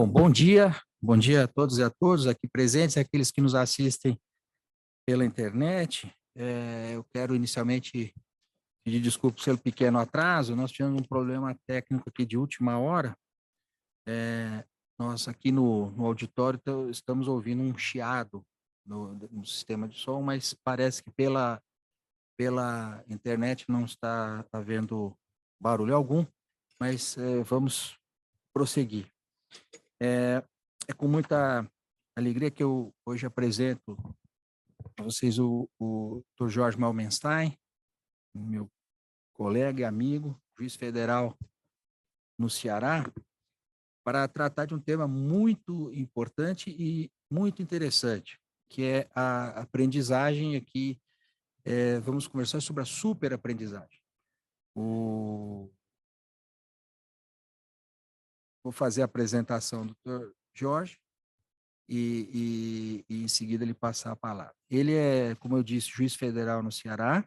Bom dia a todos e a todos aqui presentes, aqueles que nos assistem pela internet. Eu quero inicialmente pedir desculpas pelo pequeno atraso, nós tivemos um problema técnico aqui de última hora. Nós aqui no auditório estamos ouvindo um chiado no sistema de som, mas parece que pela internet não está havendo barulho algum, mas vamos prosseguir. É com muita alegria que eu hoje apresento a vocês o Dr. Jorge Malmenstein, meu colega e amigo, juiz federal no Ceará, para tratar de um tema muito importante e muito interessante, que é a aprendizagem aqui. Vamos conversar sobre a superaprendizagem. Vou fazer a apresentação do Dr. Jorge, e em seguida ele passar a palavra. Ele é, como eu disse, juiz federal no Ceará,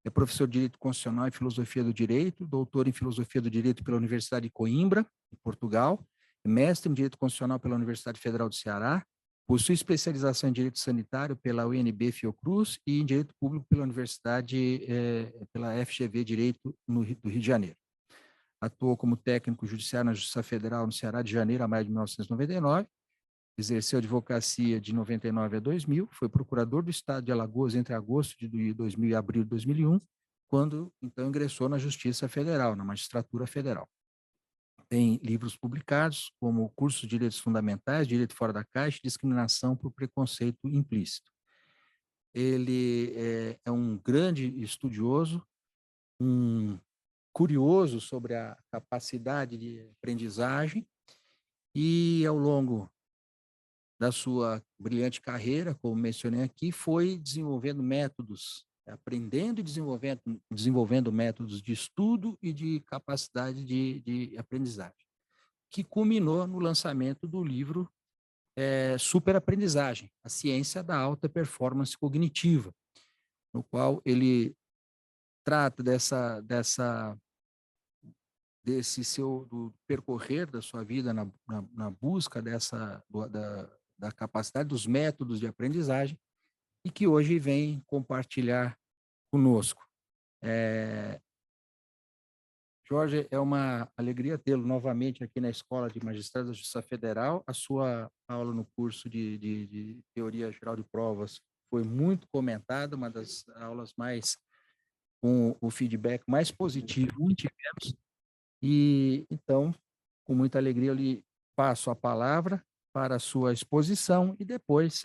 é professor de Direito Constitucional e Filosofia do Direito, doutor em Filosofia do Direito pela Universidade de Coimbra, em Portugal, mestre em Direito Constitucional pela Universidade Federal do Ceará, possui especialização em Direito Sanitário pela UNB Fiocruz e em Direito Público pela pela FGV Direito do Rio de Janeiro. Atuou como técnico judiciário na Justiça Federal no Ceará de janeiro a maio de 1999, exerceu advocacia de 99 a 2000, foi procurador do Estado de Alagoas entre agosto de 2000 e abril de 2001, quando, então, ingressou na Justiça Federal, na Magistratura Federal. Tem livros publicados, como Curso de Direitos Fundamentais, Direito Fora da Caixa e Discriminação por Preconceito Implícito. Ele é um grande estudioso, um curioso sobre a capacidade de aprendizagem, e, ao longo da sua brilhante carreira, como mencionei aqui, foi desenvolvendo métodos, aprendendo e desenvolvendo métodos de estudo e de capacidade de aprendizagem, que culminou no lançamento do livro Superaprendizagem, a ciência da alta performance cognitiva, no qual ele trata do percorrer da sua vida na busca da capacidade, dos métodos de aprendizagem, e que hoje vem compartilhar conosco. Jorge, é uma alegria tê-lo novamente aqui na Escola de Magistrados da Justiça Federal. A sua aula no curso de Teoria Geral de Provas foi muito comentada, uma das aulas com o feedback mais positivo que tivemos. E, então, com muita alegria, eu lhe passo a palavra para a sua exposição e depois,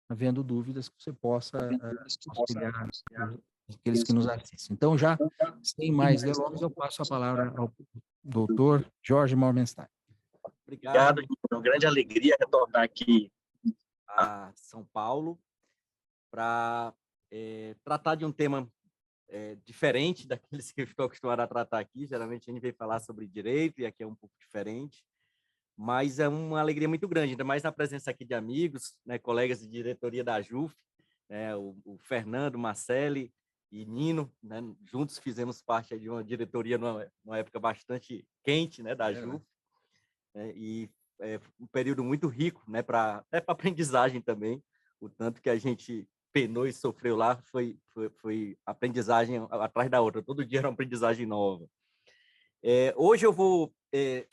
havendo dúvidas, que você possa auxiliar aqueles que nos assistem. Então, já, sem mais delongas, eu passo a palavra ao doutor Jorge Malmenstein. Obrigado, é uma grande alegria retornar aqui a São Paulo para tratar de um tema diferente daqueles que eu estou acostumado a tratar aqui. Geralmente a gente vem falar sobre direito e aqui é um pouco diferente, mas é uma alegria muito grande, ainda mais na presença aqui de amigos, né, colegas de diretoria da JUF, o Fernando, Marcele e Nino, né, juntos fizemos parte de uma diretoria numa época bastante quente, né, da JUF, e um período muito rico, né, até para aprendizagem também. O tanto que a gente penou e sofreu lá foi aprendizagem atrás da outra, todo dia era uma aprendizagem nova. Hoje eu vou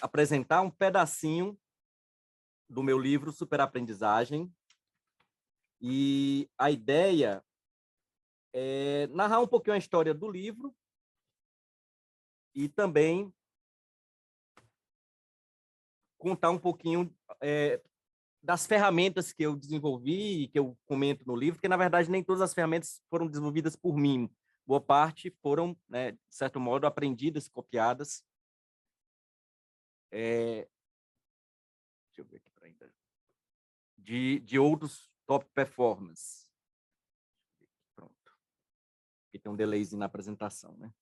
apresentar um pedacinho do meu livro Superaprendizagem, e a ideia é narrar um pouquinho a história do livro e também contar um pouquinho das ferramentas que eu desenvolvi e que eu comento no livro, porque, na verdade, nem todas as ferramentas foram desenvolvidas por mim. Boa parte foram, né, de certo modo, aprendidas, copiadas. Deixa eu ver aqui para ainda. De outros top performers. Pronto. Aqui tem um delayzinho na apresentação, né?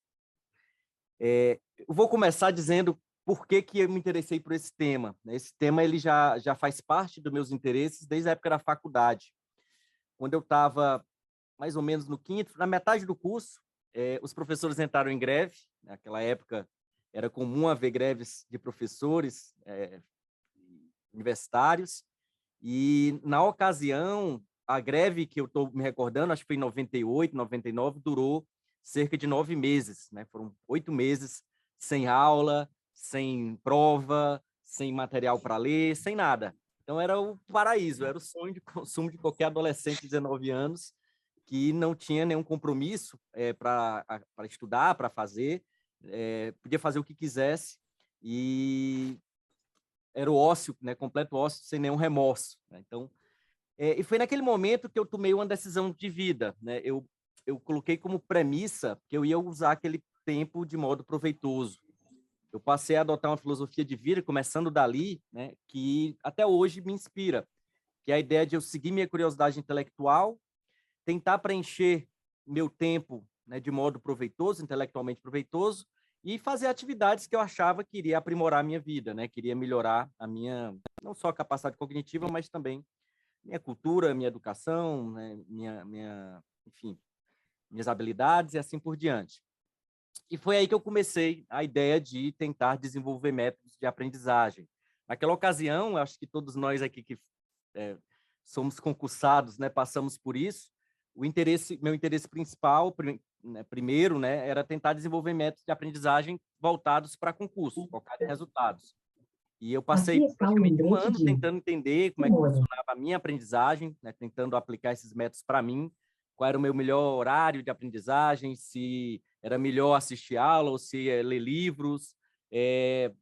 Eu vou começar dizendo por que eu me interessei por esse tema. Esse tema ele já faz parte dos meus interesses desde a época da faculdade. Quando eu estava mais ou menos na metade do curso, os professores entraram em greve. Naquela época, era comum haver greves de professores universitários, e, na ocasião, a greve que eu estou me recordando, acho que foi em 98, 99, durou cerca de 9 meses, né? Foram 8 meses sem aula, sem prova, sem material para ler, sem nada. Então, era o paraíso, era o sonho de consumo de qualquer adolescente de 19 anos que não tinha nenhum compromisso para estudar, para fazer, podia fazer o que quisesse, e era o ócio, né? Completo ócio, sem nenhum remorso, né? Então, e foi naquele momento que eu tomei uma decisão de vida, né? Eu coloquei como premissa que eu ia usar aquele tempo de modo proveitoso. Eu passei a adotar uma filosofia de vida, começando dali, né, que até hoje me inspira, que é a ideia de eu seguir minha curiosidade intelectual, tentar preencher meu tempo, né, de modo proveitoso, intelectualmente proveitoso, e fazer atividades que eu achava que iria aprimorar a minha vida, né, queria melhorar a minha, não só a capacidade cognitiva, mas também minha cultura, minha educação, né, enfim, minhas habilidades e assim por diante. E foi aí que eu comecei a ideia de tentar desenvolver métodos de aprendizagem. Naquela ocasião, acho que todos nós aqui que somos concursados, né, passamos por isso. Meu interesse principal, primeiro, né, era tentar desenvolver métodos de aprendizagem voltados para concurso, focados em resultados. E eu passei praticamente um ano tentando entender como é que funcionava a minha aprendizagem, né, tentando aplicar esses métodos para mim, qual era o meu melhor horário de aprendizagem, se era melhor assistir aula ou se ler livros,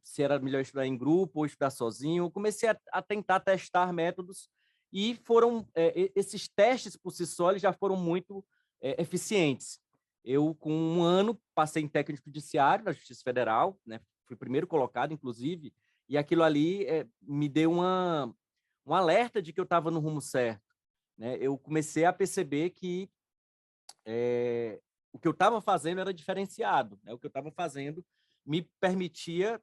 se era melhor estudar em grupo ou estudar sozinho. Eu comecei a tentar testar métodos e foram esses testes por si só eles já foram muito eficientes. Eu, com um ano, passei em técnico judiciário na Justiça Federal, né, fui primeiro colocado, inclusive, e aquilo ali me deu um alerta de que eu estava no rumo certo, né? Eu comecei a perceber que o que eu estava fazendo era diferenciado, né? O que eu estava fazendo me permitia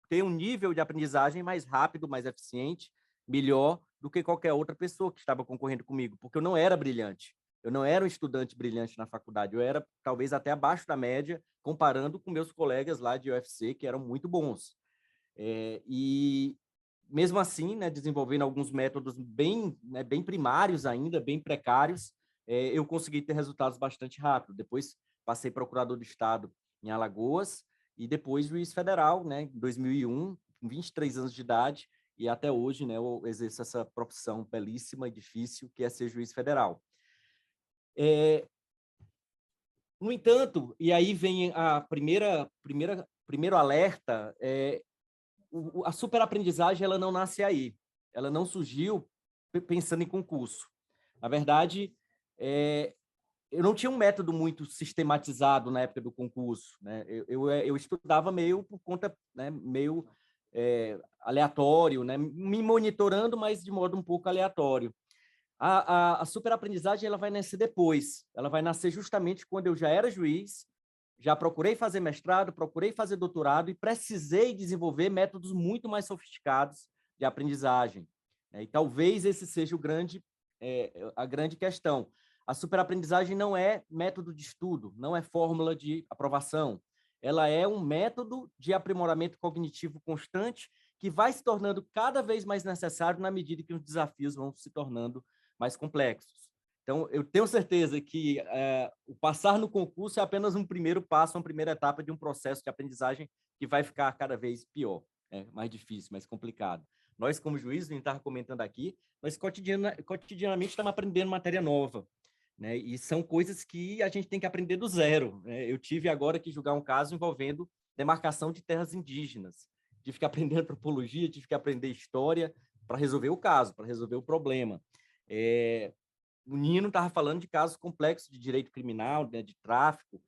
ter um nível de aprendizagem mais rápido, mais eficiente, melhor do que qualquer outra pessoa que estava concorrendo comigo, porque eu não era brilhante. Eu não era um estudante brilhante na faculdade, eu era talvez até abaixo da média, comparando com meus colegas lá de UFC, que eram muito bons. E mesmo assim, né, desenvolvendo alguns métodos bem primários ainda, bem precários, eu consegui ter resultados bastante rápido. Depois passei procurador do Estado em Alagoas e depois juiz federal, né, em 2001, com 23 anos de idade, e até hoje, né, eu exerço essa profissão belíssima e difícil, que é ser juiz federal. No entanto, e aí vem a primeiro alerta, a superaprendizagem ela não nasce aí, ela não surgiu pensando em concurso. Na verdade, eu não tinha um método muito sistematizado na época do concurso, né? Eu estudava meio por conta, né, meio aleatório, né? Me monitorando, mas de modo um pouco aleatório. A superaprendizagem ela vai nascer depois, ela vai nascer justamente quando eu já era juiz, já procurei fazer mestrado, procurei fazer doutorado e precisei desenvolver métodos muito mais sofisticados de aprendizagem, né? E talvez esse seja a grande questão. A superaprendizagem não é método de estudo, não é fórmula de aprovação. Ela é um método de aprimoramento cognitivo constante que vai se tornando cada vez mais necessário na medida que os desafios vão se tornando mais complexos. Então, eu tenho certeza que o passar no concurso é apenas um primeiro passo, uma primeira etapa de um processo de aprendizagem que vai ficar cada vez pior, mais difícil, mais complicado. Nós, como juízes, a gente estava comentando aqui, nós cotidianamente estamos aprendendo matéria nova, né? E são coisas que a gente tem que aprender do zero, né? Eu tive agora que julgar um caso envolvendo demarcação de terras indígenas. Tive que aprender antropologia, tive que aprender história para resolver o caso, para resolver o problema. O Nino estava falando de casos complexos de direito criminal, né, de tráfico.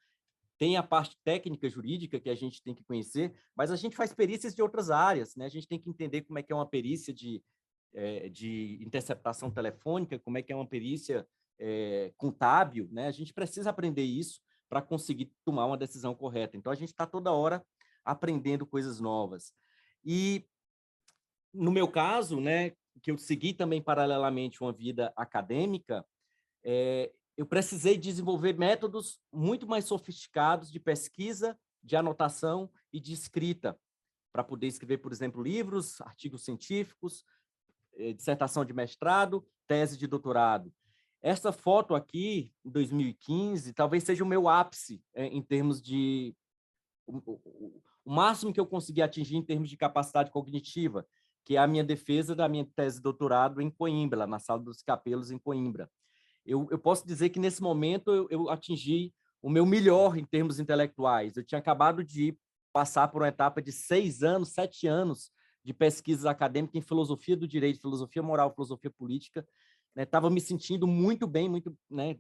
Tem a parte técnica jurídica que a gente tem que conhecer, mas a gente faz perícias de outras áreas, né? A gente tem que entender como é que é uma perícia de interceptação telefônica, como é que é uma perícia contábil, né? A gente precisa aprender isso para conseguir tomar uma decisão correta. Então, a gente está toda hora aprendendo coisas novas. E, no meu caso, né, que eu segui também paralelamente uma vida acadêmica, eu precisei desenvolver métodos muito mais sofisticados de pesquisa, de anotação e de escrita, para poder escrever, por exemplo, livros, artigos científicos, dissertação de mestrado, tese de doutorado. Essa foto aqui, em 2015, talvez seja o meu ápice em termos de... O máximo que eu consegui atingir em termos de capacidade cognitiva, que é a minha defesa da minha tese de doutorado em Coimbra, lá na Sala dos Capelos, em Coimbra. Eu posso dizer que, nesse momento, eu atingi o meu melhor em termos intelectuais. Eu tinha acabado de passar por uma etapa de 6 anos, 7 anos de pesquisas acadêmicas em filosofia do direito, filosofia moral, filosofia política. Estava me sentindo muito bem, muito, né,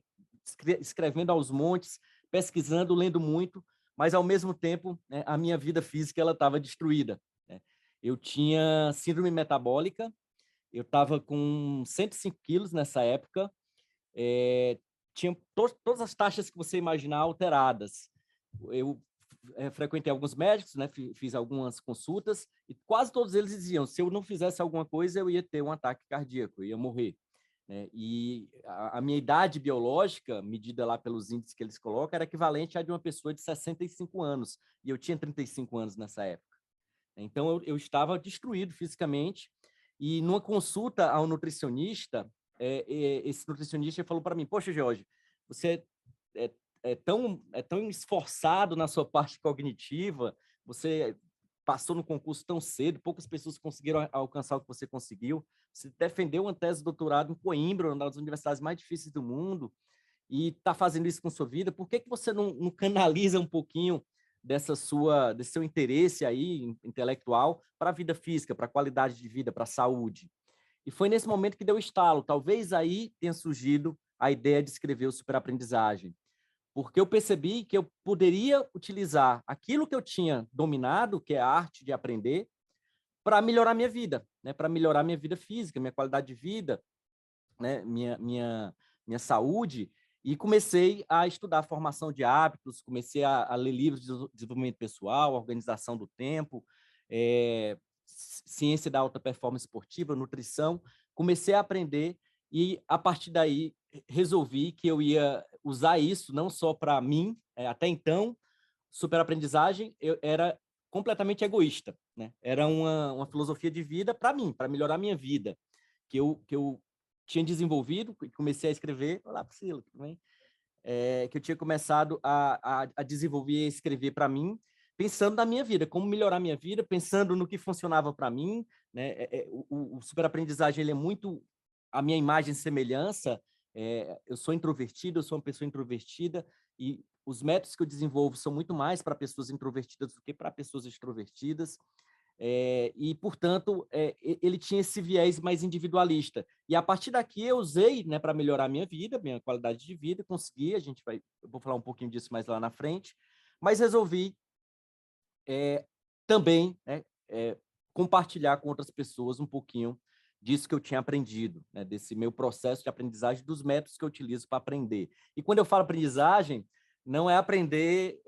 escrevendo aos montes, pesquisando, lendo muito, mas, ao mesmo tempo, né, a minha vida física estava destruída. Né? Eu tinha síndrome metabólica, eu estava com 105 quilos nessa época, tinha todas as taxas que você imaginar alteradas. Eu frequentei alguns médicos, né, fiz algumas consultas, e quase todos eles diziam, se eu não fizesse alguma coisa, eu ia ter um ataque cardíaco, eu ia morrer. Né? E a minha idade biológica, medida lá pelos índices que eles colocam, era equivalente à de uma pessoa de 65 anos, e eu tinha 35 anos nessa época. Então, eu estava destruído fisicamente, e numa consulta ao nutricionista, esse nutricionista falou para mim, poxa, Jorge, você é tão esforçado na sua parte cognitiva, você passou no concurso tão cedo, poucas pessoas conseguiram alcançar o que você conseguiu, você defendeu uma tese de doutorado em Coimbra, uma das universidades mais difíceis do mundo, e está fazendo isso com sua vida, por que você não canaliza um pouquinho desse seu interesse aí intelectual para a vida física, para a qualidade de vida, para a saúde? E foi nesse momento que deu o estalo. Talvez aí tenha surgido a ideia de escrever o Superaprendizagem, porque eu percebi que eu poderia utilizar aquilo que eu tinha dominado, que é a arte de aprender, para melhorar minha vida, né? Para melhorar minha vida física, minha qualidade de vida, né? Minha saúde. E comecei a estudar formação de hábitos, comecei a ler livros de desenvolvimento pessoal, organização do tempo, ciência da alta performance esportiva, nutrição. Comecei a aprender e, a partir daí, resolvi que eu ia usar isso não só para mim. Até então, superaprendizagem eu era completamente egoísta, né? Era uma filosofia de vida para mim, para melhorar a minha vida, que eu tinha desenvolvido, comecei a escrever, olá, Priscila, tudo bem? Que eu tinha começado a desenvolver e escrever para mim, pensando na minha vida, como melhorar a minha vida, pensando no que funcionava para mim. Né? O superaprendizagem ele é muito a minha imagem e semelhança. Eu sou introvertido, eu sou uma pessoa introvertida, e os métodos que eu desenvolvo são muito mais para pessoas introvertidas do que para pessoas extrovertidas. E, portanto, ele tinha esse viés mais individualista. E, a partir daqui, eu usei, né, para melhorar a minha vida, minha qualidade de vida, consegui, eu vou falar um pouquinho disso mais lá na frente, mas resolvi também, né, compartilhar com outras pessoas um pouquinho disso que eu tinha aprendido, né, desse meu processo de aprendizagem, dos métodos que eu utilizo para aprender. E, quando eu falo aprendizagem, não é aprender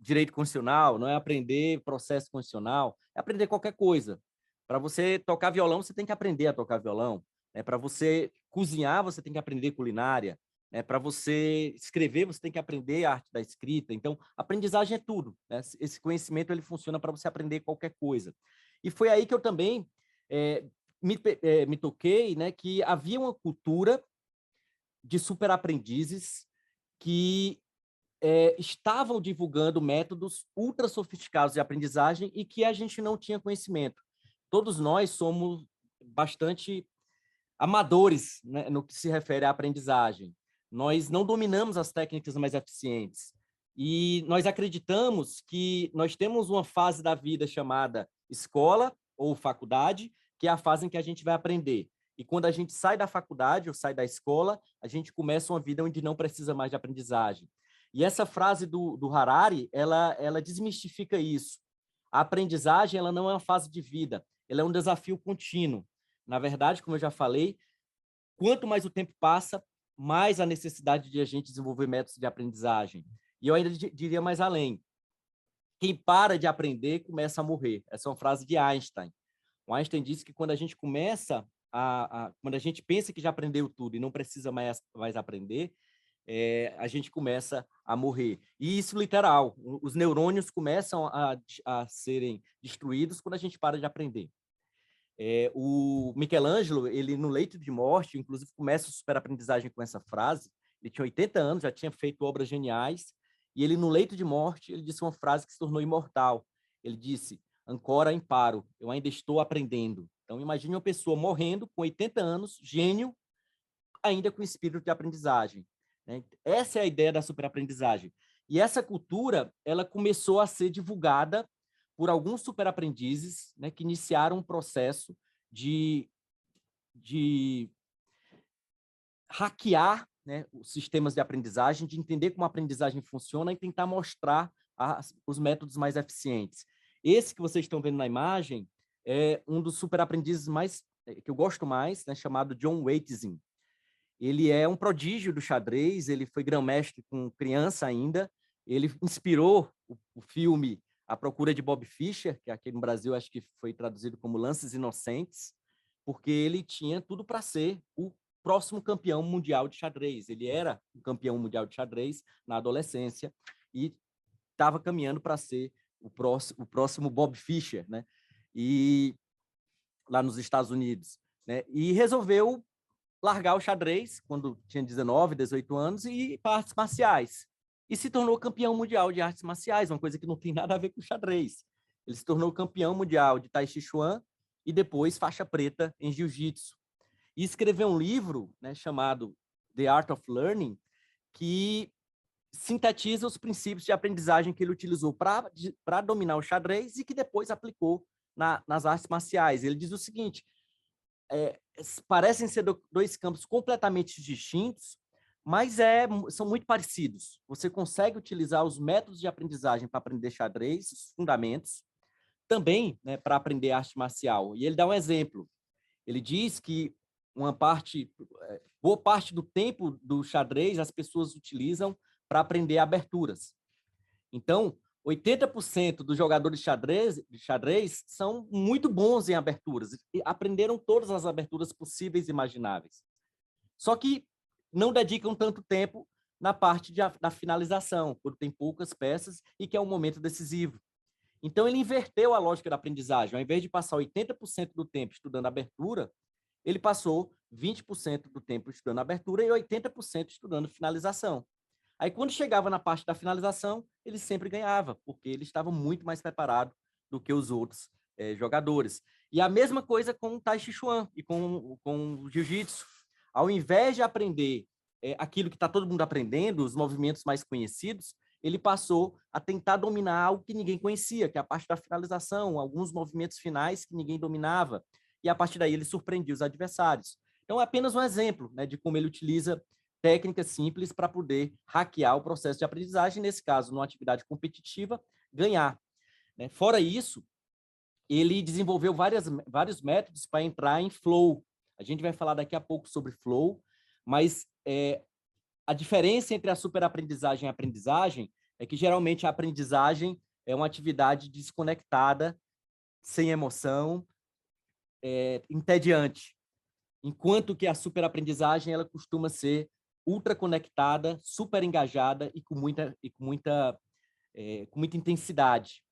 direito constitucional, não é aprender processo constitucional, é aprender qualquer coisa. Para você tocar violão, você tem que aprender a tocar violão. Para você cozinhar, você tem que aprender culinária. Para você escrever, você tem que aprender a arte da escrita. Então, aprendizagem é tudo. Né? Esse conhecimento ele funciona para você aprender qualquer coisa. E foi aí que eu também me toquei, né, que havia uma cultura de superaprendizes que estavam divulgando métodos ultra sofisticados de aprendizagem e que a gente não tinha conhecimento. Todos nós somos bastante amadores, né, no que se refere à aprendizagem. Nós não dominamos as técnicas mais eficientes. E nós acreditamos que nós temos uma fase da vida chamada escola ou faculdade, que é a fase em que a gente vai aprender. E, quando a gente sai da faculdade ou sai da escola, a gente começa uma vida onde não precisa mais de aprendizagem. E essa frase do Harari, ela desmistifica isso. A aprendizagem ela não é uma fase de vida, ela é um desafio contínuo. Na verdade, como eu já falei, quanto mais o tempo passa, mais a necessidade de a gente desenvolver métodos de aprendizagem. E eu ainda diria mais além. Quem para de aprender começa a morrer. Essa é uma frase de Einstein. O Einstein disse que quando a gente começa quando a gente pensa que já aprendeu tudo e não precisa mais aprender, a gente começa a morrer. E isso literal, os neurônios começam a serem destruídos quando a gente para de aprender. O Michelangelo, ele no leito de morte, inclusive começa a superaprendizagem com essa frase, ele tinha 80 anos, já tinha feito obras geniais, e ele no leito de morte, ele disse uma frase que se tornou imortal. Ele disse, ancora imparo, eu ainda estou aprendendo. Então, imagine uma pessoa morrendo com 80 anos, gênio, ainda com espírito de aprendizagem. Né? Essa é a ideia da superaprendizagem. E essa cultura, ela começou a ser divulgada por alguns superaprendizes, né, que iniciaram um processo de hackear, né, os sistemas de aprendizagem, de entender como a aprendizagem funciona e tentar mostrar os métodos mais eficientes. Esse que vocês estão vendo na imagem é um dos superaprendizes que eu gosto mais, né, chamado John Waitzkin. Ele é um prodígio do xadrez, ele foi grão-mestre com criança ainda, ele inspirou o filme A Procura de Bob Fischer, que aqui no Brasil acho que foi traduzido como Lances Inocentes, porque ele tinha tudo para ser o próximo campeão mundial de xadrez. Ele era o campeão mundial de xadrez na adolescência e estava caminhando para ser o próximo Bob Fischer, né? E lá nos Estados Unidos, né? E resolveu largar o xadrez quando tinha 19, 18 anos e ir para artes marciais. E se tornou campeão mundial de artes marciais, uma coisa que não tem nada a ver com xadrez. Ele se tornou campeão mundial de Tai Chi Chuan e depois faixa preta em jiu-jitsu. E escreveu um livro, né, chamado The Art of Learning, que sintetiza os princípios de aprendizagem que ele utilizou para dominar o xadrez e que depois aplicou nas artes marciais. Ele diz o seguinte, parecem ser dois campos completamente distintos, mas são muito parecidos. Você consegue utilizar os métodos de aprendizagem para aprender xadrez, os fundamentos, também, né, para aprender arte marcial. E ele dá um exemplo. Ele diz que boa parte do tempo do xadrez as pessoas utilizam para aprender aberturas. Então, 80% dos jogadores de xadrez são muito bons em aberturas, e aprenderam todas as aberturas possíveis e imagináveis. Só que não dedicam tanto tempo na parte da finalização, quando tem poucas peças e que é um momento decisivo. Então, ele inverteu a lógica da aprendizagem. Ao invés de passar 80% do tempo estudando abertura, ele passou 20% do tempo estudando abertura e 80% estudando finalização. Aí, quando chegava na parte da finalização, ele sempre ganhava, porque ele estava muito mais preparado do que os outros jogadores. E a mesma coisa com o Tai Chi Chuan e com o Jiu-Jitsu. Ao invés de aprender aquilo que está todo mundo aprendendo, os movimentos mais conhecidos, ele passou a tentar dominar algo que ninguém conhecia, que é a parte da finalização, alguns movimentos finais que ninguém dominava. E a partir daí ele surpreendia os adversários. Então, é apenas um exemplo, né, de como ele utiliza técnicas simples para poder hackear o processo de aprendizagem, nesse caso, numa atividade competitiva, ganhar. Né? Fora isso, ele desenvolveu vários métodos para entrar em flow. A gente vai falar daqui a pouco sobre flow, mas a diferença entre a superaprendizagem e a aprendizagem é que, geralmente, a aprendizagem é uma atividade desconectada, sem emoção, entediante, enquanto que a superaprendizagem ela costuma ser ultra conectada, super engajada e com muita intensidade.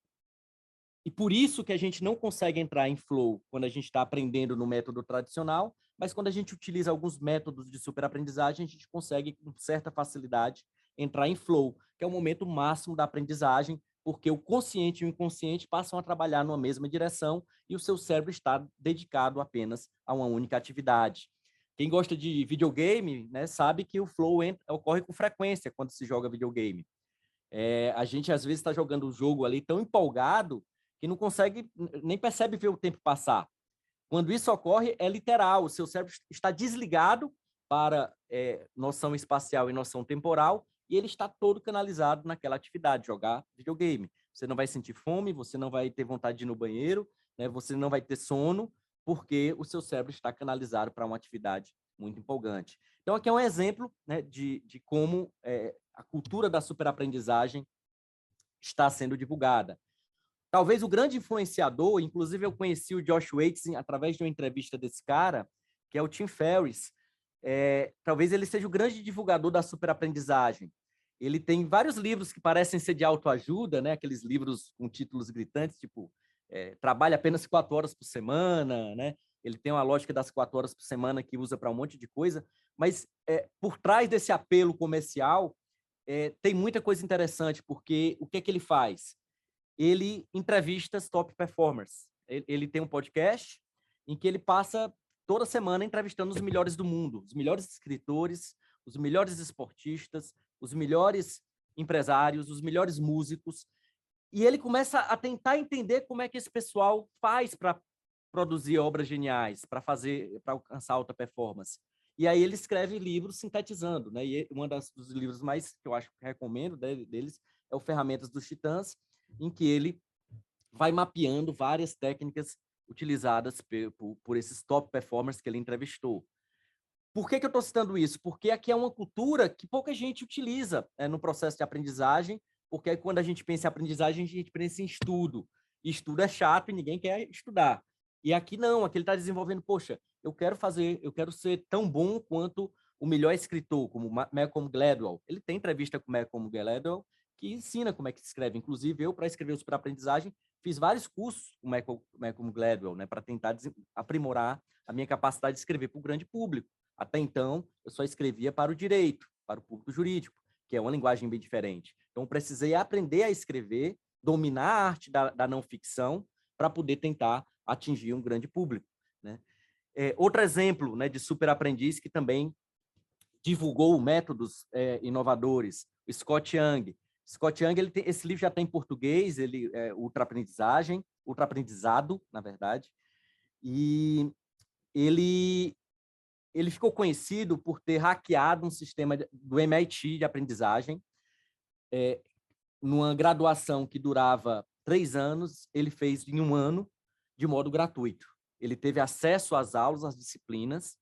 E por isso que a gente não consegue entrar em flow quando a gente está aprendendo no método tradicional, mas quando a gente utiliza alguns métodos de superaprendizagem, a gente consegue, com certa facilidade, entrar em flow, que é o momento máximo da aprendizagem, porque o consciente e o inconsciente passam a trabalhar numa mesma direção e o seu cérebro está dedicado apenas a uma única atividade. Quem gosta de videogame, né, sabe que o flow ocorre com frequência quando se joga videogame. A gente, às vezes, está jogando o jogo ali tão empolgado que não consegue, nem percebe ver o tempo passar. Quando isso ocorre, é literal, o seu cérebro está desligado para noção espacial e noção temporal, e ele está todo canalizado naquela atividade, jogar videogame. Você não vai sentir fome, você não vai ter vontade de ir no banheiro, né? Você não vai ter sono, porque o seu cérebro está canalizado para uma atividade muito empolgante. Então, aqui é um exemplo, né, de como a cultura da superaprendizagem está sendo divulgada. Talvez o grande influenciador, inclusive eu conheci o Josh Waitzkin através de uma entrevista desse cara, que é o Tim Ferriss. talvez ele seja o grande divulgador da superaprendizagem. Ele tem vários livros que parecem ser de autoajuda, né? Aqueles livros com títulos gritantes, tipo, trabalhe apenas 4 horas por semana, né? Ele tem uma lógica das 4 horas por semana que usa para um monte de coisa, mas por trás desse apelo comercial tem muita coisa interessante, porque o que é que ele faz? Ele entrevista os top performers. Ele tem um podcast em que ele passa toda semana entrevistando os melhores do mundo, os melhores escritores, os melhores esportistas, os melhores empresários, os melhores músicos, e ele começa a tentar entender como é que esse pessoal faz para produzir obras geniais, para alcançar alta performance. E aí ele escreve livros sintetizando, né? E dos livros mais que eu acho que recomendo deles é o Ferramentas dos Titãs, em que ele vai mapeando várias técnicas utilizadas por esses top performers que ele entrevistou. Por que eu estou citando isso? Porque aqui é uma cultura que pouca gente utiliza no processo de aprendizagem, porque quando a gente pensa em aprendizagem, a gente pensa em estudo. E estudo é chato e ninguém quer estudar. E aqui não, aqui ele está desenvolvendo, poxa, eu quero ser tão bom quanto o melhor escritor, como Malcolm Gladwell. Ele tem entrevista com Malcolm Gladwell que ensina como é que se escreve. Inclusive, eu, para escrever o Superaprendizagem, fiz vários cursos com Malcolm Gladwell, né, para tentar aprimorar a minha capacidade de escrever para o grande público. Até então, eu só escrevia para o direito, para o público jurídico, que é uma linguagem bem diferente. Então, precisei aprender a escrever, dominar a arte da não ficção, para poder tentar atingir um grande público, né? Outro exemplo, né, de superaprendiz que também divulgou métodos inovadores, o Scott Young. Scott Young, esse livro já está em português, ele é ultraaprendizado, na verdade, e ele ficou conhecido por ter hackeado um sistema do MIT de aprendizagem, numa graduação que durava 3 anos, ele fez em 1 ano, de modo gratuito. Ele teve acesso às aulas, às disciplinas,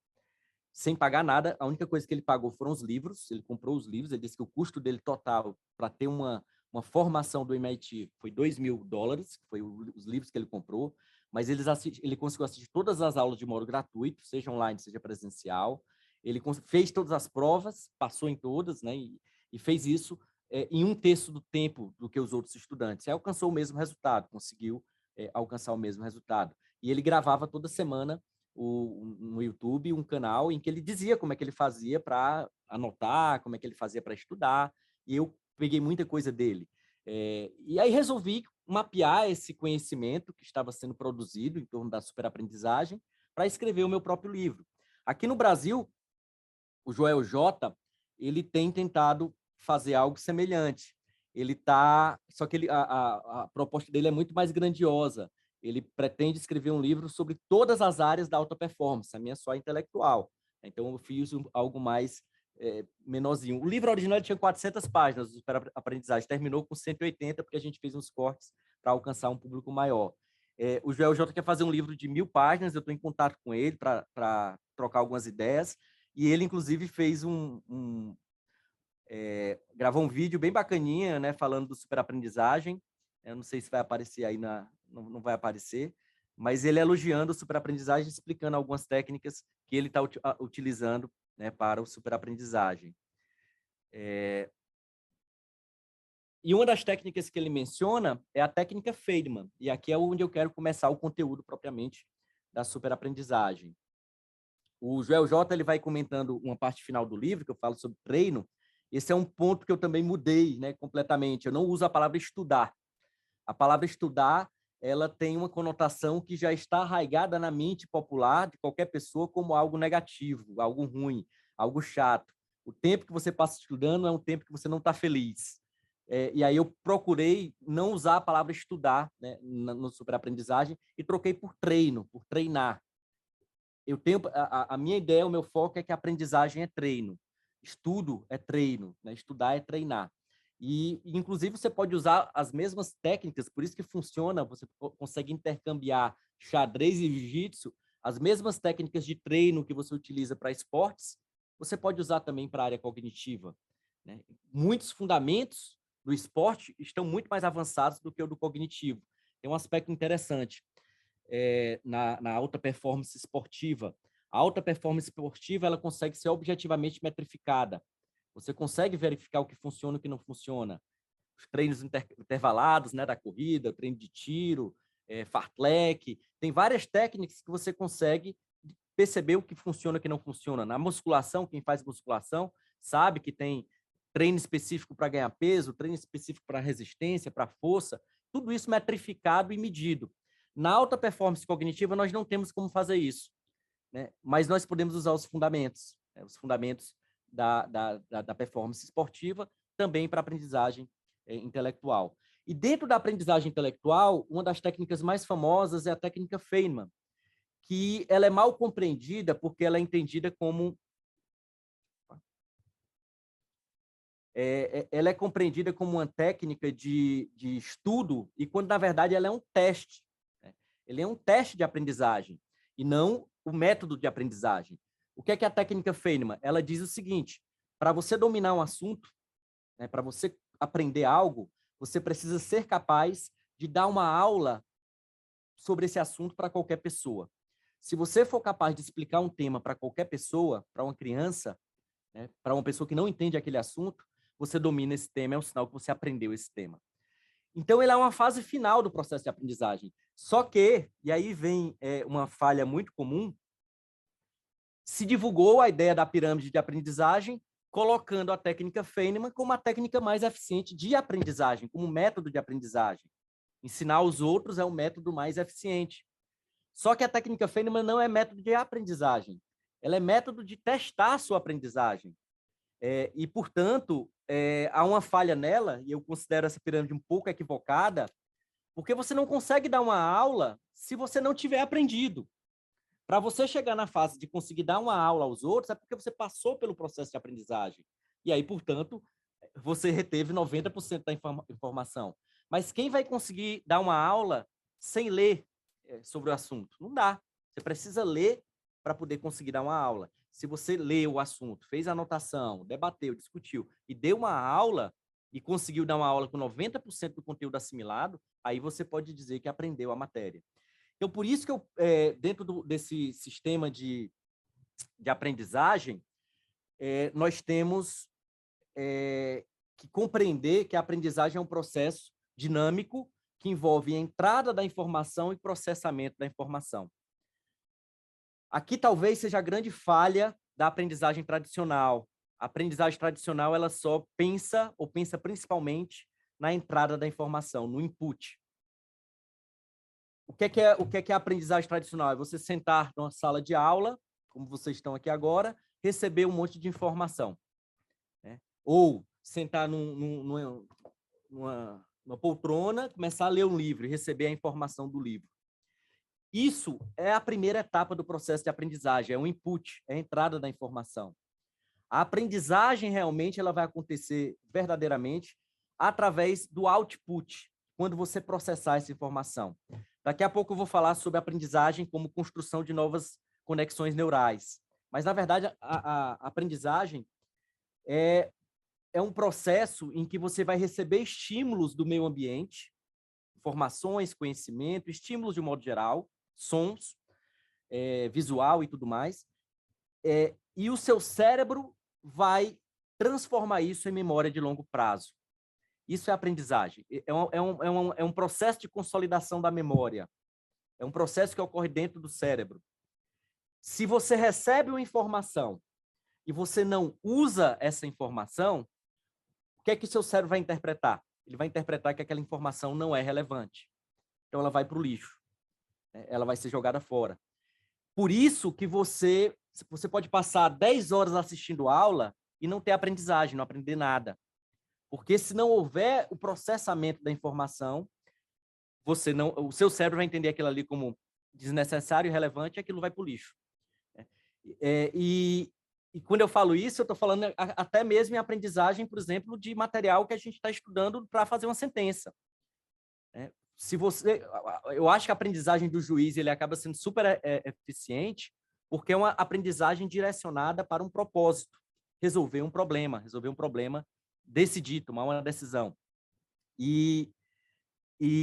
sem pagar nada. A única coisa que ele pagou foram os livros, ele comprou os livros, ele disse que o custo dele total para ter uma formação do MIT foi $2.000, que foi os livros que ele comprou, mas ele conseguiu assistir todas as aulas de modo gratuito, seja online, seja presencial. Ele fez todas as provas, passou em todas, né? E fez isso em 1/3 do tempo do que os outros estudantes. E alcançou o mesmo resultado, conseguiu alcançar o mesmo resultado. E ele gravava toda semana no YouTube um canal em que ele dizia como é que ele fazia para anotar, como é que ele fazia para estudar, e eu peguei muita coisa dele. E aí resolvi mapear esse conhecimento que estava sendo produzido em torno da superaprendizagem para escrever o meu próprio livro. Aqui no Brasil, o Joel J, ele tem tentado fazer algo semelhante. Só que a proposta dele é muito mais grandiosa. Ele pretende escrever um livro sobre todas as áreas da alta performance, a minha só intelectual. Então, eu fiz algo mais menorzinho. O livro original tinha 400 páginas, o Aprendizagem terminou com 180, porque a gente fez uns cortes para alcançar um público maior. O Joel J quer fazer um livro de 1.000 páginas, eu estou em contato com ele para trocar algumas ideias, e ele, inclusive, fez gravou um vídeo bem bacaninha, né, falando do superaprendizagem. Eu não sei se vai aparecer aí, não vai aparecer, mas ele elogiando o superaprendizagem, explicando algumas técnicas que ele está utilizando, né, para o superaprendizagem. E uma das técnicas que ele menciona é a técnica Feynman, e aqui é onde eu quero começar o conteúdo propriamente da superaprendizagem. O Joel J ele vai comentando uma parte final do livro, que eu falo sobre treino. Esse é um ponto que eu também mudei, né, completamente. Eu não uso a palavra estudar. A palavra estudar, ela tem uma conotação que já está arraigada na mente popular de qualquer pessoa como algo negativo, algo ruim, algo chato. O tempo que você passa estudando é um tempo que você não está feliz. E aí eu procurei não usar a palavra estudar, né, no superaprendizagem, e troquei por treino, por treinar. Eu tenho a minha ideia, o meu foco é que a aprendizagem é treino. Estudo é treino, né? Estudar é treinar. E, inclusive, você pode usar as mesmas técnicas, por isso que funciona, você consegue intercambiar xadrez e jiu-jitsu, as mesmas técnicas de treino que você utiliza para esportes, você pode usar também para a área cognitiva, né? Muitos fundamentos do esporte estão muito mais avançados do que o do cognitivo. Tem um aspecto interessante na alta performance esportiva. A alta performance esportiva, ela consegue ser objetivamente metrificada. Você consegue verificar o que funciona e o que não funciona. Os treinos intervalados, né, da corrida, treino de tiro, fartlek, tem várias técnicas que você consegue perceber o que funciona e o que não funciona. Na musculação, quem faz musculação sabe que tem treino específico para ganhar peso, treino específico para resistência, para força, tudo isso metrificado e medido. Na alta performance cognitiva, nós não temos como fazer isso, né? Mas nós podemos usar os fundamentos, né? Os fundamentos da performance esportiva também para aprendizagem intelectual. E dentro da aprendizagem intelectual, uma das técnicas mais famosas é a técnica Feynman, que ela é mal compreendida porque ela é entendida como... ela é compreendida como uma técnica de estudo, e quando, na verdade, ela é um teste. Né? Ele é um teste de aprendizagem, e não o método de aprendizagem. O que é a técnica Feynman? Ela diz o seguinte: para você dominar um assunto, né, para você aprender algo, você precisa ser capaz de dar uma aula sobre esse assunto para qualquer pessoa. Se você for capaz de explicar um tema para qualquer pessoa, para uma criança, né, para uma pessoa que não entende aquele assunto, você domina esse tema, é um sinal que você aprendeu esse tema. Então, ele é uma fase final do processo de aprendizagem. Só que, e aí vem uma falha muito comum, se divulgou a ideia da pirâmide de aprendizagem, colocando a técnica Feynman como a técnica mais eficiente de aprendizagem, como método de aprendizagem. Ensinar os outros é o método mais eficiente. Só que a técnica Feynman não é método de aprendizagem, ela é método de testar a sua aprendizagem. E, portanto, há uma falha nela, e eu considero essa pirâmide um pouco equivocada, porque você não consegue dar uma aula se você não tiver aprendido. Para você chegar na fase de conseguir dar uma aula aos outros, é porque você passou pelo processo de aprendizagem. E aí, portanto, você reteve 90% da informação. Mas quem vai conseguir dar uma aula sem ler sobre o assunto? Não dá. Você precisa ler para poder conseguir dar uma aula. Se você leu o assunto, fez a anotação, debateu, discutiu e deu uma aula e conseguiu dar uma aula com 90% do conteúdo assimilado, aí você pode dizer que aprendeu a matéria. Então, por isso que eu, dentro desse sistema de aprendizagem, nós temos que compreender que a aprendizagem é um processo dinâmico que envolve a entrada da informação e processamento da informação. Aqui talvez seja a grande falha da aprendizagem tradicional. A aprendizagem tradicional, ela só pensa, ou pensa principalmente, na entrada da informação, no input. O que é a aprendizagem tradicional? É você sentar numa sala de aula, como vocês estão aqui agora, receber um monte de informação. Né? Ou sentar numa poltrona, começar a ler um livro e receber a informação do livro. Isso é a primeira etapa do processo de aprendizagem, é o input, é a entrada da informação. A aprendizagem realmente ela vai acontecer verdadeiramente através do output, quando você processar essa informação. Daqui a pouco eu vou falar sobre aprendizagem como construção de novas conexões neurais. Mas, na verdade, a aprendizagem é um processo em que você vai receber estímulos do meio ambiente, informações, conhecimento, estímulos de um modo geral, sons, visual e tudo mais, e o seu cérebro vai transformar isso em memória de longo prazo. Isso é aprendizagem. É um processo de consolidação da memória. É um processo que ocorre dentro do cérebro. Se você recebe uma informação e você não usa essa informação, o que é que o seu cérebro vai interpretar? Ele vai interpretar que aquela informação não é relevante. Então, ela vai para o lixo. Ela vai ser jogada fora. Por isso que você pode passar 10 horas assistindo aula e não ter aprendizagem, não aprender nada. Porque se não houver o processamento da informação, o seu cérebro vai entender aquilo ali como desnecessário e irrelevante e aquilo vai para o lixo. E quando eu falo isso, eu estou falando até mesmo em aprendizagem, por exemplo, de material que a gente está estudando para fazer uma sentença. Eu acho que a aprendizagem do juiz ele acaba sendo super eficiente porque é uma aprendizagem direcionada para um propósito, resolver um problema decidir, tomar uma decisão. E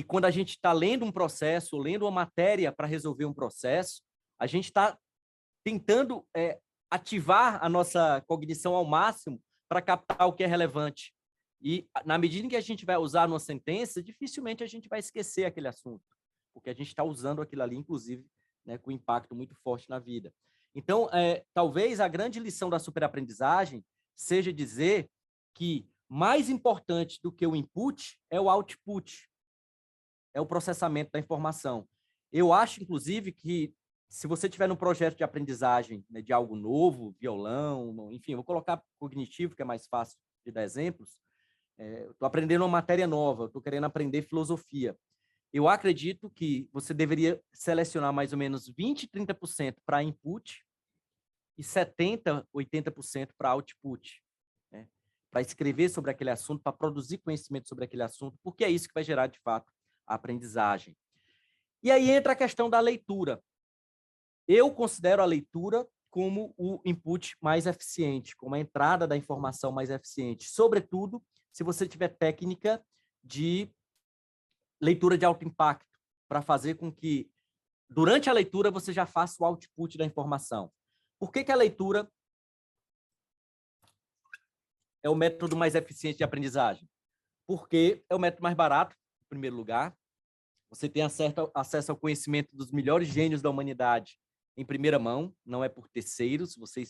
quando a gente está lendo um processo, lendo uma matéria para resolver um processo, a gente está tentando ativar a nossa cognição ao máximo para captar o que é relevante. E, na medida em que a gente vai usar numa sentença, dificilmente a gente vai esquecer aquele assunto, porque a gente está usando aquilo ali, inclusive, né, com impacto muito forte na vida. Então, talvez a grande lição da superaprendizagem seja dizer que mais importante do que o input é o output, é o processamento da informação. Eu acho, inclusive, que se você tiver num projeto de aprendizagem, né, de algo novo, violão, enfim, vou colocar cognitivo, que é mais fácil de dar exemplos. Estou aprendendo uma matéria nova, estou querendo aprender filosofia. Eu acredito que você deveria selecionar mais ou menos 20%, 30% para input e 70%, 80% para output, né? Para escrever sobre aquele assunto, para produzir conhecimento sobre aquele assunto, porque é isso que vai gerar, de fato, a aprendizagem. E aí entra a questão da leitura. Eu considero a leitura como o input mais eficiente, como a entrada da informação mais eficiente, sobretudo se você tiver técnica de leitura de alto impacto, para fazer com que, durante a leitura, você já faça o output da informação. Por que a leitura é o método mais eficiente de aprendizagem? Porque é o método mais barato, em primeiro lugar. Você tem acesso ao conhecimento dos melhores gênios da humanidade em primeira mão, não é por terceiros, você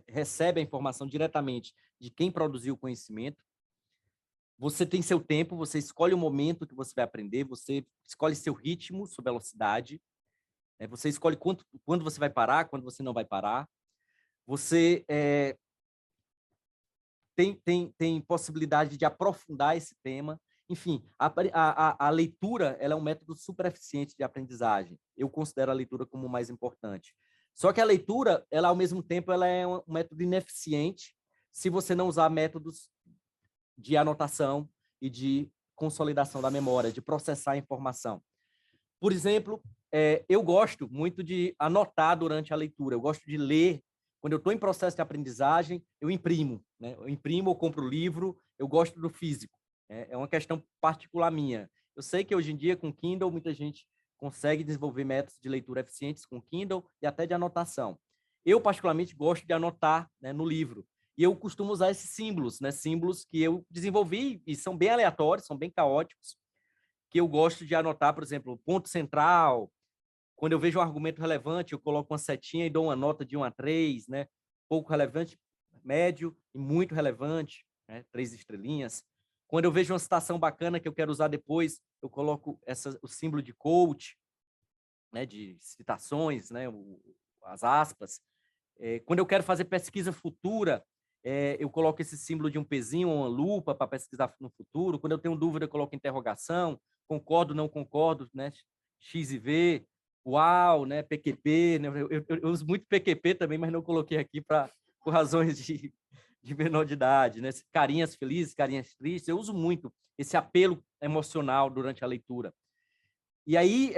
recebe a informação diretamente de quem produziu o conhecimento. Você tem seu tempo, você escolhe o momento que você vai aprender, você escolhe seu ritmo, sua velocidade, né? Você escolhe quando você vai parar, quando você não vai parar. Você tem possibilidade de aprofundar esse tema. Enfim, a leitura ela é um método super eficiente de aprendizagem. Eu considero a leitura como o mais importante. Só que a leitura, ela ao mesmo tempo, ela é um método ineficiente se você não usar métodos de anotação e de consolidação da memória, de processar a informação. Por exemplo, eu gosto muito de anotar durante a leitura. Eu gosto de ler. Quando eu estou em processo de aprendizagem, eu imprimo, né? Eu imprimo ou compro o livro. Eu gosto do físico. É uma questão particular minha. Eu sei que hoje em dia, com Kindle, muita gente consegue desenvolver métodos de leitura eficientes com Kindle e até de anotação. Eu, particularmente, gosto de anotar, né, no livro. E eu costumo usar esses símbolos, né? Símbolos que eu desenvolvi e são bem aleatórios, são bem caóticos, que eu gosto de anotar, por exemplo, ponto central. Quando eu vejo um argumento relevante, eu coloco uma setinha e dou uma nota de 1 a 3, né? Pouco relevante, médio e muito relevante, né? 3 estrelinhas. Quando eu vejo uma citação bacana que eu quero usar depois, eu coloco o símbolo de coach, né? De citações, né? As aspas. Quando eu quero fazer pesquisa futura, eu coloco esse símbolo de um pezinho ou uma lupa para pesquisar no futuro. Quando eu tenho dúvida, eu coloco interrogação, concordo, não concordo, né? X e V, uau, né? PQP, né? Eu uso muito PQP também, mas não coloquei aqui por razões de menor de idade, né? Carinhas felizes, carinhas tristes. Eu uso muito esse apelo emocional durante a leitura. E aí,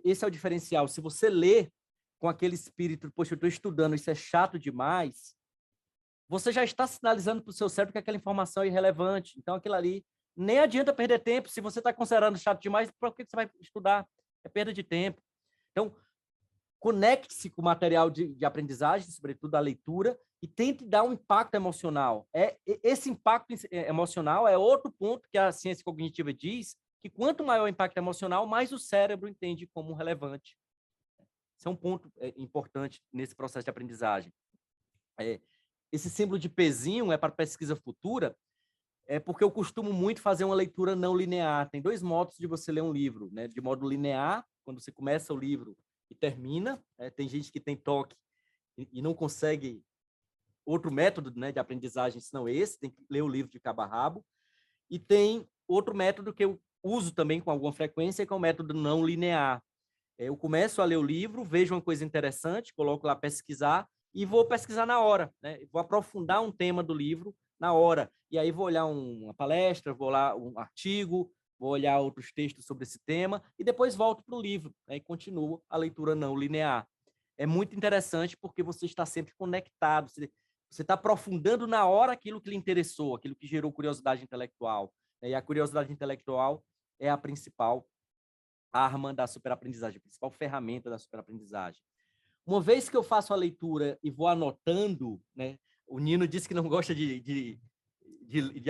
esse é o diferencial. Se você lê com aquele espírito, poxa, eu estou estudando, isso é chato demais, você já está sinalizando para o seu cérebro que aquela informação é irrelevante. Então, aquilo ali, nem adianta perder tempo. Se você está considerando chato demais, para que você vai estudar? É perda de tempo. Então, conecte-se com o material de aprendizagem, sobretudo a leitura, e tente dar um impacto emocional. Esse impacto emocional é outro ponto que a ciência cognitiva diz, que quanto maior o impacto emocional, mais o cérebro entende como relevante. Esse é um ponto importante nesse processo de aprendizagem. Esse símbolo de pezinho é para pesquisa futura, porque eu costumo muito fazer uma leitura não linear. Tem 2 modos de você ler um livro, né? De modo linear, quando você começa o livro e termina. Tem gente que tem toque e não consegue outro método, né, de aprendizagem senão esse, tem que ler o livro de cabo a rabo. E tem outro método que eu uso também com alguma frequência, que é o método não linear. Eu começo a ler o livro, vejo uma coisa interessante, coloco lá pesquisar e vou pesquisar na hora, né? Vou aprofundar um tema do livro na hora. E aí vou olhar uma palestra, vou olhar um artigo, vou olhar outros textos sobre esse tema e depois volto para o livro, né? E continuo a leitura não linear. É muito interessante porque você está sempre conectado, você está aprofundando na hora aquilo que lhe interessou, aquilo que gerou curiosidade intelectual, né? E a curiosidade intelectual é a principal arma da superaprendizagem, a principal ferramenta da superaprendizagem. Uma vez que eu faço a leitura e vou anotando, né? O Nino disse que não gosta de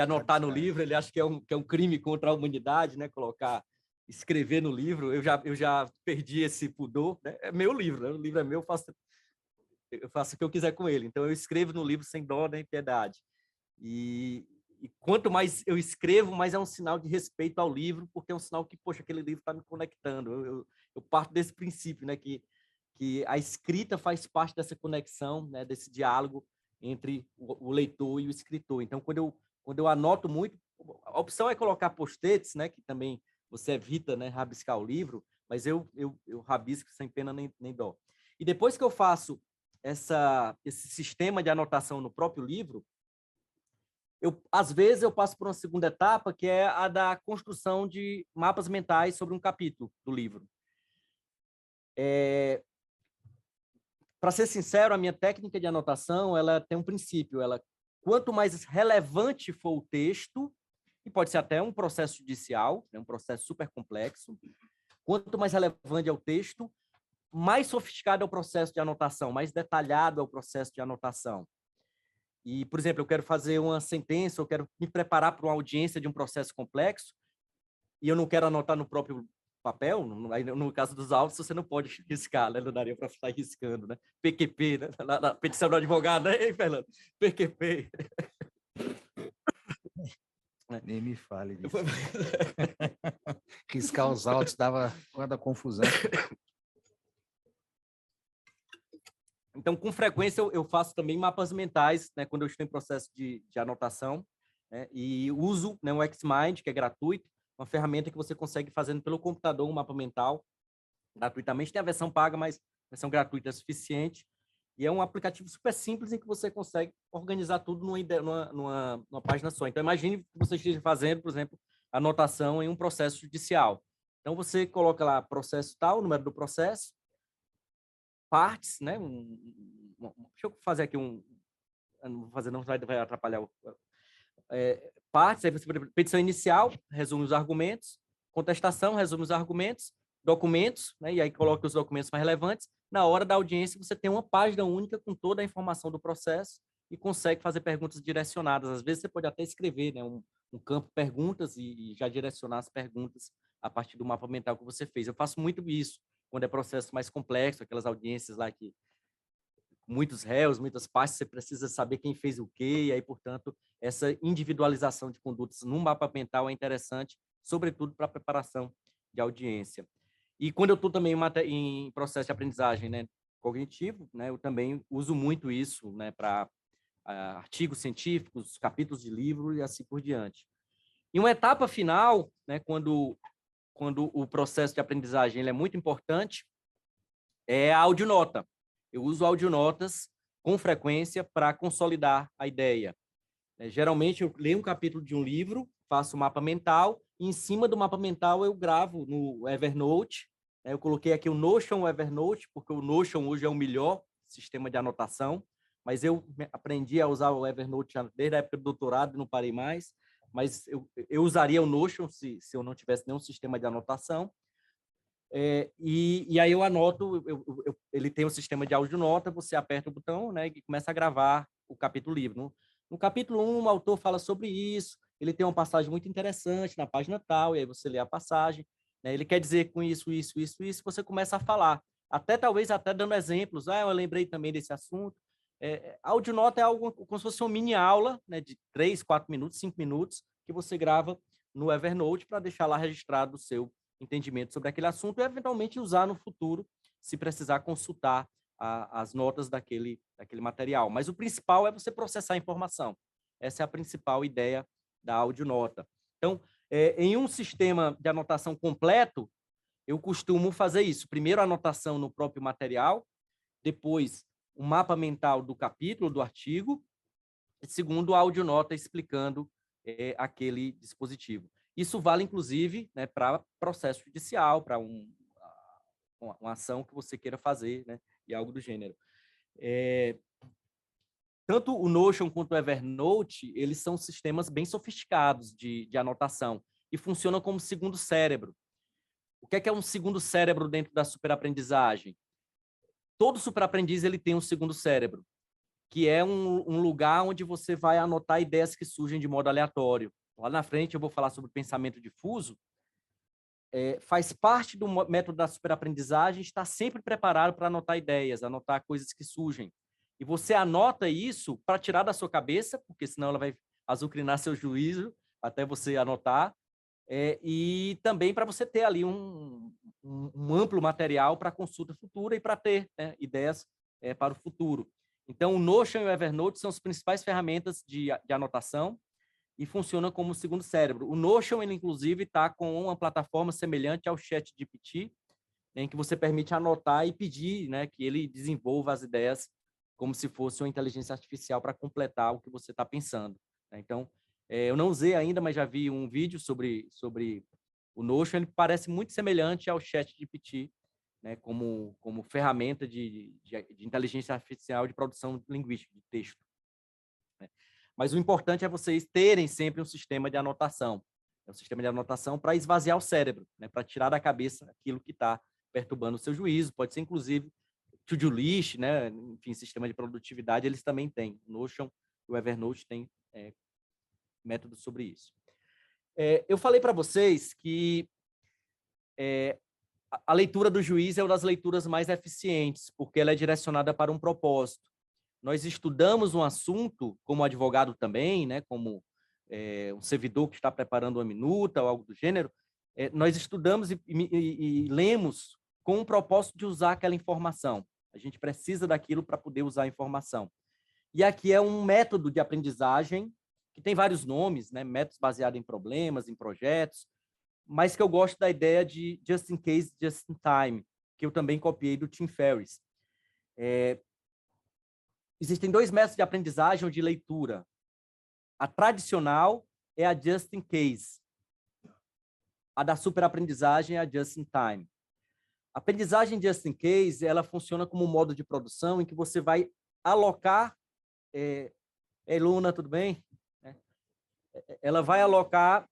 anotar no livro, ele acha que é um crime contra a humanidade, né? Escrever no livro. Eu já perdi esse pudor, né? É meu livro, né? O livro é meu, eu faço o que eu quiser com ele. Então, eu escrevo no livro sem dó nem piedade. E quanto mais eu escrevo, mais é um sinal de respeito ao livro, porque é um sinal que, poxa, aquele livro está me conectando. Eu parto desse princípio, né? Que a escrita faz parte dessa conexão, né? Desse diálogo entre o leitor e o escritor. Então, quando eu anoto muito, a opção é colocar post-its, né? Que também você evita, né? Rabiscar o livro, mas eu rabisco sem pena nem dó. E depois que eu faço esse sistema de anotação no próprio livro, às vezes eu passo por uma segunda etapa, que é a da construção de mapas mentais sobre um capítulo do livro. Para ser sincero, a minha técnica de anotação, ela tem um princípio. Quanto mais relevante for o texto, e pode ser até um processo judicial, né, um processo super complexo, quanto mais relevante é o texto, mais sofisticado é o processo de anotação, mais detalhado é o processo de anotação. E, por exemplo, eu quero fazer uma sentença, eu quero me preparar para uma audiência de um processo complexo, e eu não quero anotar no próprio papel, no caso dos autos, você não pode riscar, né? Não daria para estar riscando, né? PQP, né? Na petição do advogado, né? Ei, Fernando? PQP. Nem me fale disso. Riscar os autos dava toda a confusão. Então, com frequência, eu faço também mapas mentais, né? Quando eu estou em processo de anotação, né? E uso, né, o Xmind, que é gratuito, uma ferramenta que você consegue fazendo pelo computador um mapa mental gratuitamente. Tem a versão paga, mas a versão gratuita é suficiente. E é um aplicativo super simples em que você consegue organizar tudo numa página só. Então, imagine que você esteja fazendo, por exemplo, anotação em um processo judicial. Então, você coloca lá processo tal, número do processo, partes, né? Deixa eu fazer aqui não vou fazer, não vai atrapalhar partes, aí você petição inicial, resume os argumentos, contestação, resume os argumentos, documentos, né? E aí coloca os documentos mais relevantes. Na hora da audiência, você tem uma página única com toda a informação do processo e consegue fazer perguntas direcionadas. Às vezes, você pode até escrever, né, um campo perguntas e já direcionar as perguntas a partir do mapa mental que você fez. Eu faço muito isso quando é processo mais complexo, aquelas audiências lá que muitos réus, muitas partes, você precisa saber quem fez o quê, e aí, portanto, essa individualização de condutas no mapa mental é interessante, sobretudo para a preparação de audiência. E quando eu estou também em processo de aprendizagem, né, cognitivo, né, eu também uso muito isso, né, para artigos científicos, capítulos de livro e assim por diante. Em uma etapa final, né, quando o processo de aprendizagem ele é muito importante, é a audionota. Eu uso audionotas com frequência para consolidar a ideia. Geralmente, eu leio um capítulo de um livro, faço um mapa mental, e em cima do mapa mental eu gravo no Evernote. Eu coloquei aqui o Notion Evernote, porque o Notion hoje é o melhor sistema de anotação, mas eu aprendi a usar o Evernote desde a época do doutorado e não parei mais, mas eu usaria o Notion se eu não tivesse nenhum sistema de anotação. E aí eu anoto, ele tem um sistema de audionota, você aperta o botão, né, e começa a gravar o capítulo livre. No capítulo 1, o autor fala sobre isso, ele tem uma passagem muito interessante na página tal, e aí você lê a passagem, né, ele quer dizer com isso, você começa a falar, talvez até dando exemplos, eu lembrei também desse assunto. A audionota é algo como se fosse uma mini aula, né, de 3, 4 minutos, 5 minutos, que você grava no Evernote para deixar lá registrado o seu entendimento sobre aquele assunto e, eventualmente, usar no futuro, se precisar consultar as notas daquele material. Mas o principal é você processar a informação. Essa é a principal ideia da audionota. Então, em um sistema de anotação completo, eu costumo fazer isso. Primeiro, a anotação no próprio material, depois, o mapa mental do capítulo, do artigo, e segundo, a audionota explicando aquele dispositivo. Isso vale, inclusive, né, para processo judicial, para uma ação que você queira fazer, né, e algo do gênero. Tanto o Notion quanto o Evernote, eles são sistemas bem sofisticados de anotação e funcionam como segundo cérebro. O que é um segundo cérebro dentro da superaprendizagem? todo superaprendiz ele tem um segundo cérebro, que é um lugar onde você vai anotar ideias que surgem de modo aleatório. Lá na frente eu vou falar sobre pensamento difuso. Faz parte do método da superaprendizagem estar sempre preparado para anotar ideias, anotar coisas que surgem. E você anota isso para tirar da sua cabeça, porque senão ela vai azucrinar seu juízo até você anotar, e também para você ter ali um amplo material para consulta futura e para ter, né, ideias para o futuro. Então, o Notion e o Evernote são as principais ferramentas de anotação e funcionam como o segundo cérebro. O Notion, ele, inclusive, está com uma plataforma semelhante ao ChatGPT, em que você permite anotar e pedir, né, que ele desenvolva as ideias como se fosse uma inteligência artificial para completar o que você está pensando. Né? Então, eu não usei ainda, mas já vi um vídeo sobre o Notion. Ele parece muito semelhante ao ChatGPT, né, como ferramenta de inteligência artificial de produção linguística, de texto. Né? Mas o importante é vocês terem sempre um sistema de anotação. Um sistema de anotação para esvaziar o cérebro, né, para tirar da cabeça aquilo que está perturbando o seu juízo. Pode ser, inclusive, to-do list, né? Enfim, sistema de produtividade, eles também têm. O Notion e o Evernote têm métodos sobre isso. Eu falei para vocês que a leitura do juiz é uma das leituras mais eficientes, porque ela é direcionada para um propósito. Nós estudamos um assunto, como advogado também, né? Como um servidor que está preparando uma minuta ou algo do gênero, nós estudamos e lemos com o propósito de usar aquela informação. A gente precisa daquilo para poder usar a informação. E aqui é um método de aprendizagem que tem vários nomes, né? Métodos baseados em problemas, em projetos, mas que eu gosto da ideia de just in case, just in time, que eu também copiei do Tim Ferriss. Existem dois métodos de aprendizagem ou de leitura. A tradicional é a just in case. A da superaprendizagem é a just in time. A aprendizagem just in case, ela funciona como um modo de produção em que você vai alocar... Luna, tudo bem? Ela vai alocar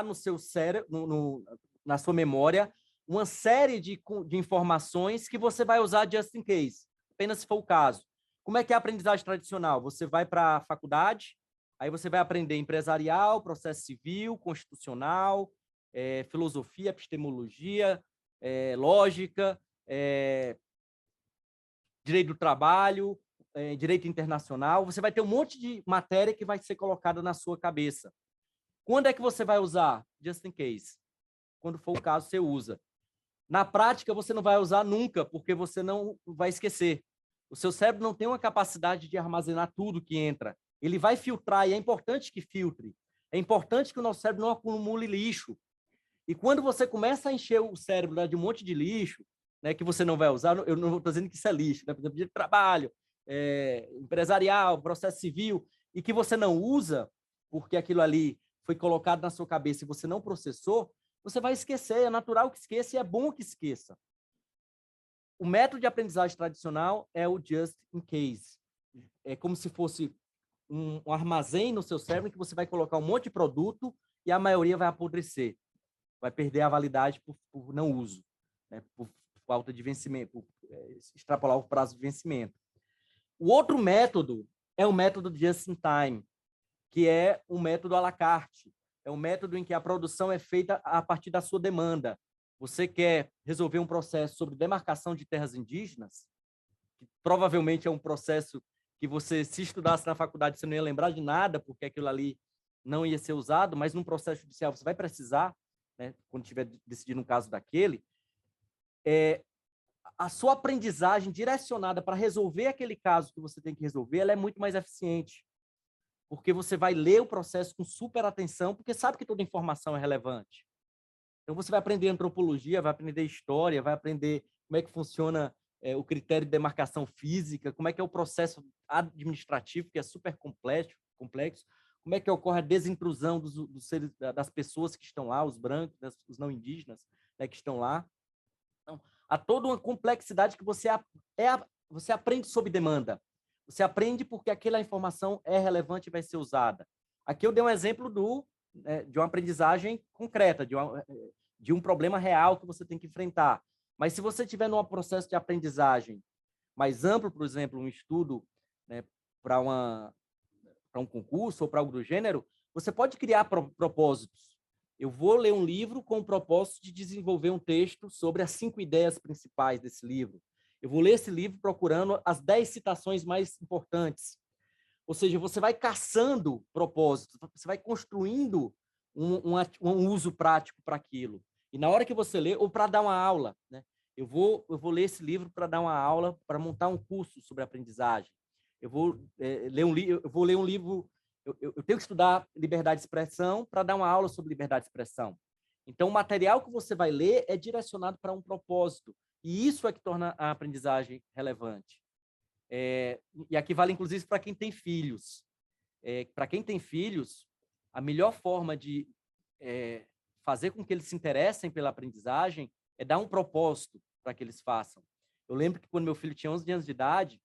no seu cérebro, na sua memória, uma série de informações que você vai usar just in case, apenas se for o caso. Como é que é a aprendizagem tradicional? Você vai para a faculdade, aí você vai aprender empresarial, processo civil, constitucional, filosofia, epistemologia, lógica, direito do trabalho, direito internacional. Você vai ter um monte de matéria que vai ser colocada na sua cabeça. Quando é que você vai usar? Just in case. Quando for o caso, você usa. Na prática, você não vai usar nunca, porque você não vai esquecer. O seu cérebro não tem uma capacidade de armazenar tudo que entra. Ele vai filtrar, e é importante que filtre. É importante que o nosso cérebro não acumule lixo. E quando você começa a encher o cérebro, né, de um monte de lixo, né, que você não vai usar, eu não estou dizendo que isso é lixo, né, por exemplo, de trabalho, empresarial, processo civil, e que você não usa, porque aquilo ali foi colocado na sua cabeça e você não processou, você vai esquecer. É natural que esqueça e é bom que esqueça. O método de aprendizagem tradicional é o just in case. É como se fosse um armazém no seu cérebro que você vai colocar um monte de produto e a maioria vai apodrecer. Vai perder a validade por não uso, né? Por falta de vencimento, por extrapolar o prazo de vencimento. O outro método é o método just in time, que é um método à la carte. É um método em que a produção é feita a partir da sua demanda. Você quer resolver um processo sobre demarcação de terras indígenas, que provavelmente é um processo que você, se estudasse na faculdade, você não ia lembrar de nada, porque aquilo ali não ia ser usado, mas num processo judicial você vai precisar, né, quando estiver decidindo um caso daquele. A sua aprendizagem direcionada para resolver aquele caso que você tem que resolver, ela é muito mais eficiente, porque você vai ler o processo com super atenção, porque sabe que toda informação é relevante. Então, você vai aprender antropologia, vai aprender história, vai aprender como é que funciona o critério de demarcação física, como é que é o processo administrativo, que é super complexo, como é que ocorre a desintrusão dos seres, das pessoas que estão lá, os brancos, os não indígenas, né, que estão lá. Então, há toda uma complexidade que você aprende sob demanda. Você aprende porque aquela informação é relevante e vai ser usada. Aqui eu dei um exemplo de uma aprendizagem concreta, de um problema real que você tem que enfrentar. Mas se você tiver num processo de aprendizagem mais amplo, por exemplo, um estudo, né, para um concurso ou para algo do gênero, você pode criar propósitos. Eu vou ler um livro com o propósito de desenvolver um texto sobre as 5 ideias principais desse livro. Eu vou ler esse livro procurando as 10 citações mais importantes. Ou seja, você vai caçando propósitos, você vai construindo um uso prático para aquilo. E na hora que você lê, ou para dar uma aula, né? Eu vou ler esse livro para dar uma aula, para montar um curso sobre aprendizagem. Eu vou ler um livro, eu tenho que estudar liberdade de expressão para dar uma aula sobre liberdade de expressão. Então, o material que você vai ler é direcionado para um propósito. E isso é que torna a aprendizagem relevante. E aqui vale, inclusive, para quem tem filhos. Para quem tem filhos, a melhor forma de fazer com que eles se interessem pela aprendizagem é dar um propósito para que eles façam. Eu lembro que quando meu filho tinha 11 anos de idade,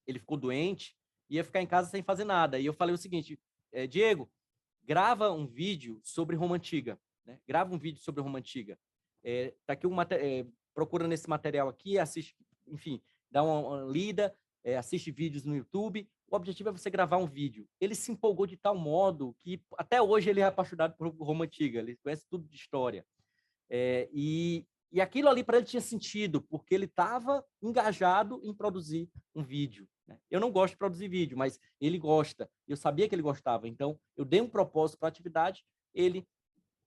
ele ficou doente, ia ficar em casa sem fazer nada. E eu falei o seguinte, Diego, grava um vídeo sobre Roma Antiga. Né? Grava um vídeo sobre Roma Antiga. Tá aqui procura nesse material aqui, assiste, enfim, dá uma lida, assiste vídeos no YouTube. O objetivo é você gravar um vídeo. Ele se empolgou de tal modo que até hoje ele é apaixonado por Roma Antiga, ele conhece tudo de história. E aquilo ali para ele tinha sentido, porque ele estava engajado em produzir um vídeo. Né? Eu não gosto de produzir vídeo, mas ele gosta. Eu sabia que ele gostava, então eu dei um propósito para a atividade. Ele,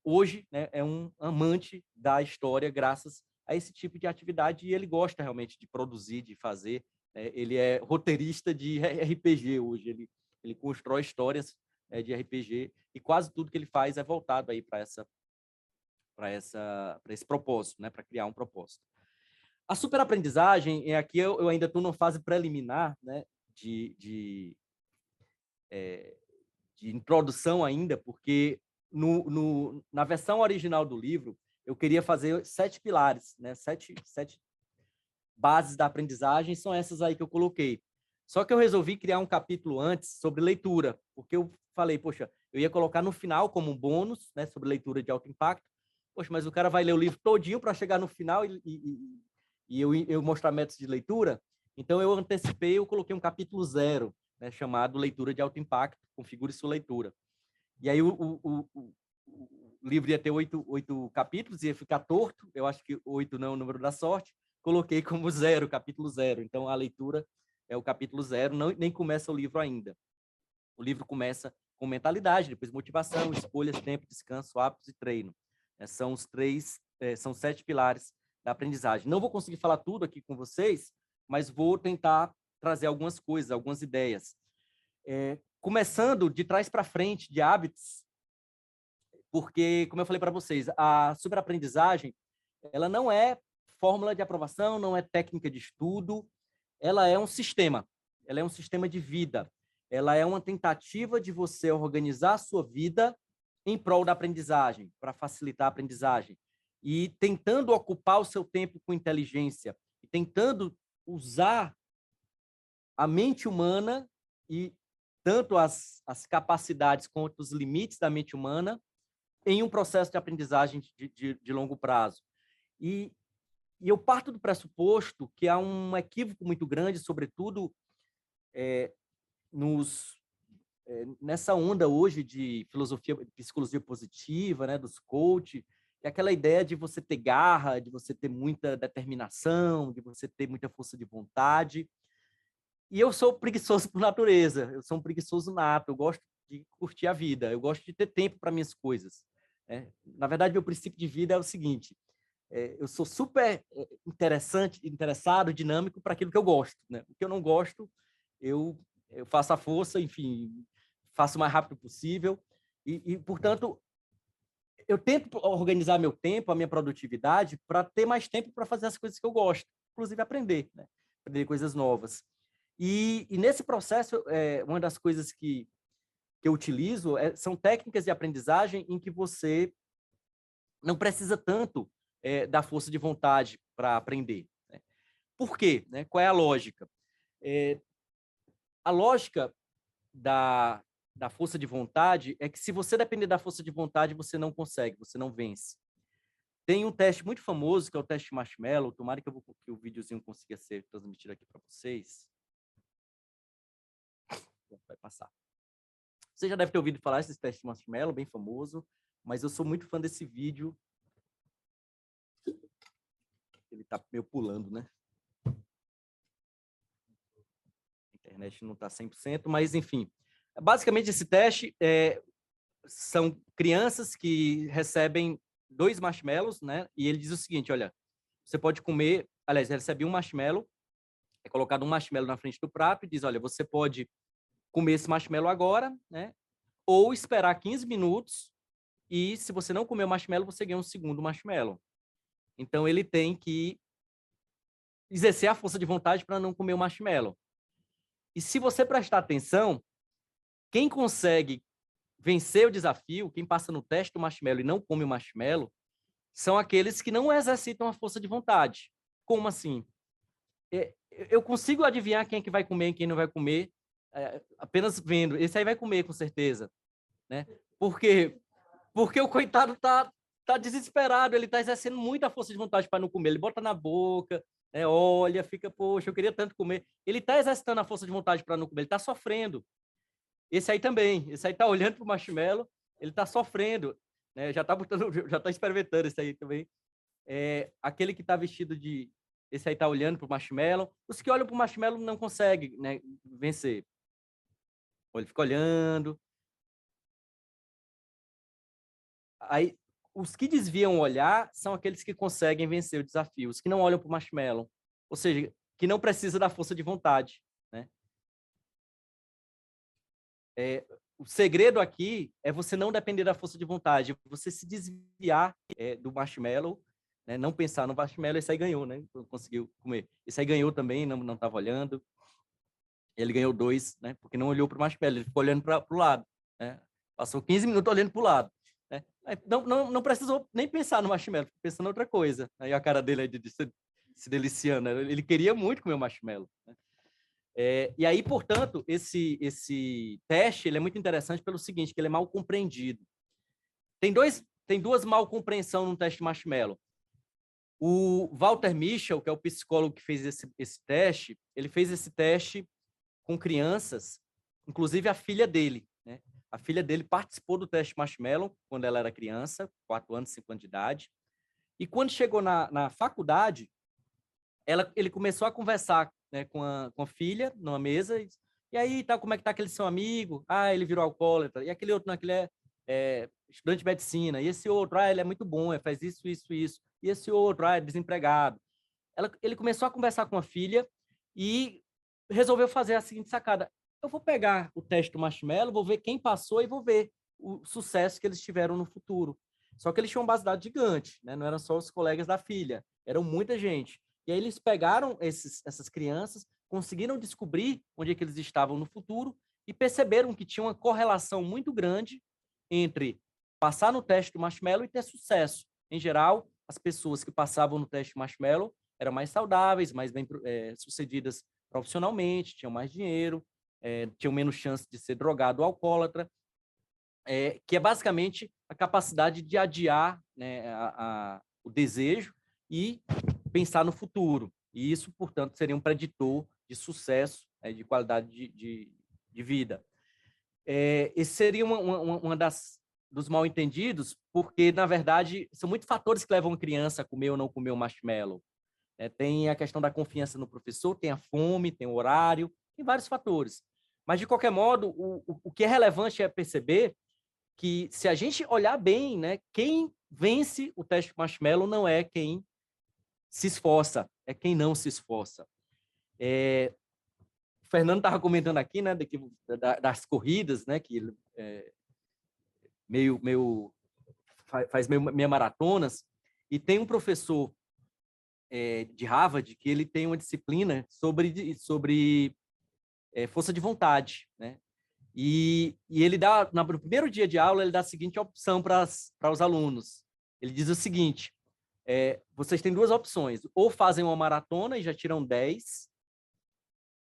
hoje, né, é um amante da história graças a esse tipo de atividade e ele gosta realmente de produzir, de fazer. Ele é roteirista de RPG hoje, ele constrói histórias de RPG e quase tudo que ele faz é voltado aí para esse propósito, né, para criar um propósito. A superaprendizagem, aqui eu ainda estou numa fase preliminar, né, de introdução ainda, porque na versão original do livro, eu queria fazer 7 pilares, né, 7 bases da aprendizagem, são essas aí que eu coloquei. Só que eu resolvi criar um capítulo antes sobre leitura, porque eu falei, poxa, eu ia colocar no final como um bônus, né, sobre leitura de alto impacto. Poxa, mas o cara vai ler o livro todinho para chegar no final e eu mostrar métodos de leitura. Então, eu antecipei, eu coloquei um capítulo 0, né, chamado Leitura de Alto Impacto, configure sua leitura. E aí o livro ia ter 8 capítulos, ia ficar torto, eu acho que 8 não é o número da sorte, coloquei como 0, capítulo 0. Então, a leitura é o capítulo 0, nem começa o livro ainda. O livro começa com mentalidade, depois motivação, escolhas, tempo, descanso, hábitos e treino. São são 7 pilares da aprendizagem. Não vou conseguir falar tudo aqui com vocês, mas vou tentar trazer algumas coisas, algumas ideias. Começando de trás para frente, de hábitos, porque, como eu falei para vocês, a superaprendizagem, ela não é fórmula de aprovação, não é técnica de estudo, ela é um sistema de vida. Ela é uma tentativa de você organizar a sua vida em prol da aprendizagem, para facilitar a aprendizagem. E tentando ocupar o seu tempo com inteligência, e tentando usar a mente humana e tanto as capacidades quanto os limites da mente humana em um processo de aprendizagem de longo prazo. E eu parto do pressuposto que há um equívoco muito grande, sobretudo nessa onda hoje de filosofia, de psicologia positiva, né, dos coach, é aquela ideia de você ter garra, de você ter muita determinação, de você ter muita força de vontade. E eu sou preguiçoso por natureza, eu sou um preguiçoso nato, eu gosto de curtir a vida, eu gosto de ter tempo para minhas coisas. Na verdade, meu princípio de vida é o seguinte: eu sou super interessado, dinâmico para aquilo que eu gosto. Né? O que eu não gosto, eu faço a força, enfim, faço o mais rápido possível. Portanto, eu tento organizar meu tempo, a minha produtividade, para ter mais tempo para fazer as coisas que eu gosto, inclusive aprender, né? Aprender coisas novas. E nesse processo, uma das coisas que eu utilizo são técnicas de aprendizagem em que você não precisa tanto da força de vontade para aprender. Né? Por quê? Né? Qual é a lógica? A lógica da força de vontade é que se você depender da força de vontade, você não consegue, você não vence. tem um teste muito famoso, que é o teste marshmallow. Tomara que o videozinho consiga ser transmitido aqui para vocês. Vai passar. Você já deve ter ouvido falar desse teste marshmallow, bem famoso, mas eu sou muito fã desse vídeo. Ele está meio pulando, né? A internet não está 100%, mas enfim. Basicamente, esse teste são crianças que recebem 2 marshmallows, né? E ele diz o seguinte, olha, você pode comer... Aliás, recebe um marshmallow, é colocado um marshmallow na frente do prato e diz, olha, você pode comer esse marshmallow agora, né? Ou esperar 15 minutos e, se você não comer o marshmallow, você ganha um segundo marshmallow. Então, ele tem que exercer a força de vontade para não comer o marshmallow. E se você prestar atenção, quem consegue vencer o desafio, quem passa no teste do marshmallow e não come o marshmallow, são aqueles que não exercitam a força de vontade. Como assim? Eu consigo adivinhar quem é que vai comer e quem não vai comer, apenas vendo. Esse aí vai comer, com certeza. Né? Porque o coitado tá desesperado, ele está exercendo muita força de vontade para não comer. Ele bota na boca, né? Olha, fica, poxa, eu queria tanto comer. Ele está exercitando a força de vontade para não comer, ele está sofrendo. Esse aí também, esse aí está olhando para o marshmallow, ele está sofrendo, né? Já está experimentando esse aí também. Aquele que está vestido de... Esse aí está olhando para o marshmallow. Os que olham para o marshmallow não conseguem, né, vencer. Ele fica olhando. Aí, os que desviam o olhar são aqueles que conseguem vencer o desafio. Os que não olham para o marshmallow. Ou seja, que não precisa da força de vontade, né? O segredo aqui é você não depender da força de vontade, você se desviar do marshmallow, né? Não pensar no marshmallow. Esse aí ganhou, né? Conseguiu comer. Esse aí ganhou também, não estava olhando. Ele ganhou 2, né? Porque não olhou para o marshmallow, ele ficou olhando para o lado, né? Passou 15 minutos olhando para o lado, né? Não precisou nem pensar no marshmallow, pensando em outra coisa. Aí a cara dele de se deliciando, né? Ele queria muito comer o marshmallow, né? E aí, portanto, esse teste ele é muito interessante pelo seguinte, que ele é mal compreendido. Tem duas mal compreensões no teste marshmallow. O Walter Mischel, que é o psicólogo que fez esse teste, ele fez esse teste com crianças, inclusive a filha dele, né? A filha dele participou do teste marshmallow quando ela era criança, 4 anos, 5 anos de idade. E quando chegou na faculdade, ele começou a conversar, né, com a filha numa mesa. E aí, tá, como é que tá aquele seu amigo? Ah, ele virou alcoólatra. E aquele outro, não, aquele é estudante de medicina. E esse outro, ele é muito bom, faz isso, isso, isso. E esse outro, é desempregado. Ele começou a conversar com a filha e resolveu fazer a seguinte sacada: eu vou pegar o teste do marshmallow, vou ver quem passou e vou ver o sucesso que eles tiveram no futuro. Só que eles tinham uma base de dados gigante, né? Não eram só os colegas da filha, eram muita gente. E aí eles pegaram essas crianças, conseguiram descobrir onde é que eles estavam no futuro e perceberam que tinha uma correlação muito grande entre passar no teste do marshmallow e ter sucesso. Em geral, as pessoas que passavam no teste marshmallow eram mais saudáveis, mais bem sucedidas profissionalmente, tinham mais dinheiro, tinham menos chance de ser drogado ou alcoólatra, que é basicamente a capacidade de adiar, né, o desejo e pensar no futuro. E isso, portanto, seria um preditor de sucesso, de qualidade de vida. Esse seria uma dos mal-entendidos, porque, na verdade, são muitos fatores que levam a criança a comer ou não comer o marshmallow. Tem a questão da confiança no professor, tem a fome, tem o horário, tem vários fatores. Mas, de qualquer modo, o que é relevante é perceber que, se a gente olhar bem, né, quem vence o teste marshmallow não é quem se esforça, é quem não se esforça. O Fernando estava comentando aqui, né, das corridas, né, que ele faz meia maratonas, e tem um professor de Harvard que ele tem uma disciplina sobre força de vontade, né? E ele dá, no primeiro dia de aula, ele dá a seguinte opção para os alunos. Ele diz o seguinte: vocês têm 2 opções, ou fazem uma maratona e já tiram 10,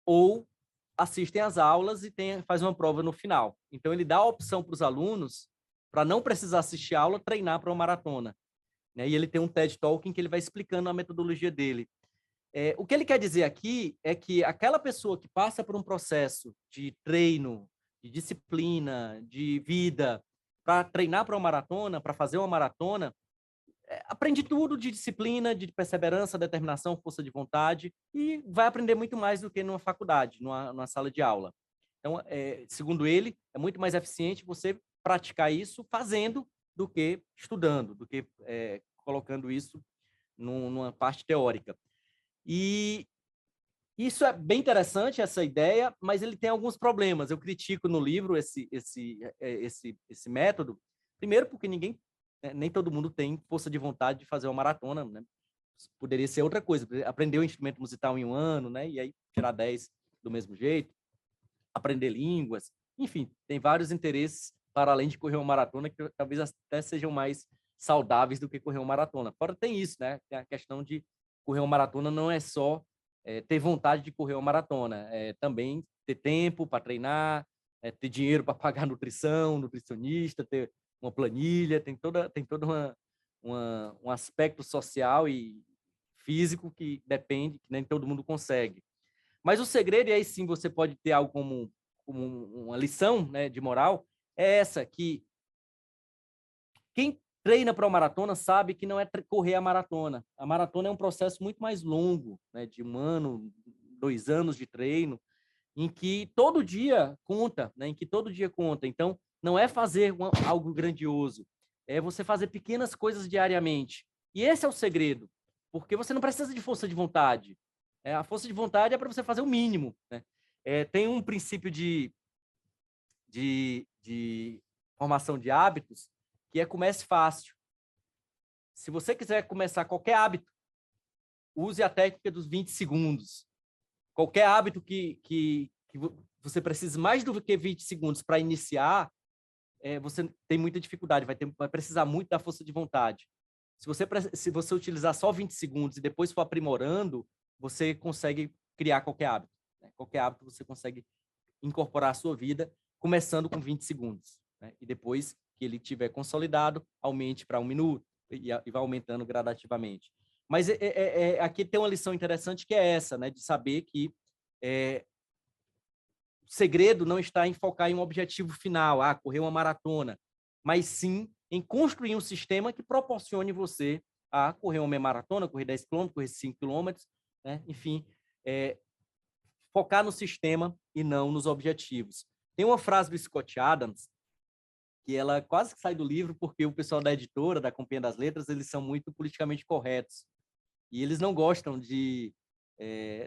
ou assistem às aulas e fazem uma prova no final. Então, ele dá a opção para os alunos, para não precisar assistir a aula, treinar para uma maratona. né? E ele tem um TED Talk em que ele vai explicando a metodologia dele. O que ele quer dizer aqui é que aquela pessoa que passa por um processo de treino, de disciplina, de vida, para treinar para uma maratona, para fazer uma maratona, aprende tudo de disciplina, de perseverança, determinação, força de vontade, e vai aprender muito mais do que numa faculdade, numa sala de aula. Então, segundo ele, é muito mais eficiente você praticar isso fazendo do que estudando, do que colocando isso numa parte teórica. E isso é bem interessante, essa ideia, mas ele tem alguns problemas. Eu critico no livro esse método, primeiro porque nem todo mundo tem força de vontade de fazer uma maratona, né? Poderia ser outra coisa, aprender um instrumento musical em um ano, né? E aí tirar 10 do mesmo jeito, aprender línguas, enfim, tem vários interesses para além de correr uma maratona que talvez até sejam mais saudáveis do que correr uma maratona. Fora tem isso, né? Tem a questão de correr uma maratona não é só ter vontade de correr uma maratona, também ter tempo para treinar, ter dinheiro para pagar nutrição, nutricionista, ter uma planilha, tem toda um aspecto social e físico que depende, que nem todo mundo consegue. Mas o segredo, e aí sim você pode ter algo como uma lição, né, de moral, é essa, que quem treina para uma maratona sabe que não é correr a maratona. A maratona é um processo muito mais longo, né, de 1 ano, 2 anos de treino, em que todo dia conta, né, em que todo dia conta. Então, não é fazer algo grandioso, é você fazer pequenas coisas diariamente. E esse é o segredo, porque você não precisa de força de vontade. A força de vontade é para você fazer o mínimo, né? Tem um princípio de formação de hábitos que é comece fácil. Se você quiser começar qualquer hábito, use a técnica dos 20 segundos. Qualquer hábito que você precise mais do que 20 segundos para iniciar, você tem muita dificuldade, vai precisar muito da força de vontade. Se você utilizar só 20 segundos e depois for aprimorando, você consegue criar qualquer hábito, né? Qualquer hábito você consegue incorporar à sua vida, começando com 20 segundos, né? E depois que ele tiver consolidado, aumente para 1 minuto e vai aumentando gradativamente. Mas aqui tem uma lição interessante que é essa, né? De saber que o segredo não está em focar em um objetivo final, correr uma maratona, mas sim em construir um sistema que proporcione você a correr uma meia maratona, correr 10 quilômetros, correr 5 quilômetros, né? Enfim, focar no sistema e não nos objetivos. Tem uma frase do Scott Adams que ela quase que sai do livro porque o pessoal da editora, da Companhia das Letras, eles são muito politicamente corretos e eles não gostam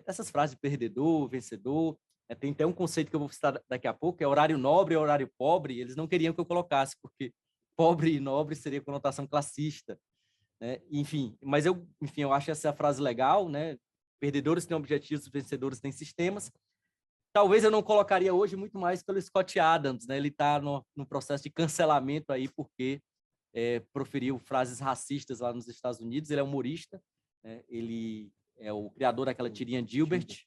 dessas frases de perdedor, vencedor. Tem até um conceito que eu vou citar daqui a pouco, é horário nobre e horário pobre. Eles não queriam que eu colocasse, porque pobre e nobre seria conotação classista, né? Enfim, mas eu acho essa frase legal, né? Perdedores têm objetivos, vencedores têm sistemas. Talvez eu não colocaria hoje muito mais pelo Scott Adams, né? Ele está no processo de cancelamento aí porque proferiu frases racistas lá nos Estados Unidos. Ele é humorista, né? Ele é o criador daquela tirinha Dilbert,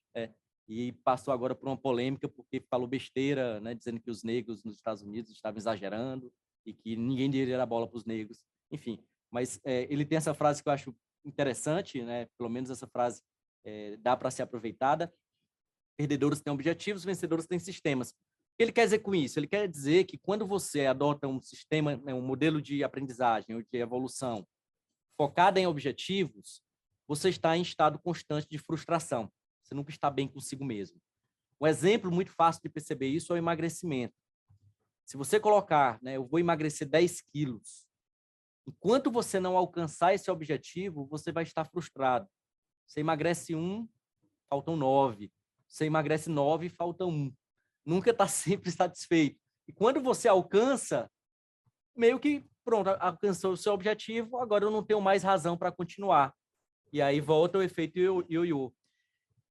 e passou agora por uma polêmica porque falou besteira, né? Dizendo que os negros nos Estados Unidos estavam exagerando e que ninguém deveria dar bola para os negros. Enfim, mas ele tem essa frase que eu acho interessante, né? Pelo menos essa frase dá para ser aproveitada. Perdedores têm objetivos, vencedores têm sistemas. O que ele quer dizer com isso? Ele quer dizer que quando você adota um sistema, né, um modelo de aprendizagem ou de evolução focado em objetivos, você está em estado constante de frustração. Você nunca está bem consigo mesmo. Um exemplo muito fácil de perceber isso é o emagrecimento. Se você colocar, né, eu vou emagrecer 10 quilos, enquanto você não alcançar esse objetivo, você vai estar frustrado. Você emagrece 1, faltam 9. Você emagrece 9 e falta 1. Nunca está sempre satisfeito. E quando você alcança, meio que, pronto, alcançou o seu objetivo, agora eu não tenho mais razão para continuar. E aí volta o efeito ioiô.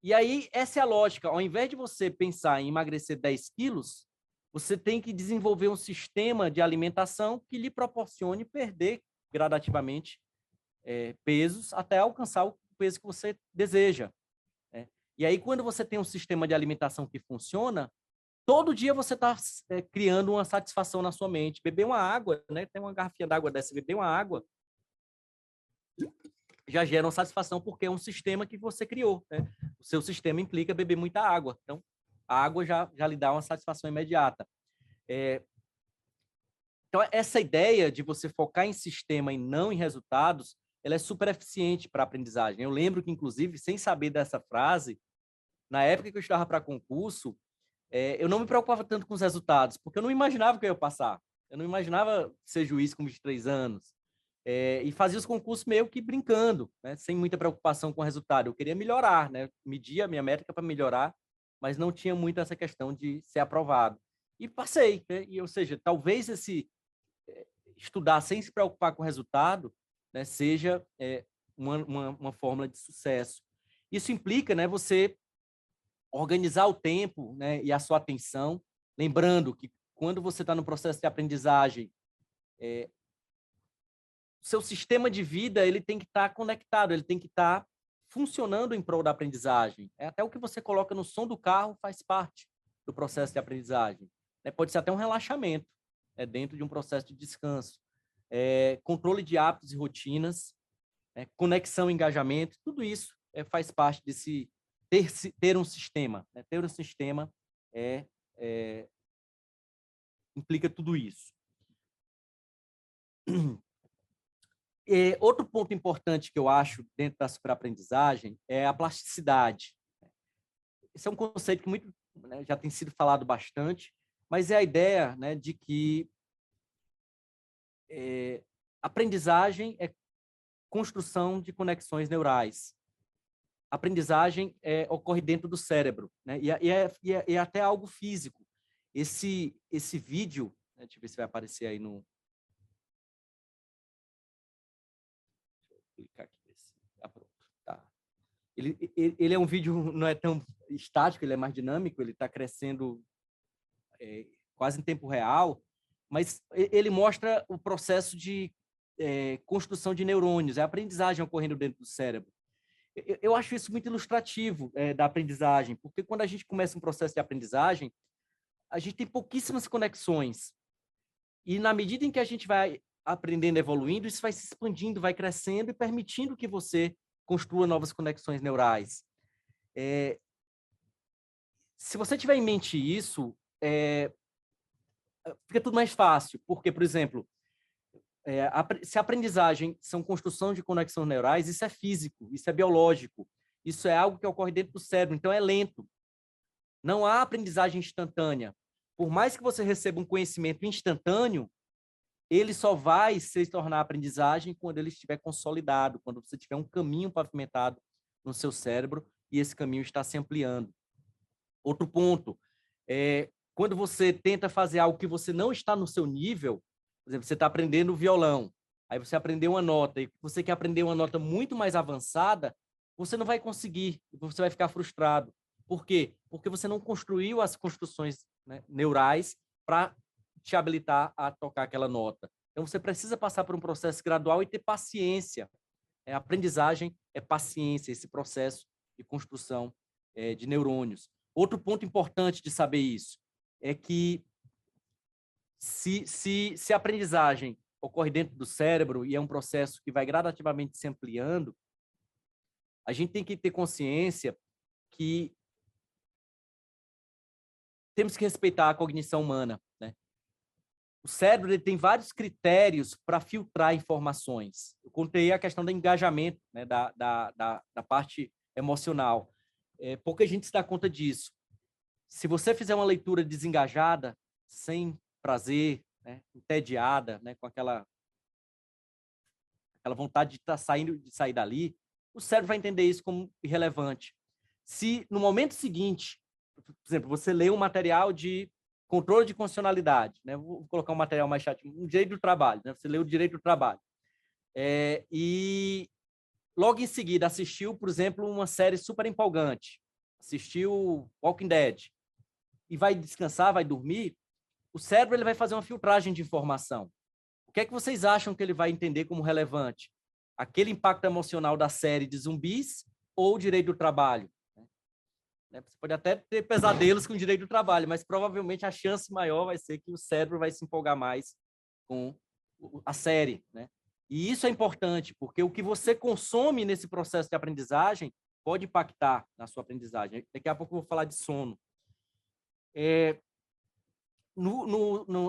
E aí, essa é a lógica. Ao invés de você pensar em emagrecer 10 quilos, você tem que desenvolver um sistema de alimentação que lhe proporcione perder gradativamente pesos até alcançar o peso que você deseja. E aí, quando você tem um sistema de alimentação que funciona, todo dia você está criando uma satisfação na sua mente. Beber uma água, né? Tem uma garrafinha d'água dessa, beber uma água já geram satisfação, porque é um sistema que você criou, né? O seu sistema implica beber muita água. Então, a água já lhe dá uma satisfação imediata. Então, essa ideia de você focar em sistema e não em resultados, ela é super eficiente para a aprendizagem. Eu lembro que, inclusive, sem saber dessa frase, na época que eu estudava para concurso, eu não me preocupava tanto com os resultados, porque eu não imaginava que eu ia passar. Eu não imaginava ser juiz com 23 anos. E fazia os concursos meio que brincando, né? Sem muita preocupação com o resultado. Eu queria melhorar, né? Media a minha métrica para melhorar, mas não tinha muito essa questão de ser aprovado. E passei, né? Ou seja, talvez estudar sem se preocupar com o resultado, né, seja uma fórmula de sucesso. Isso implica, né, você organizar o tempo, né, e a sua atenção, lembrando que quando você está no processo de aprendizagem, o seu sistema de vida ele tem que estar conectado, ele tem que estar funcionando em prol da aprendizagem. Até o que você coloca no som do carro faz parte do processo de aprendizagem. Pode ser até um relaxamento, dentro de um processo de descanso. Controle de hábitos e rotinas, conexão e engajamento, tudo isso faz parte desse ter um sistema. Ter um sistema implica tudo isso. Outro ponto importante que eu acho dentro da superaprendizagem é a plasticidade. Esse é um conceito que já tem sido falado bastante, mas é a ideia, né, de que aprendizagem é construção de conexões neurais. Aprendizagem ocorre dentro do cérebro, né, e é até algo físico. Esse vídeo, né, deixa eu ver se vai aparecer aí no... Clicar aqui. Pronto. Tá. Ele é um vídeo, não é tão estático, ele é mais dinâmico, ele está crescendo quase em tempo real, mas ele mostra o processo de construção de neurônios, a aprendizagem ocorrendo dentro do cérebro. Eu acho isso muito ilustrativo da aprendizagem, porque quando a gente começa um processo de aprendizagem, a gente tem pouquíssimas conexões. E na medida em que a gente vai aprendendo, evoluindo, isso vai se expandindo, vai crescendo e permitindo que você construa novas conexões neurais. Se você tiver em mente isso, fica tudo mais fácil, porque, por exemplo, se a aprendizagem são construção de conexões neurais, isso é físico, isso é biológico, isso é algo que ocorre dentro do cérebro, então é lento. Não há aprendizagem instantânea. Por mais que você receba um conhecimento instantâneo, ele só vai se tornar aprendizagem quando ele estiver consolidado, quando você tiver um caminho pavimentado no seu cérebro e esse caminho está se ampliando. Outro ponto, quando você tenta fazer algo que você não está no seu nível, por exemplo, você está aprendendo violão, aí você aprendeu uma nota, e você quer aprender uma nota muito mais avançada, você não vai conseguir, você vai ficar frustrado. Por quê? Porque você não construiu as construções, né, neurais para te habilitar a tocar aquela nota. Então, você precisa passar por um processo gradual e ter paciência. A aprendizagem é paciência, esse processo de construção de neurônios. Outro ponto importante de saber isso é que se a aprendizagem ocorre dentro do cérebro e é um processo que vai gradativamente se ampliando, a gente tem que ter consciência que temos que respeitar a cognição humana, né? O cérebro ele tem vários critérios para filtrar informações. Eu contei a questão do engajamento, né, da parte emocional. Pouca gente se dá conta disso. Se você fizer uma leitura desengajada, sem prazer, né, entediada, né, com aquela vontade de sair dali, o cérebro vai entender isso como irrelevante. Se no momento seguinte, por exemplo, você lê um material de controle de constitucionalidade, né? Vou colocar um material mais chato, um direito do trabalho, né? Você lê o direito do trabalho. E logo em seguida assistiu, por exemplo, uma série super empolgante, assistiu Walking Dead, e vai descansar, vai dormir, o cérebro ele vai fazer uma filtragem de informação. O que é que vocês acham que ele vai entender como relevante? Aquele impacto emocional da série de zumbis ou o direito do trabalho? Você pode até ter pesadelos com o direito do trabalho, mas provavelmente a chance maior vai ser que o cérebro vai se empolgar mais com a série, né? E isso é importante, porque o que você consome nesse processo de aprendizagem pode impactar na sua aprendizagem. Daqui a pouco eu vou falar de sono.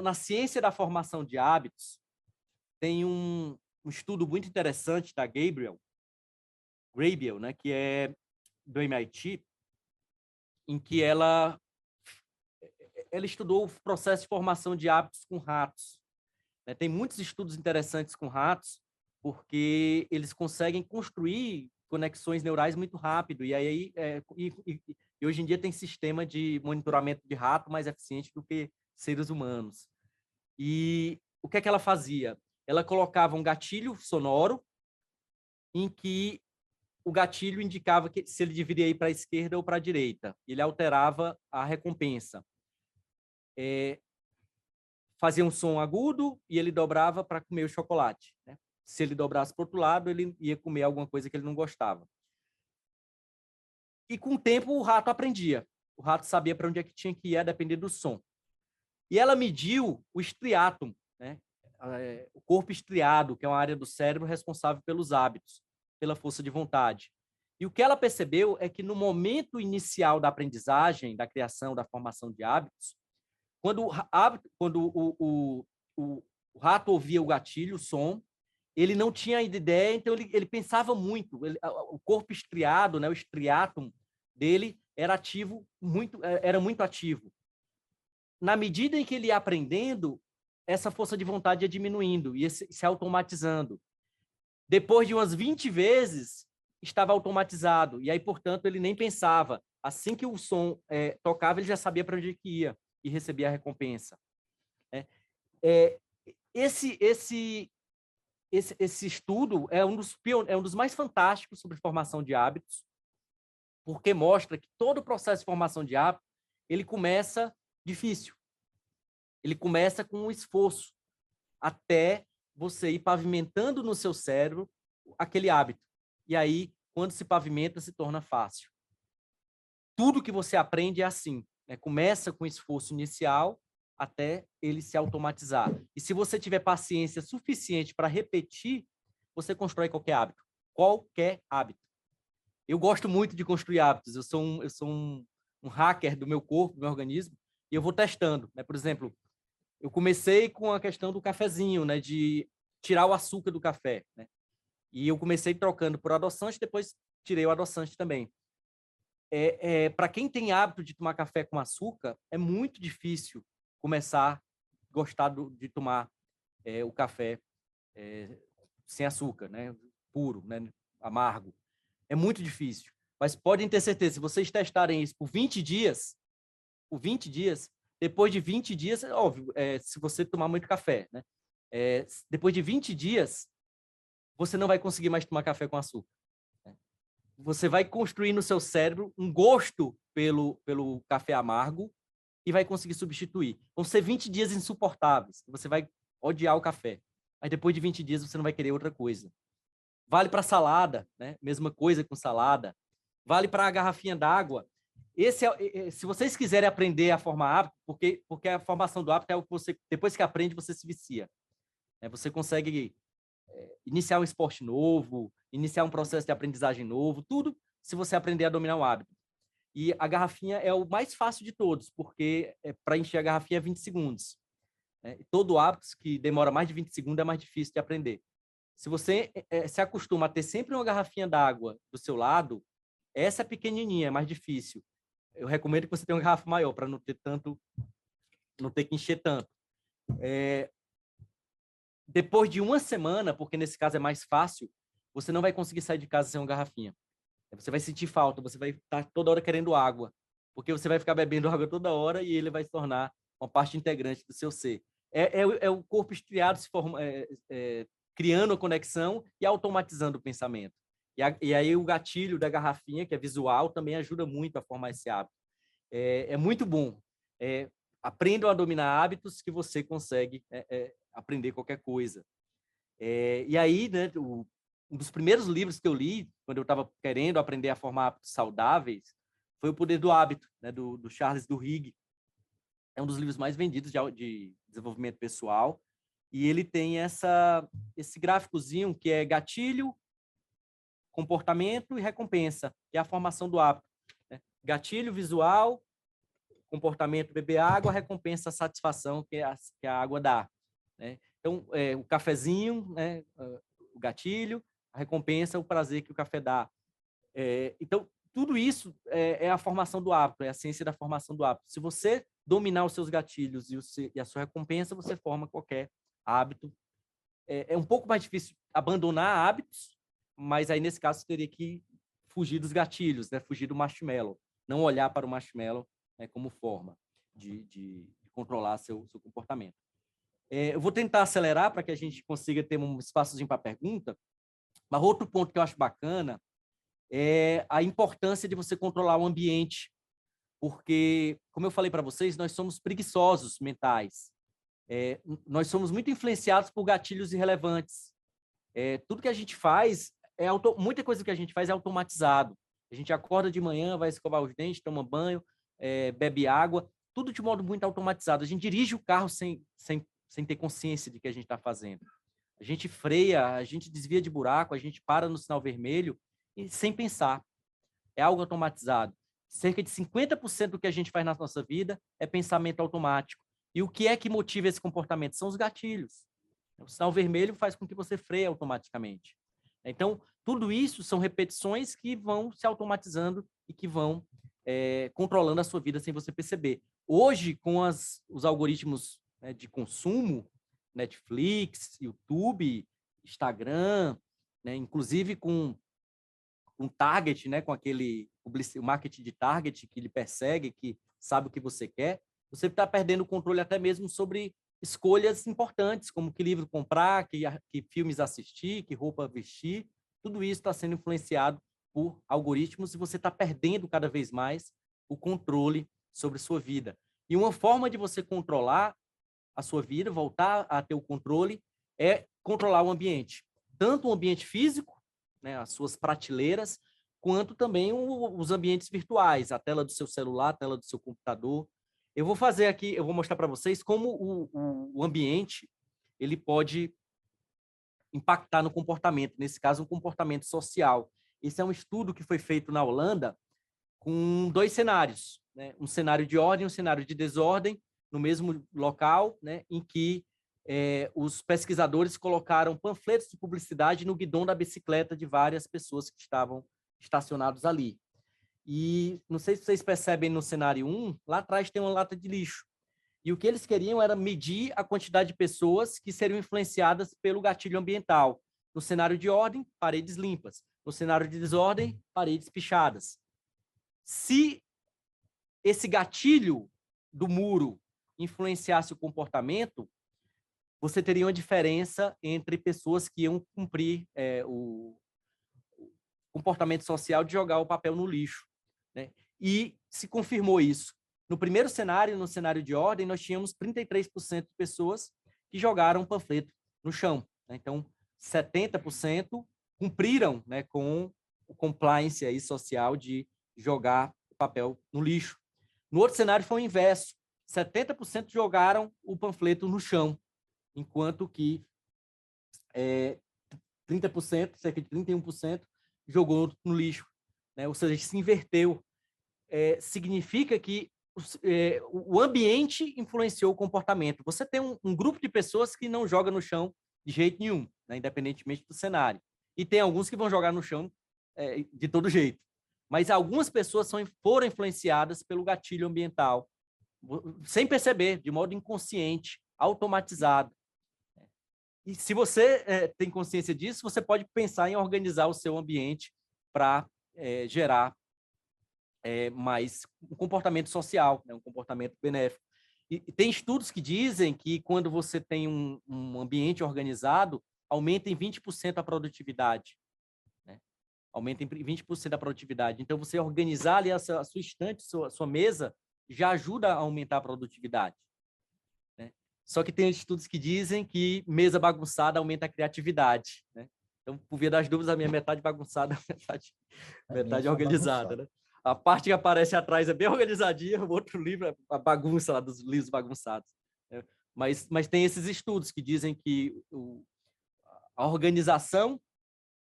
Na ciência da formação de hábitos, tem um estudo muito interessante da Gabriel, né, que é do MIT, em que ela estudou o processo de formação de hábitos com ratos. Tem muitos estudos interessantes com ratos, porque eles conseguem construir conexões neurais muito rápido. E aí e hoje em dia tem sistema de monitoramento de rato mais eficiente do que seres humanos. E o que é que ela fazia? Ela colocava um gatilho sonoro em que o gatilho indicava que se ele deveria ir para a esquerda ou para a direita. Ele alterava a recompensa. Fazia um som agudo e ele dobrava para comer o chocolate, né? Se ele dobrasse para o outro lado, ele ia comer alguma coisa que ele não gostava. E com o tempo o rato aprendia. O rato sabia para onde é que tinha que ir, a depender do som. E ela mediu o striatum, né? O corpo estriado, que é uma área do cérebro responsável pelos hábitos, pela força de vontade. E o que ela percebeu é que no momento inicial da aprendizagem, da criação, da formação de hábitos, quando o rato ouvia o gatilho, o som, ele não tinha ideia, então ele pensava muito. O corpo estriado, né, o striatum dele era muito ativo. Na medida em que ele ia aprendendo, essa força de vontade ia diminuindo, ia se automatizando. Depois de umas 20 vezes, estava automatizado. E aí, portanto, ele nem pensava. Assim que o som tocava, ele já sabia para onde ia e recebia a recompensa. Esse estudo é um dos mais fantásticos sobre formação de hábitos, porque mostra que todo o processo de formação de hábito ele começa difícil. Ele começa com um esforço até você ir pavimentando no seu cérebro aquele hábito. E aí, quando se pavimenta, se torna fácil. Tudo que você aprende é assim, né? Começa com esforço inicial até ele se automatizar. E se você tiver paciência suficiente para repetir, você constrói qualquer hábito. Qualquer hábito. Eu gosto muito de construir hábitos. Eu sou um hacker do meu corpo, do meu organismo, e eu vou testando, né? Por exemplo, eu comecei com a questão do cafezinho, né? De tirar o açúcar do café, né? E eu comecei trocando por adoçante, depois tirei o adoçante também. Para quem tem hábito de tomar café com açúcar, é muito difícil começar a gostar de tomar o café sem açúcar, né? Puro, né? Amargo. É muito difícil. Mas podem ter certeza, se vocês testarem isso por 20 dias, depois de 20 dias, é óbvio, se você tomar muito café, né? Depois de 20 dias, você não vai conseguir mais tomar café com açúcar. Você vai construir no seu cérebro um gosto pelo café amargo e vai conseguir substituir. Vão ser 20 dias insuportáveis. Você vai odiar o café. Mas depois de 20 dias você não vai querer outra coisa. Vale para salada, né? Mesma coisa com salada. Vale para a garrafinha d'água. Se vocês quiserem aprender a formar hábito, porque a formação do hábito é o que você, depois que aprende, você se vicia. Você consegue iniciar um esporte novo, iniciar um processo de aprendizagem novo, tudo se você aprender a dominar o hábito. E a garrafinha é o mais fácil de todos, porque para encher a garrafinha é 20 segundos. Todo hábito que demora mais de 20 segundos é mais difícil de aprender. Se você se acostuma a ter sempre uma garrafinha d'água do seu lado, essa é pequenininha, é mais difícil. Eu recomendo que você tenha uma garrafa maior, para não ter que encher tanto. Depois de uma semana, porque nesse caso é mais fácil, você não vai conseguir sair de casa sem uma garrafinha. Você vai sentir falta, você vai estar toda hora querendo água, porque você vai ficar bebendo água toda hora e ele vai se tornar uma parte integrante do seu ser. É o corpo estriado criando a conexão e automatizando o pensamento. E aí o gatilho da garrafinha, que é visual, também ajuda muito a formar esse hábito. É muito bom. Aprendam a dominar hábitos que você consegue aprender qualquer coisa. E aí, né, um dos primeiros livros que eu li, quando eu estava querendo aprender a formar hábitos saudáveis, foi O Poder do Hábito, né, do Charles Duhigg. É um dos livros mais vendidos de desenvolvimento pessoal. e ele tem esse gráficozinho que é gatilho, comportamento e recompensa, que é a formação do hábito, né? Gatilho visual, comportamento beber água, recompensa a satisfação que a água dá, né? Então, o cafezinho, né? O gatilho, a recompensa, o prazer que o café dá. Então, tudo isso é a formação do hábito, é a ciência da formação do hábito. Se você dominar os seus gatilhos e a sua recompensa, você forma qualquer hábito. É um pouco mais difícil abandonar hábitos, mas aí, nesse caso, você teria que fugir dos gatilhos, né? Fugir do marshmallow. Não olhar para o marshmallow, né, como forma de controlar seu comportamento. Eu vou tentar acelerar para que a gente consiga ter um espaçozinho para pergunta, mas outro ponto que eu acho bacana é a importância de você controlar o ambiente, porque, como eu falei para vocês, nós somos preguiçosos mentais. Nós somos muito influenciados por gatilhos irrelevantes. Tudo que a gente faz, muita coisa que a gente faz é automatizado. A gente acorda de manhã, vai escovar os dentes, toma banho, bebe água, tudo de modo muito automatizado. A gente dirige o carro sem ter consciência de que a gente está fazendo. A gente freia, a gente desvia de buraco, a gente para no sinal vermelho e sem pensar. É algo automatizado. Cerca de 50% do que a gente faz na nossa vida é pensamento automático. E o que é que motiva esse comportamento? São os gatilhos. O sinal vermelho faz com que você freie automaticamente. Então, tudo isso são repetições que vão se automatizando e que vão controlando a sua vida sem você perceber. Hoje, com os algoritmos, né, de consumo, Netflix, YouTube, Instagram, né, inclusive com target, né, com o marketing de target que ele persegue, que sabe o que você quer, você está perdendo o controle até mesmo sobre escolhas importantes, como que livro comprar, que filmes assistir, que roupa vestir. Tudo isso está sendo influenciado por algoritmos e você está perdendo cada vez mais o controle sobre sua vida. E uma forma de você controlar a sua vida, voltar a ter o controle, é controlar o ambiente. Tanto o ambiente físico, né, as suas prateleiras, quanto também os ambientes virtuais, a tela do seu celular, a tela do seu computador. Eu vou fazer aqui, eu vou mostrar para vocês como o ambiente ele pode impactar no comportamento, nesse caso, um comportamento social. Esse é um estudo que foi feito na Holanda com 2 cenários, né? Um cenário de ordem e um cenário de desordem, no mesmo local, né, em que os pesquisadores colocaram panfletos de publicidade no guidão da bicicleta de várias pessoas que estavam estacionados ali. E não sei se vocês percebem no cenário 1, lá atrás tem uma lata de lixo. E o que eles queriam era medir a quantidade de pessoas que seriam influenciadas pelo gatilho ambiental. No cenário de ordem, paredes limpas. No cenário de desordem, paredes pichadas. Se esse gatilho do muro influenciasse o comportamento, você teria uma diferença entre pessoas que iam cumprir o comportamento social de jogar o papel no lixo, né? E se confirmou isso. No primeiro cenário, no cenário de ordem, nós tínhamos 33% de pessoas que jogaram panfleto no chão, né? Então, 70% cumpriram, né, com o compliance aí social de jogar o papel no lixo. No outro cenário foi o inverso. 70% jogaram o panfleto no chão, enquanto que 30%, cerca de 31%, jogou no lixo, né? Ou seja, se inverteu. Significa que o ambiente influenciou o comportamento. Você tem um grupo de pessoas que não joga no chão de jeito nenhum, né, independentemente do cenário. E tem alguns que vão jogar no chão de todo jeito. Mas algumas pessoas foram influenciadas pelo gatilho ambiental, sem perceber, de modo inconsciente, automatizado. E se você tem consciência disso, você pode pensar em organizar o seu ambiente para gerar mais um comportamento social, né, um comportamento benéfico. E tem estudos que dizem que quando você tem um ambiente organizado, aumenta em 20% a produtividade. Né? Aumenta em 20% a produtividade. Então, você organizar ali a sua estante, a sua mesa, já ajuda a aumentar a produtividade. Né? Só que tem estudos que dizem que mesa bagunçada aumenta a criatividade. Né? Então, por via das dúvidas, a minha metade bagunçada, metade organizada. Né? A parte que aparece atrás é bem organizadinha, o outro livro é a bagunça lá dos livros bagunçados. Mas tem esses estudos que dizem que a organização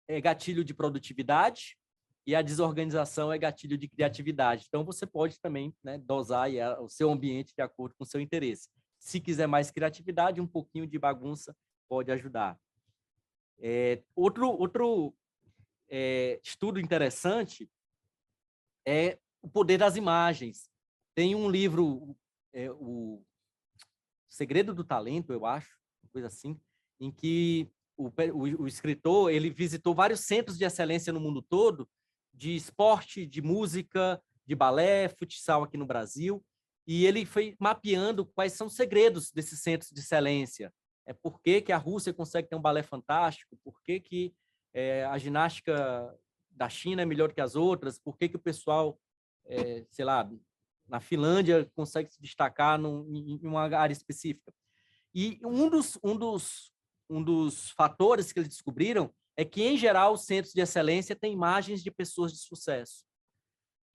é gatilho de produtividade e a desorganização é gatilho de criatividade. Então, você pode também, né, dosar o seu ambiente de acordo com o seu interesse. Se quiser mais criatividade, um pouquinho de bagunça pode ajudar. Outro estudo interessante é o poder das imagens. Tem um livro, O Segredo do Talento, eu acho, uma coisa assim, em que o escritor ele visitou vários centros de excelência no mundo todo, de esporte, de música, de balé, futsal aqui no Brasil, e ele foi mapeando quais são os segredos desses centros de excelência. Por que a Rússia consegue ter um balé fantástico? Por que a ginástica da China é melhor que as outras? Por que o pessoal, sei lá, na Finlândia consegue se destacar em uma área específica? E um dos fatores que eles descobriram é que, em geral, os centros de excelência têm imagens de pessoas de sucesso.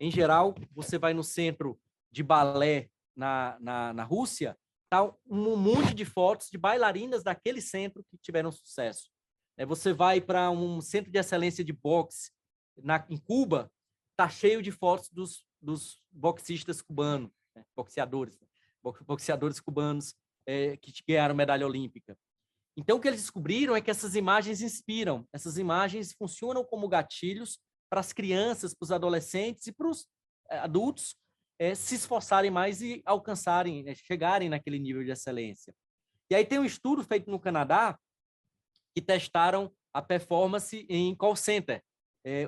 Em geral, você vai no centro de balé na Rússia, tá um monte de fotos de bailarinas daquele centro que tiveram sucesso. Você vai para um centro de excelência de boxe em Cuba, tá cheio de fotos dos boxistas cubanos, boxeadores cubanos que ganharam medalha olímpica. Então, o que eles descobriram é que essas imagens inspiram, essas imagens funcionam como gatilhos para as crianças, para os adolescentes e para os adultos se esforçarem mais e alcançarem, chegarem naquele nível de excelência. E aí tem um estudo feito no Canadá que testaram a performance em call center.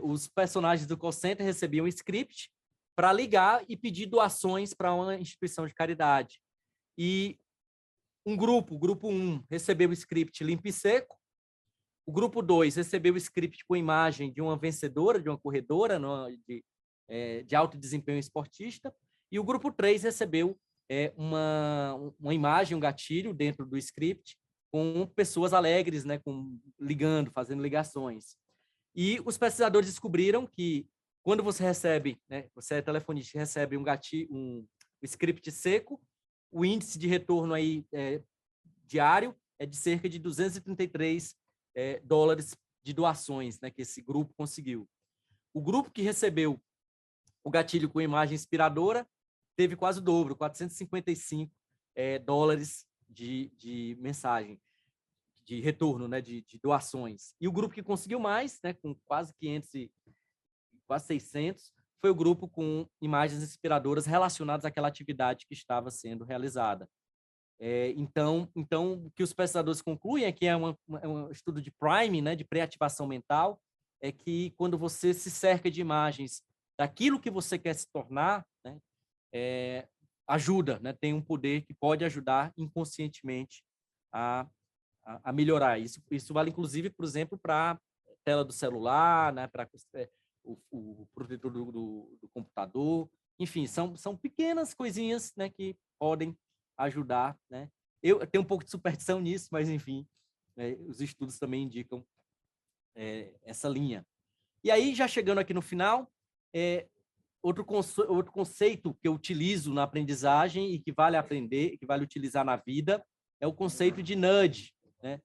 Os personagens do call center recebiam um script para ligar e pedir doações para uma instituição de caridade. E o grupo 1 recebeu o script limpo e seco, o grupo 2 recebeu o script com imagem de uma vencedora, de uma corredora de alto desempenho esportista, e o grupo 3 recebeu uma imagem, um gatilho dentro do script, com pessoas alegres, né, ligando, fazendo ligações. E os pesquisadores descobriram que quando você recebe, né, você é telefonista e recebe um script seco, o índice de retorno aí, diário é de cerca de 233 dólares de doações, né, que esse grupo conseguiu. O grupo que recebeu o gatilho com imagem inspiradora teve quase o dobro, 455 dólares de mensagem, de retorno, né, de doações. E o grupo que conseguiu mais, né, com quase 500 quase 600, foi o grupo com imagens inspiradoras relacionadas àquela atividade que estava sendo realizada. Então, o que os pesquisadores concluem é que é um estudo de priming, né, de pré-ativação mental, é que quando você se cerca de imagens daquilo que você quer se tornar, né, ajuda, né, tem um poder que pode ajudar inconscientemente a melhorar. Isso vale, inclusive, por exemplo, para a tela do celular, né, para o protetor do computador. Enfim, são pequenas coisinhas, né, que podem ajudar, né? Eu tenho um pouco de superstição nisso, mas, enfim, os estudos também indicam essa linha. E aí, já chegando aqui no final, outro conceito que eu utilizo na aprendizagem e que vale aprender, que vale utilizar na vida, é o conceito de nudge, né?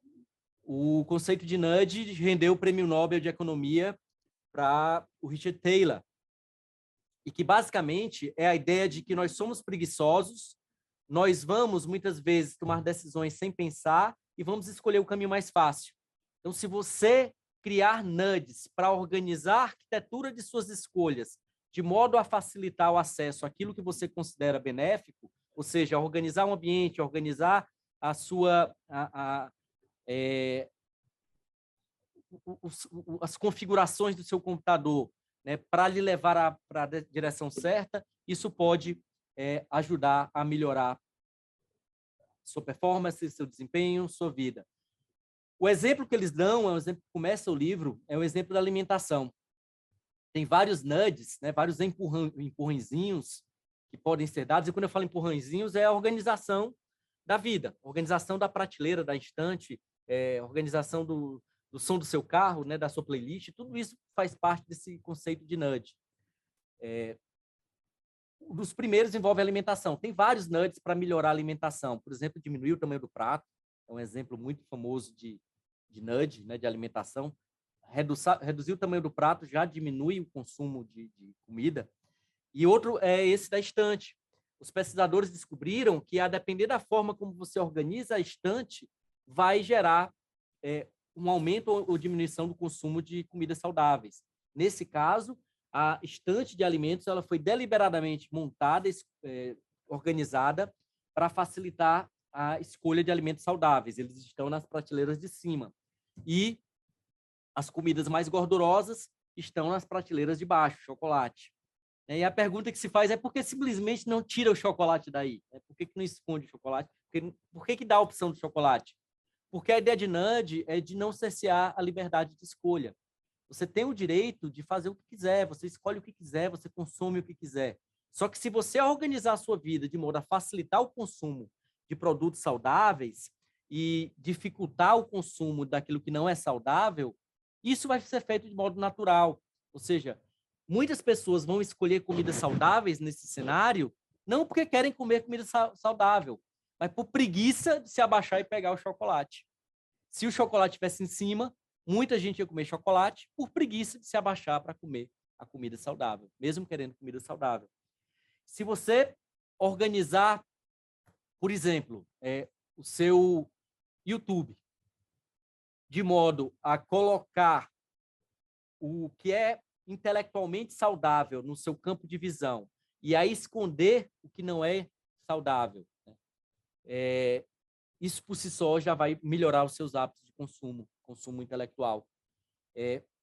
O conceito de nudge rendeu o Prêmio Nobel de Economia para o Richard Taylor, e que basicamente é a ideia de que nós somos preguiçosos, nós vamos muitas vezes tomar decisões sem pensar e vamos escolher o caminho mais fácil. Então, se você criar nudges para organizar a arquitetura de suas escolhas, de modo a facilitar o acesso àquilo que você considera benéfico, ou seja, organizar um ambiente, organizar a sua as configurações do seu computador, né, para lhe levar para a direção certa, isso pode ajudar a melhorar sua performance, seu desempenho, sua vida. O exemplo que eles dão, é um exemplo que começa o livro, é o exemplo da alimentação. Tem vários nudges, né, vários empurrãozinhos que podem ser dados, e quando eu falo empurrãozinhos, é a organização da vida, organização da prateleira, da estante, organização do som do seu carro, né, da sua playlist, tudo isso faz parte desse conceito de nudge. dos primeiros envolve a alimentação. Tem vários nuts para melhorar a alimentação. Por exemplo, diminuir o tamanho do prato. É um exemplo muito famoso de nudge, né, de alimentação. Reduzir o tamanho do prato já diminui o consumo de comida. E outro é esse da estante. Os pesquisadores descobriram que, a depender da forma como você organiza a estante, vai gerar um aumento ou diminuição do consumo de comidas saudáveis. Nesse caso, a estante de alimentos ela foi deliberadamente montada, organizada, para facilitar a escolha de alimentos saudáveis. Eles estão nas prateleiras de cima. E as comidas mais gordurosas estão nas prateleiras de baixo, chocolate. E a pergunta que se faz é por que simplesmente não tira o chocolate daí? Por que não esconde o chocolate? Por que dá a opção do chocolate? Porque a ideia de nudge é de não cercear a liberdade de escolha. Você tem o direito de fazer o que quiser, você escolhe o que quiser, você consome o que quiser. Só que se você organizar a sua vida de modo a facilitar o consumo de produtos saudáveis e dificultar o consumo daquilo que não é saudável, isso vai ser feito de modo natural. Ou seja, muitas pessoas vão escolher comidas saudáveis nesse cenário, não porque querem comer comida saudável, mas por preguiça de se abaixar e pegar o chocolate. Se o chocolate estivesse em cima, muita gente ia comer chocolate por preguiça de se abaixar para comer a comida saudável, mesmo querendo comida saudável. Se você organizar, por exemplo, o seu YouTube, de modo a colocar o que é intelectualmente saudável no seu campo de visão e a esconder o que não é saudável, né? Isso por si só já vai melhorar os seus hábitos de consumo intelectual.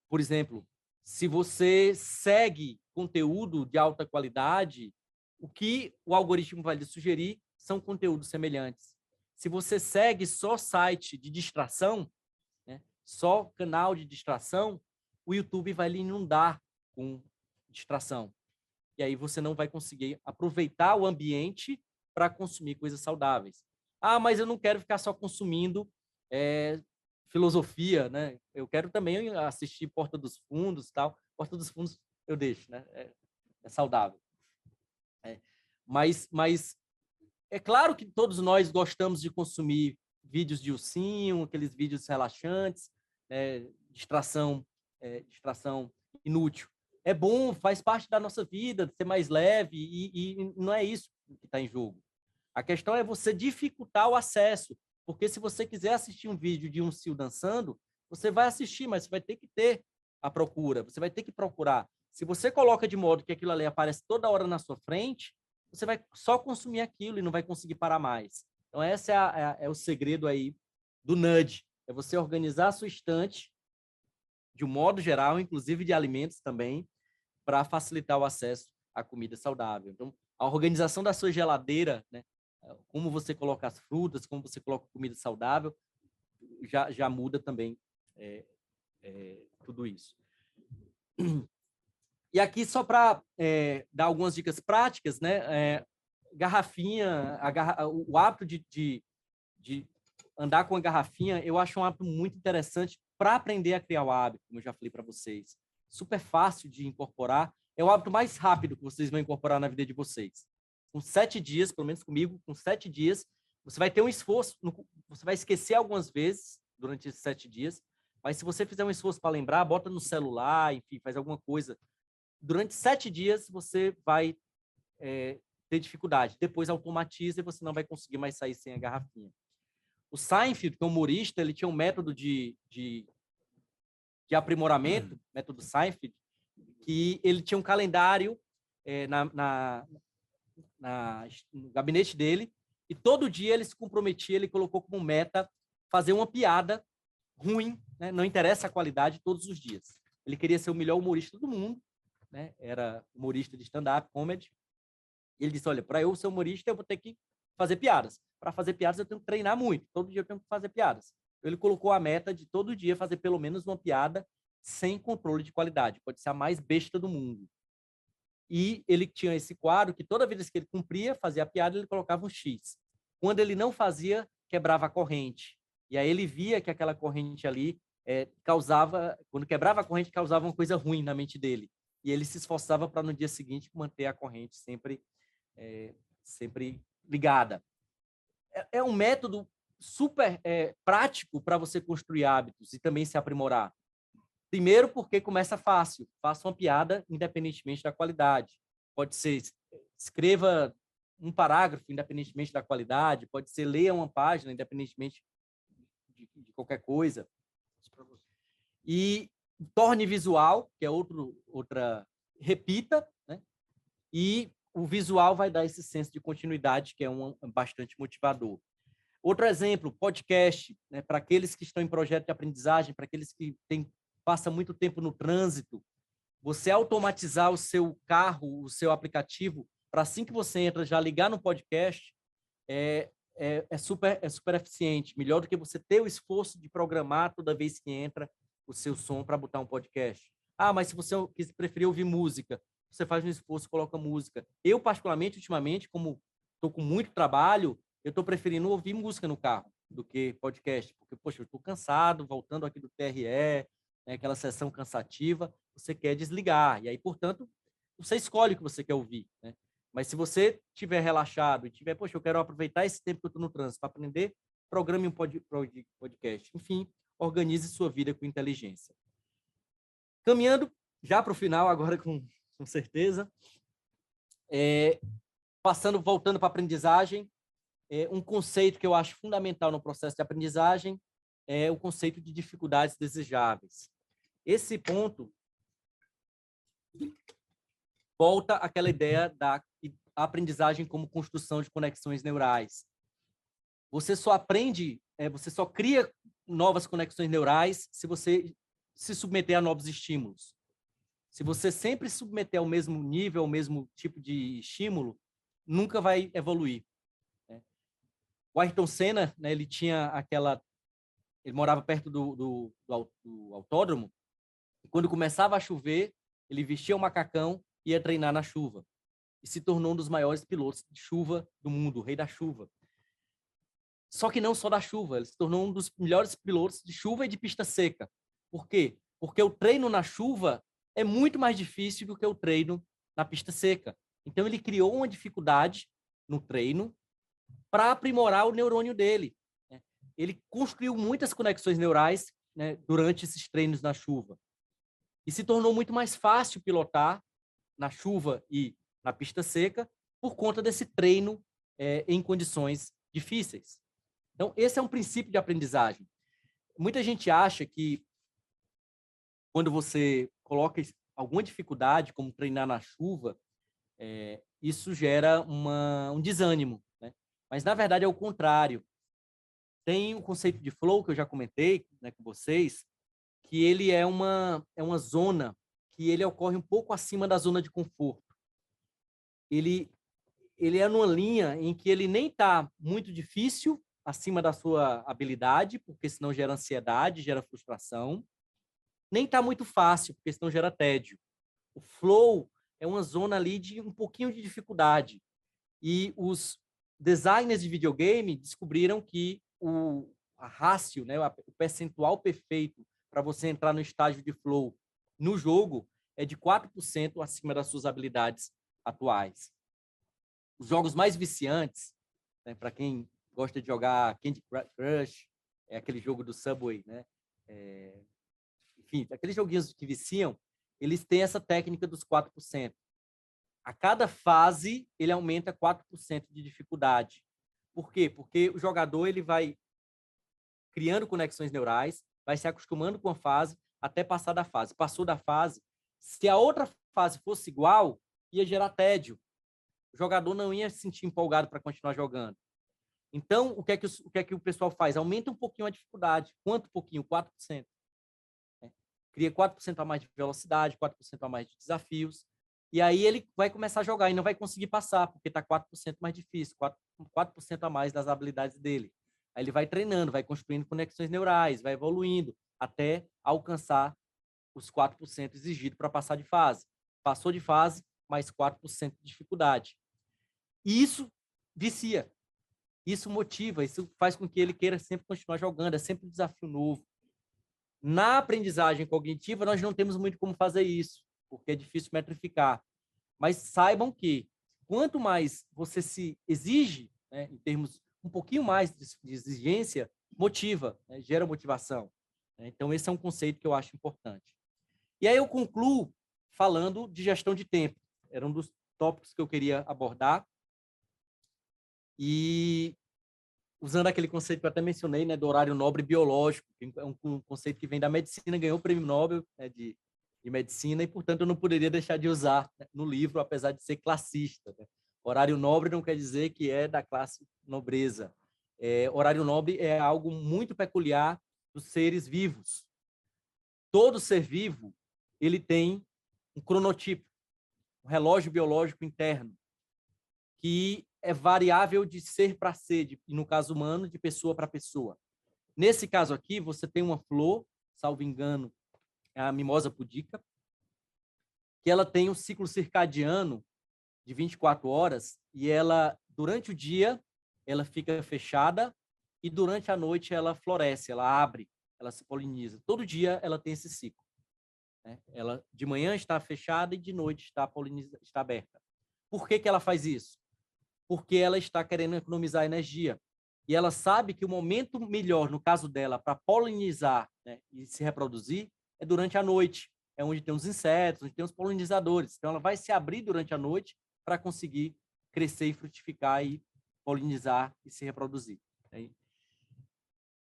Por exemplo, se você segue conteúdo de alta qualidade, o que o algoritmo vai lhe sugerir são conteúdos semelhantes. Se você segue só site de distração, né, só canal de distração, o YouTube vai lhe inundar com distração. E aí você não vai conseguir aproveitar o ambiente para consumir coisas saudáveis. Ah, mas eu não quero ficar só consumindo filosofia, né? Eu quero também assistir Porta dos Fundos e tal. Porta dos Fundos eu deixo, né? É saudável. Mas é claro que todos nós gostamos de consumir vídeos de ursinho, aqueles vídeos relaxantes, distração inútil. É bom, faz parte da nossa vida, ser mais leve, e não é isso que está em jogo. A questão é você dificultar o acesso, porque se você quiser assistir um vídeo de um cio dançando, você vai assistir, mas você vai ter que ter a procura, você vai ter que procurar. Se você coloca de modo que aquilo ali aparece toda hora na sua frente, você vai só consumir aquilo e não vai conseguir parar mais. Então, esse é o segredo aí do nudge, é você organizar a sua estante de um modo geral, inclusive de alimentos também, para facilitar o acesso à comida saudável. Então, a organização da sua geladeira, né, como você coloca as frutas, como você coloca comida saudável, já muda também tudo isso. E aqui, só para dar algumas dicas práticas, né, garrafinha, o hábito de andar com a garrafinha, eu acho um hábito muito interessante para aprender a criar o hábito, como eu já falei para vocês. Super fácil de incorporar. É o hábito mais rápido que vocês vão incorporar na vida de vocês. Com 7 dias, pelo menos comigo, com 7 dias, você vai ter um esforço, você vai esquecer algumas vezes durante esses 7 dias, mas se você fizer um esforço para lembrar, bota no celular, enfim, faz alguma coisa. Durante 7 dias, você vai ter dificuldade. Depois automatiza e você não vai conseguir mais sair sem a garrafinha. O Seinfeld, que é um humorista, ele tinha um método de aprimoramento, método Seinfeld, que ele tinha um calendário no gabinete dele, e todo dia ele se comprometia, ele colocou como meta fazer uma piada ruim, né? Não interessa a qualidade, todos os dias. Ele queria ser o melhor humorista do mundo, né? Era humorista de stand-up, comedy. E ele disse, olha, para eu ser humorista, eu vou ter que fazer piadas. Para fazer piadas, eu tenho que treinar muito. Todo dia eu tenho que fazer piadas. Ele colocou a meta de todo dia fazer pelo menos uma piada sem controle de qualidade. Pode ser a mais besta do mundo. E ele tinha esse quadro que toda vez que ele cumpria, fazia a piada, ele colocava um X. Quando ele não fazia, quebrava a corrente. E aí ele via que aquela corrente ali causava, quando quebrava a corrente, causava uma coisa ruim na mente dele. e ele se esforçava para, no dia seguinte, manter a corrente sempre ligada. É um método super prático para você construir hábitos e também se aprimorar. Primeiro, porque começa fácil. Faça uma piada independentemente da qualidade. Pode ser, escreva um parágrafo independentemente da qualidade, pode ser, leia uma página independentemente de qualquer coisa. E torne visual, que é outra, repita, né? E o visual vai dar esse senso de continuidade, que é bastante motivador. Outro exemplo, podcast, né? Para aqueles que estão em projeto de aprendizagem, para aqueles que passam muito tempo no trânsito, você automatizar o seu carro, o seu aplicativo, para assim que você entra, já ligar no podcast, é super eficiente, melhor do que você ter o esforço de programar toda vez que entra o seu som para botar um podcast. Ah, mas se você preferir ouvir música, você faz um esforço, coloca música. Eu, particularmente, ultimamente, como estou com muito trabalho, eu estou preferindo ouvir música no carro do que podcast, porque, poxa, eu estou cansado, voltando aqui do TRE, né, aquela sessão cansativa, você quer desligar. E aí, portanto, você escolhe o que você quer ouvir, né? Mas se você estiver relaxado e tiver, poxa, eu quero aproveitar esse tempo que eu estou no trânsito para aprender, programe um podcast. Enfim, organize sua vida com inteligência. Caminhando já para o final, agora com certeza, voltando para a aprendizagem, um conceito que eu acho fundamental no processo de aprendizagem é o conceito de dificuldades desejáveis. Esse ponto volta àquela ideia da aprendizagem como construção de conexões neurais. Você só aprende, você só cria novas conexões neurais se você se submeter a novos estímulos. Se você sempre se submeter ao mesmo nível, ao mesmo tipo de estímulo, nunca vai evoluir, né? O Ayrton Senna, né, ele morava perto do autódromo, e quando começava a chover, ele vestia um macacão e ia treinar na chuva. E se tornou um dos maiores pilotos de chuva do mundo, o rei da chuva. Só que não só da chuva, ele se tornou um dos melhores pilotos de chuva e de pista seca. Por quê? Porque o treino na chuva é muito mais difícil do que o treino na pista seca. Então, ele criou uma dificuldade no treino para aprimorar o neurônio dele, né? Ele construiu muitas conexões neurais, né, durante esses treinos na chuva. E se tornou muito mais fácil pilotar na chuva e na pista seca por conta desse treino em condições difíceis. Então, esse é um princípio de aprendizagem. Muita gente acha que quando você coloca alguma dificuldade, como treinar na chuva, isso gera um desânimo, né? Mas, na verdade, é o contrário. Tem o conceito de flow, que eu já comentei, né, com vocês, que ele é uma zona que ele ocorre um pouco acima da zona de conforto. Ele é numa linha em que ele nem está muito difícil, acima da sua habilidade, porque senão gera ansiedade, gera frustração, nem está muito fácil, porque senão gera tédio. O flow é uma zona ali de um pouquinho de dificuldade. E os designers de videogame descobriram que a rácio, né, o percentual perfeito para você entrar no estágio de flow no jogo é de 4% acima das suas habilidades atuais. Os jogos mais viciantes, né, para quem gosta de jogar Candy Crush, é aquele jogo do Subway, né? Enfim, aqueles joguinhos que viciam, eles têm essa técnica dos 4%. A cada fase, ele aumenta 4% de dificuldade. Por quê? Porque o jogador ele vai criando conexões neurais, vai se acostumando com a fase até passar da fase. Passou da fase, se a outra fase fosse igual, ia gerar tédio. O jogador não ia se sentir empolgado para continuar jogando. Então, o que é que o pessoal faz? Aumenta um pouquinho a dificuldade. Quanto pouquinho? 4%. Cria 4% a mais de velocidade, 4% a mais de desafios. E aí ele vai começar a jogar e não vai conseguir passar, porque está 4% mais difícil, 4% a mais das habilidades dele. Aí ele vai treinando, vai construindo conexões neurais, vai evoluindo, até alcançar os 4% exigidos para passar de fase. Passou de fase, mais 4% de dificuldade. E isso vicia. Isso motiva, isso faz com que ele queira sempre continuar jogando, é sempre um desafio novo. Na aprendizagem cognitiva, nós não temos muito como fazer isso. porque é difícil metrificar. Mas saibam que quanto mais você se exige, né, em termos um pouquinho mais de exigência, motiva, né, gera motivação. Então, esse é um conceito que eu acho importante. E aí eu concluo falando de gestão de tempo. Era um dos tópicos que eu queria abordar. E usando aquele conceito que eu até mencionei, né, do horário nobre biológico, que é um conceito que vem da medicina, ganhou o prêmio Nobel, né, de medicina, e, portanto, eu não poderia deixar de usar, né, no livro, apesar de ser classista. Né? Horário nobre não quer dizer que é da classe nobreza. Horário nobre é algo muito peculiar dos seres vivos. Todo ser vivo ele tem um cronotipo, um relógio biológico interno, que é variável de ser para ser, e no caso humano, de pessoa para pessoa. Nesse caso aqui, você tem uma flor, salvo engano, é a mimosa pudica, que ela tem um ciclo circadiano de 24 horas e ela, durante o dia, ela fica fechada e durante a noite ela floresce, ela abre, ela se poliniza. Todo dia ela tem esse ciclo. Né? Ela de manhã está fechada e de noite está aberta. Por que ela faz isso? Porque ela está querendo economizar energia. E ela sabe que o momento melhor, no caso dela, para polinizar, né, e se reproduzir, é durante a noite. É onde tem os insetos, onde tem os polinizadores. Então, ela vai se abrir durante a noite para conseguir crescer e frutificar e polinizar e se reproduzir.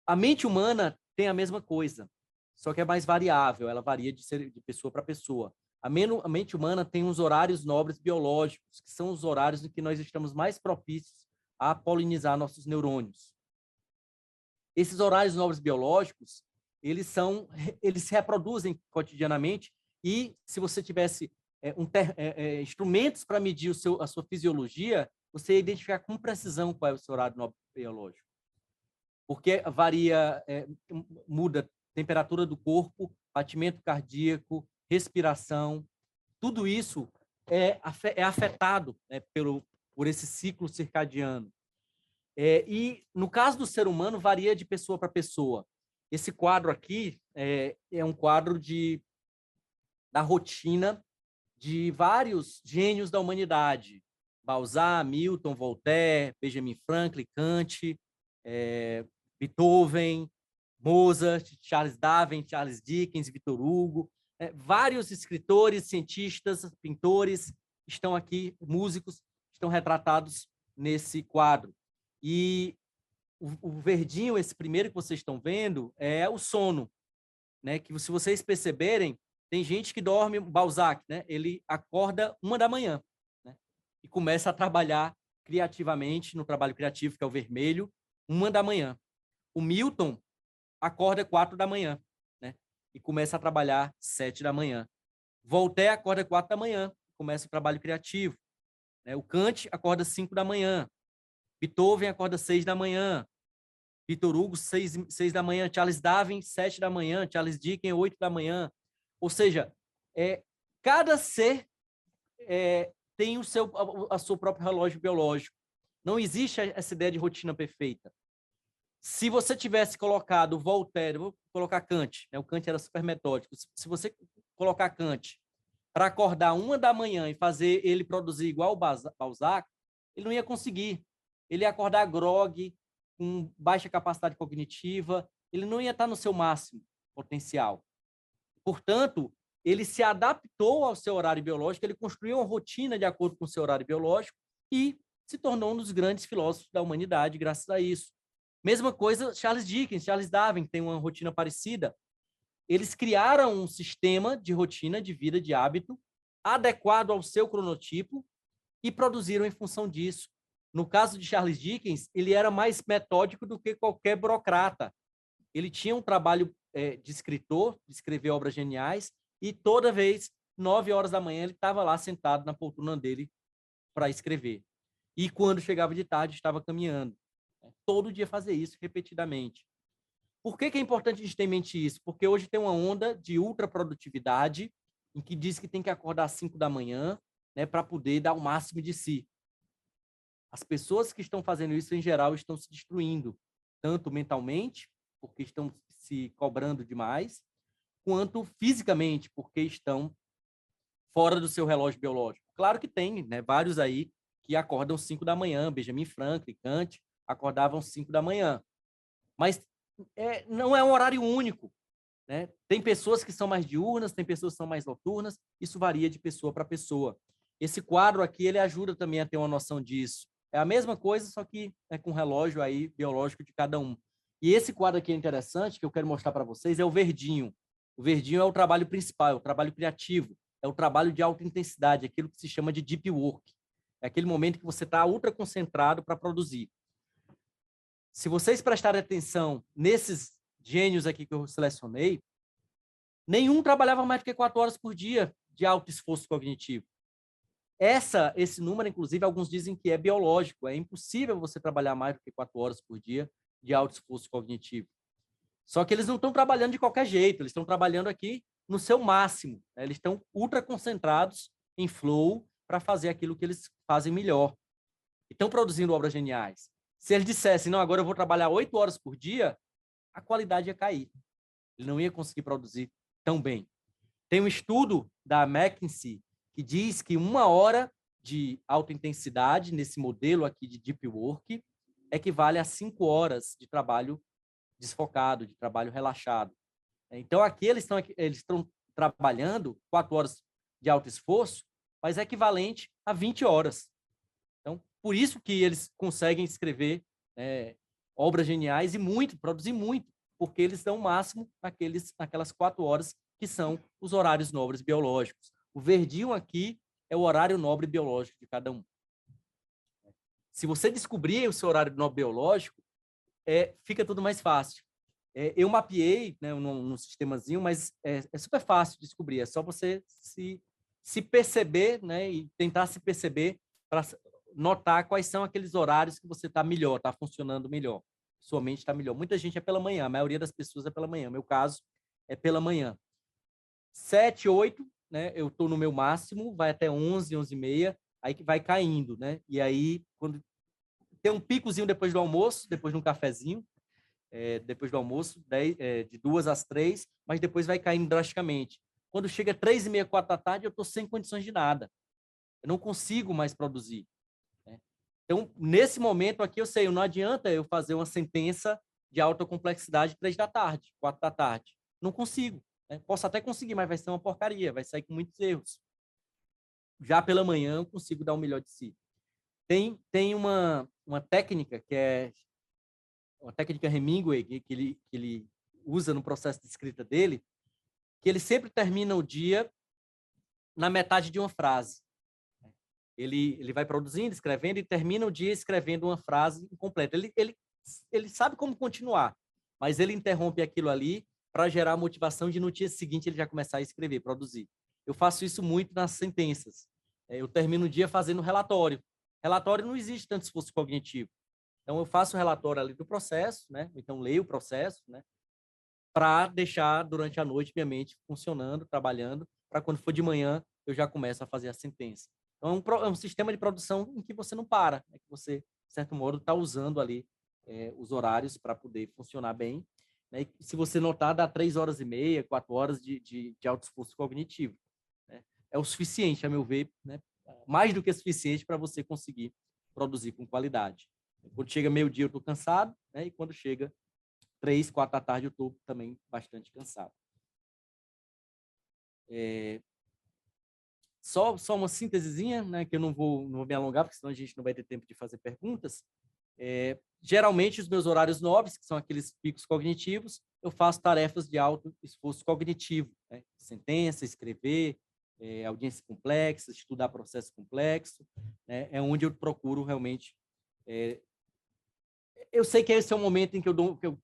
A mente humana tem a mesma coisa, só que é mais variável, ela varia de pessoa para pessoa. A mente humana tem uns horários nobres biológicos, que são os horários em que nós estamos mais propícios a polinizar nossos neurônios. Esses horários nobres biológicos, eles se reproduzem cotidianamente e se você tivesse instrumentos para medir a sua fisiologia, você ia identificar com precisão qual é o seu horário nobre biológico. Porque varia, muda a temperatura do corpo, batimento cardíaco, respiração, tudo isso é afetado, né, por esse ciclo circadiano. E, no caso do ser humano, varia de pessoa para pessoa. Esse quadro aqui é um quadro da rotina de vários gênios da humanidade. Balzac, Milton, Voltaire, Benjamin Franklin, Kant, Beethoven, Mozart, Charles Darwin, Charles Dickens, Victor Hugo. Vários escritores, cientistas, pintores estão aqui, músicos, estão retratados nesse quadro. E o verdinho, esse primeiro que vocês estão vendo, é o sono, né? Que se vocês perceberem, tem gente que dorme, Balzac, né? Ele acorda 1h, né? E começa a trabalhar criativamente, no trabalho criativo, que é o vermelho, 1h. O Milton acorda 4h, né? E começa a trabalhar 7h. Voltaire acorda 4h, começa o trabalho criativo. Né? O Kant acorda 5h. Beethoven acorda 6h. Victor Hugo, 6h. Charles Darwin, 7h. Charles Dickens, 8h. Ou seja, cada ser tem o seu próprio relógio biológico. Não existe essa ideia de rotina perfeita. Se você tivesse colocado Voltaire, vou colocar Kant, né? O Kant era super metódico. Se você colocar Kant para acordar 1h e fazer ele produzir igual o Balzac, ele não ia conseguir. Ele ia acordar grogue, com baixa capacidade cognitiva, ele não ia estar no seu máximo potencial. Portanto, ele se adaptou ao seu horário biológico, ele construiu uma rotina de acordo com o seu horário biológico e se tornou um dos grandes filósofos da humanidade graças a isso. Mesma coisa Charles Dickens, Charles Darwin tem uma rotina parecida. Eles criaram um sistema de rotina, de vida, de hábito, adequado ao seu cronotipo e produziram em função disso. No caso de Charles Dickens, ele era mais metódico do que qualquer burocrata. Ele tinha um trabalho de escritor, de escrever obras geniais, e toda vez, 9h, ele estava lá sentado na poltrona dele para escrever. E quando chegava de tarde, estava caminhando. Todo dia fazer isso, repetidamente. Por que é importante a gente ter em mente isso? Porque hoje tem uma onda de ultraprodutividade, em que diz que tem que acordar às 5h, né, para poder dar o máximo de si. As pessoas que estão fazendo isso, em geral, estão se destruindo, tanto mentalmente, porque estão se cobrando demais, quanto fisicamente, porque estão fora do seu relógio biológico? Claro que tem, né? Vários aí que acordam 5 da manhã, Benjamin Franklin, Kant, acordavam 5 da manhã. Mas não é um horário único, né? Tem pessoas que são mais diurnas, tem pessoas que são mais noturnas, isso varia de pessoa para pessoa. Esse quadro aqui, ele ajuda também a ter uma noção disso. É a mesma coisa, só que é com o relógio aí biológico de cada um. E esse quadro aqui é interessante, que eu quero mostrar para vocês, é o verdinho. O verdinho é o trabalho principal, é o trabalho criativo, é o trabalho de alta intensidade, aquilo que se chama de deep work. É aquele momento que você está ultra concentrado para produzir. Se vocês prestarem atenção nesses gênios aqui que eu selecionei, nenhum trabalhava mais do que 4 horas por dia de alto esforço cognitivo. Esse número, inclusive, alguns dizem que é biológico. É impossível você trabalhar mais do que 4 horas por dia de alto esforço cognitivo. Só que eles não estão trabalhando de qualquer jeito, eles estão trabalhando aqui no seu máximo, né? Eles estão ultra concentrados em flow para fazer aquilo que eles fazem melhor. Estão produzindo obras geniais. Se eles dissessem, não, agora eu vou trabalhar 8 horas por dia, a qualidade ia cair. Ele não ia conseguir produzir tão bem. Tem um estudo da McKinsey que diz que 1 hora de alta intensidade nesse modelo aqui de Deep Work equivale a 5 horas de trabalho desfocado, de trabalho relaxado. Então, aqui eles estão trabalhando 4 horas de alto esforço, mas é equivalente a 20 horas. Então, por isso que eles conseguem escrever obras geniais e produzir muito, porque eles dão o máximo naquelas 4 horas que são os horários nobres biológicos. O verdinho aqui é o horário nobre biológico de cada um. Se você descobrir o seu horário nobre biológico, fica tudo mais fácil. Eu mapeei, né, num sistemazinho, mas é super fácil de descobrir. É só você se perceber, né, e tentar se perceber para notar quais são aqueles horários que você está melhor, está funcionando melhor. Sua mente está melhor. Muita gente é pela manhã, a maioria das pessoas é pela manhã. No meu caso, é pela manhã. 7, 8, né, eu estou no meu máximo, vai até 11, 11h30, aí que vai caindo, né? E aí, quando tem um picozinho depois do almoço, depois de um cafezinho, depois do almoço, de 2 às 3, mas depois vai caindo drasticamente. Quando chega 3h30, 4 da tarde, eu estou sem condições de nada. Eu não consigo mais produzir. Né? Então, nesse momento aqui, eu sei, não adianta eu fazer uma sentença de alta complexidade 3 da tarde, 4 da tarde. Não consigo. Né? Posso até conseguir, mas vai ser uma porcaria, vai sair com muitos erros. Já pela manhã, eu consigo dar o melhor de si. Tem uma técnica que é uma técnica Hemingway, que ele usa no processo de escrita dele, que ele sempre termina o dia na metade de uma frase. Ele vai produzindo, escrevendo e termina o dia escrevendo uma frase incompleta. Ele sabe como continuar, mas ele interrompe aquilo ali para gerar a motivação de no dia seguinte ele já começar a escrever, produzir. Eu faço isso muito nas sentenças. Eu termino o dia fazendo relatório. Relatório não existe tanto esforço cognitivo. Então, eu faço o relatório ali do processo, né? Então, leio o processo, né? Para deixar durante a noite minha mente funcionando, trabalhando, para quando for de manhã eu já começo a fazer a sentença. Então, é um sistema de produção em que você não para, né? Que você, de certo modo, está usando ali os horários para poder funcionar bem. Né? E se você notar, dá 3h30, 4 horas de alto esforço cognitivo. Né? É o suficiente, a meu ver, né? Mais do que suficiente para você conseguir produzir com qualidade. Quando chega meio-dia, eu estou cansado, né? E quando chega 3, 4 da tarde, eu estou também bastante cansado. Só uma síntesezinha, né? Que eu não vou me alongar, porque senão a gente não vai ter tempo de fazer perguntas. Geralmente, os meus horários nobres, que são aqueles picos cognitivos, eu faço tarefas de alto esforço cognitivo. Né? Sentença, escrever, audiência complexa, estudar processo complexo. Né? É onde eu procuro realmente... eu sei que esse é o momento em que eu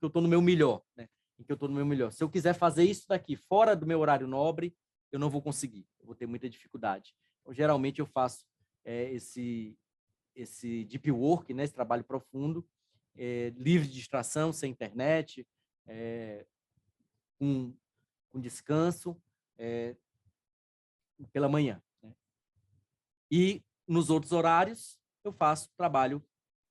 estou no meu melhor, né? Em que eu estou no meu melhor. Se eu quiser fazer isso daqui fora do meu horário nobre, eu não vou conseguir. Eu vou ter muita dificuldade. Então, geralmente eu faço esse deep work, né? Esse trabalho profundo, livre de distração, sem internet, com descanso, pela manhã. Né? E nos outros horários eu faço trabalho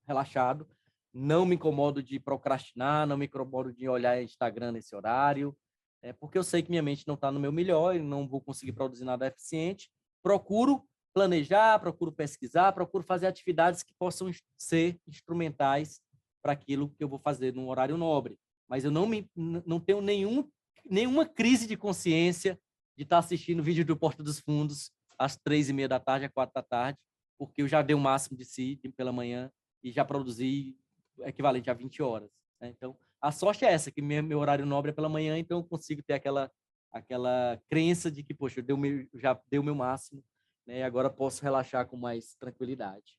relaxado. Não me incomodo de procrastinar, não me incomodo de olhar Instagram nesse horário, porque eu sei que minha mente não está no meu melhor, e não vou conseguir produzir nada eficiente, procuro planejar, procuro pesquisar, procuro fazer atividades que possam ser instrumentais para aquilo que eu vou fazer num horário nobre. Mas eu não tenho nenhuma crise de consciência de estar assistindo vídeo do Porta dos Fundos às 3h30 da tarde, às 4 da tarde, porque eu já dei o máximo de si pela manhã e já produzi equivalente a 20 horas. Né? Então, a sorte é essa, que meu horário nobre é pela manhã, então eu consigo ter aquela crença de que, poxa, já dei o meu máximo, né? E agora posso relaxar com mais tranquilidade.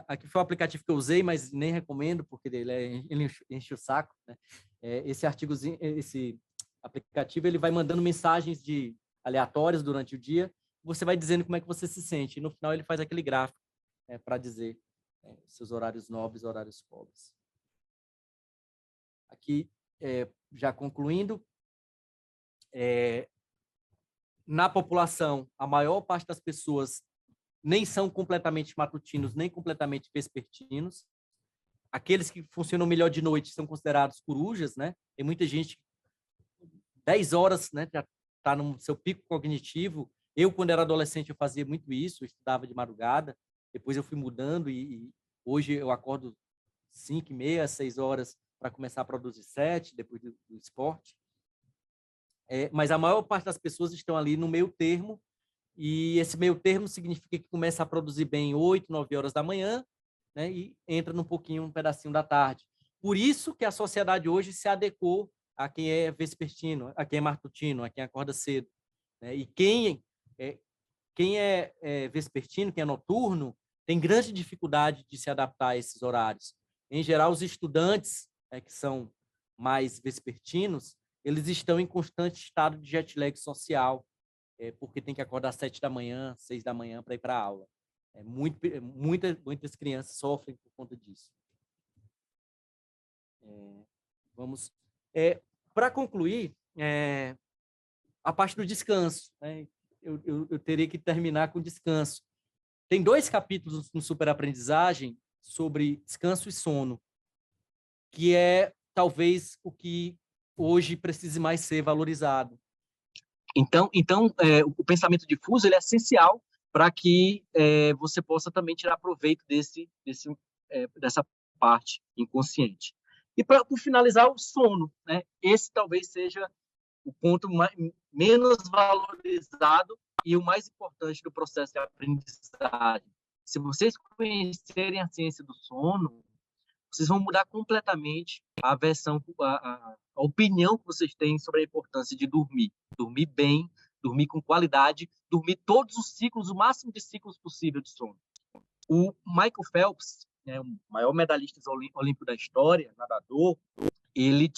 Aqui foi o aplicativo que eu usei, mas nem recomendo, porque ele enche o saco. Né? Esse aplicativo ele vai mandando mensagens aleatórias durante o dia, você vai dizendo como é que você se sente, e no final ele faz aquele gráfico para dizer seus horários nobres, horários pobres. Aqui, já concluindo, na população, a maior parte das pessoas nem são completamente matutinos, nem completamente vespertinos. Aqueles que funcionam melhor de noite são considerados corujas, né? Tem muita gente, 10 horas, né, já está no seu pico cognitivo. Eu, quando era adolescente, eu fazia muito isso, eu estudava de madrugada, depois eu fui mudando e hoje eu acordo 5h30, 6 horas para começar a produzir 7, depois do esporte. Mas a maior parte das pessoas estão ali no meio termo, e esse meio termo significa que começa a produzir bem 8, 9 horas da manhã, né, e entra um pedacinho da tarde. Por isso que a sociedade hoje se adequou a quem é vespertino, a quem é matutino, a quem acorda cedo. Né? E quem é vespertino, quem é noturno, tem grande dificuldade de se adaptar a esses horários. Em geral, os estudantes que são mais vespertinos, eles estão em constante estado de jet lag social, porque tem que acordar às 7 da manhã, 6 da manhã para ir para a aula. Muitas crianças sofrem por conta disso. Para concluir, a parte do descanso, né? Eu teria que terminar com descanso. Tem 2 capítulos no Superaprendizagem sobre descanso e sono, que é talvez o que hoje precise mais ser valorizado. Então o pensamento difuso ele é essencial para que você possa também tirar proveito dessa parte inconsciente. E para finalizar, o sono, né? Esse talvez seja o ponto menos valorizado e o mais importante do processo de aprendizagem. Se vocês conhecerem a ciência do sono, vocês vão mudar completamente a opinião que vocês têm sobre a importância de dormir. Dormir bem, dormir com qualidade, dormir todos os ciclos, o máximo de ciclos possível de sono. O Michael Phelps, o maior medalhista olímpico da história, nadador, ele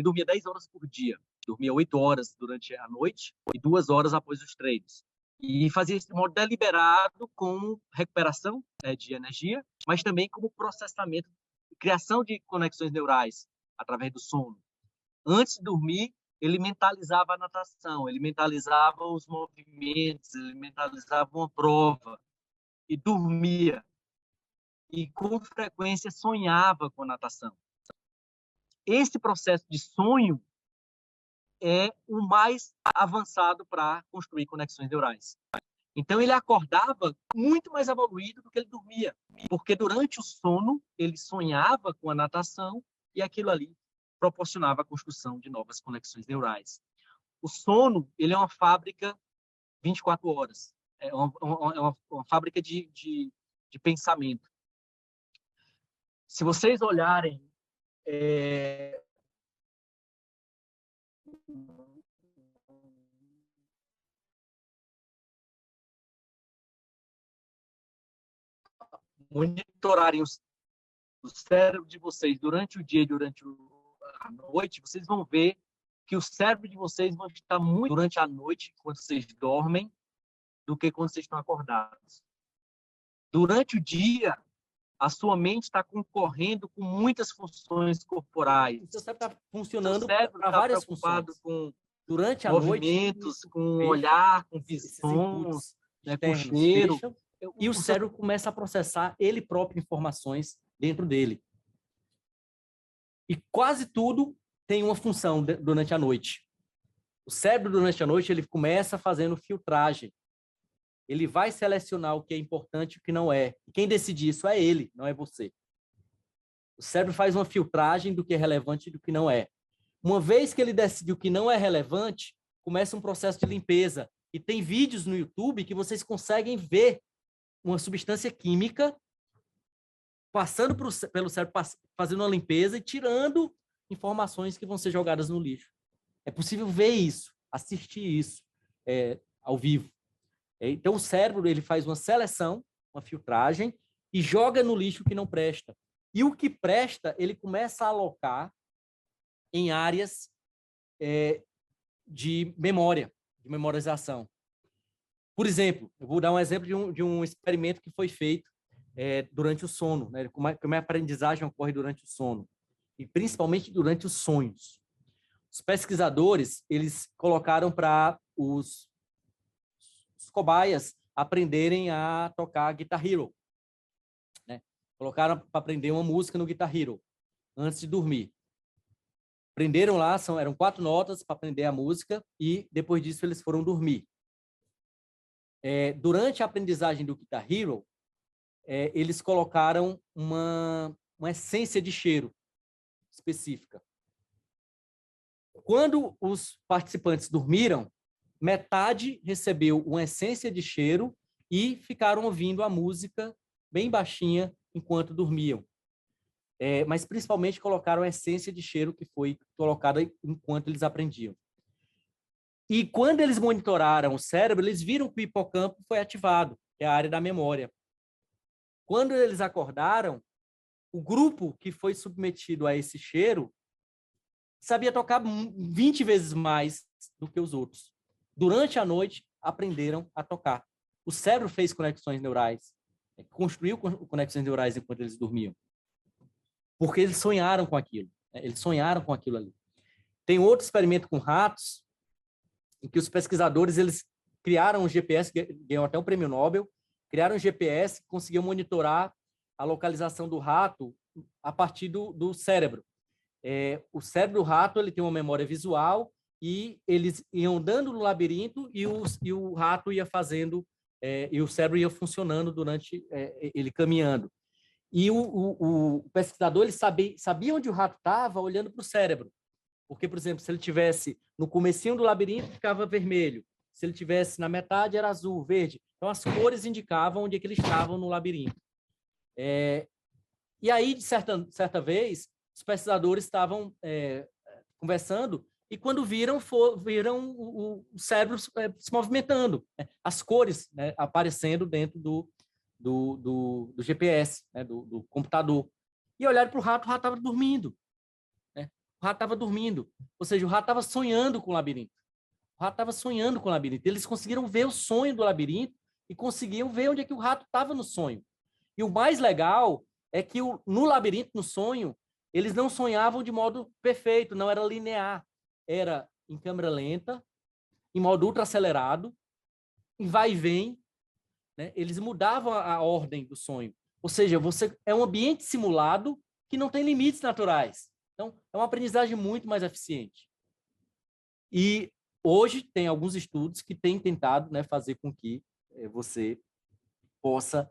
dormia 10 horas por dia. Dormia 8 horas durante a noite e 2 horas após os treinos. E fazia esse modo deliberado com recuperação de energia, mas também como processamento, criação de conexões neurais através do sono. Antes de dormir, ele mentalizava a natação, ele mentalizava os movimentos, ele mentalizava uma prova e dormia. E com frequência sonhava com a natação. Esse processo de sonho é o mais avançado para construir conexões neurais. Então, ele acordava muito mais evoluído do que ele dormia, porque durante o sono, ele sonhava com a natação e aquilo ali proporcionava a construção de novas conexões neurais. O sono, ele é uma fábrica 24 horas, é uma fábrica de pensamento. Se vocês olharem monitorarem o cérebro de vocês durante o dia e durante a noite, vocês vão ver que o cérebro de vocês vai estar muito durante a noite, quando vocês dormem, do que quando vocês estão acordados. Durante o dia, a sua mente está concorrendo com muitas funções corporais. O seu cérebro está funcionando para várias funções. Com durante a movimentos, noite, com olhar, com sons, com cheiro. E o cérebro começa a processar ele próprio informações dentro dele. E quase tudo tem uma função durante a noite. O cérebro, durante a noite, ele começa fazendo filtragem. Ele vai selecionar o que é importante e o que não é. E quem decide isso é ele, não é você. O cérebro faz uma filtragem do que é relevante e do que não é. Uma vez que ele decide o que não é relevante, começa um processo de limpeza. E tem vídeos no YouTube que vocês conseguem ver uma substância química passando pelo cérebro, fazendo uma limpeza e tirando informações que vão ser jogadas no lixo. É possível ver isso, assistir isso ao vivo. Então, o cérebro ele faz uma seleção, uma filtragem, e joga no lixo o que não presta. E o que presta, ele começa a alocar em áreas de memória, de memorização. Por exemplo, eu vou dar um exemplo de um experimento que foi feito durante o sono, né? Como a aprendizagem ocorre durante o sono, e principalmente durante os sonhos. Os pesquisadores, eles colocaram para os cobaias aprenderem a tocar Guitar Hero, né? Colocaram para aprender uma música no Guitar Hero antes de dormir. Aprenderam lá, eram 4 notas para aprender a música, e depois disso eles foram dormir. Durante a aprendizagem do Guitar Hero, eles colocaram uma essência de cheiro específica. Quando os participantes dormiram, metade recebeu uma essência de cheiro e ficaram ouvindo a música bem baixinha enquanto dormiam. Mas principalmente colocaram a essência de cheiro que foi colocada enquanto eles aprendiam. E quando eles monitoraram o cérebro, eles viram que o hipocampo foi ativado, que é a área da memória. Quando eles acordaram, o grupo que foi submetido a esse cheiro sabia tocar 20 vezes mais do que os outros. Durante a noite, aprenderam a tocar. O cérebro fez conexões neurais, construiu conexões neurais enquanto eles dormiam. Porque eles sonharam com aquilo. Eles sonharam com aquilo ali. Tem outro experimento com ratos, em que os pesquisadores eles criaram um GPS, ganhou até o prêmio Nobel, criaram um GPS que conseguiu monitorar a localização do rato a partir do cérebro. O cérebro do rato ele tem uma memória visual e eles iam andando no labirinto e o rato ia fazendo, e o cérebro ia funcionando durante ele caminhando. E o pesquisador ele sabia onde o rato estava olhando para o cérebro. Porque, por exemplo, se ele tivesse no comecinho do labirinto, ficava vermelho. Se ele tivesse na metade, era azul, verde. Então, as cores indicavam onde é que eles estavam no labirinto. E aí, de certa vez, os pesquisadores estavam conversando e, quando viram o cérebro se movimentando, as cores, né, aparecendo dentro do GPS, né, do computador. E olharam para o rato estava dormindo. O rato estava dormindo, ou seja, o rato estava sonhando com o labirinto. O rato estava sonhando com o labirinto. Eles conseguiram ver o sonho do labirinto e conseguiam ver onde é que o rato estava no sonho. E o mais legal é que no labirinto, no sonho, eles não sonhavam de modo perfeito, não era linear. Era em câmera lenta, em modo ultra acelerado, em vai e vem, né? Eles mudavam a ordem do sonho. Ou seja, é um ambiente simulado que não tem limites naturais. Então, é uma aprendizagem muito mais eficiente. E hoje tem alguns estudos que têm tentado, né, fazer com que você possa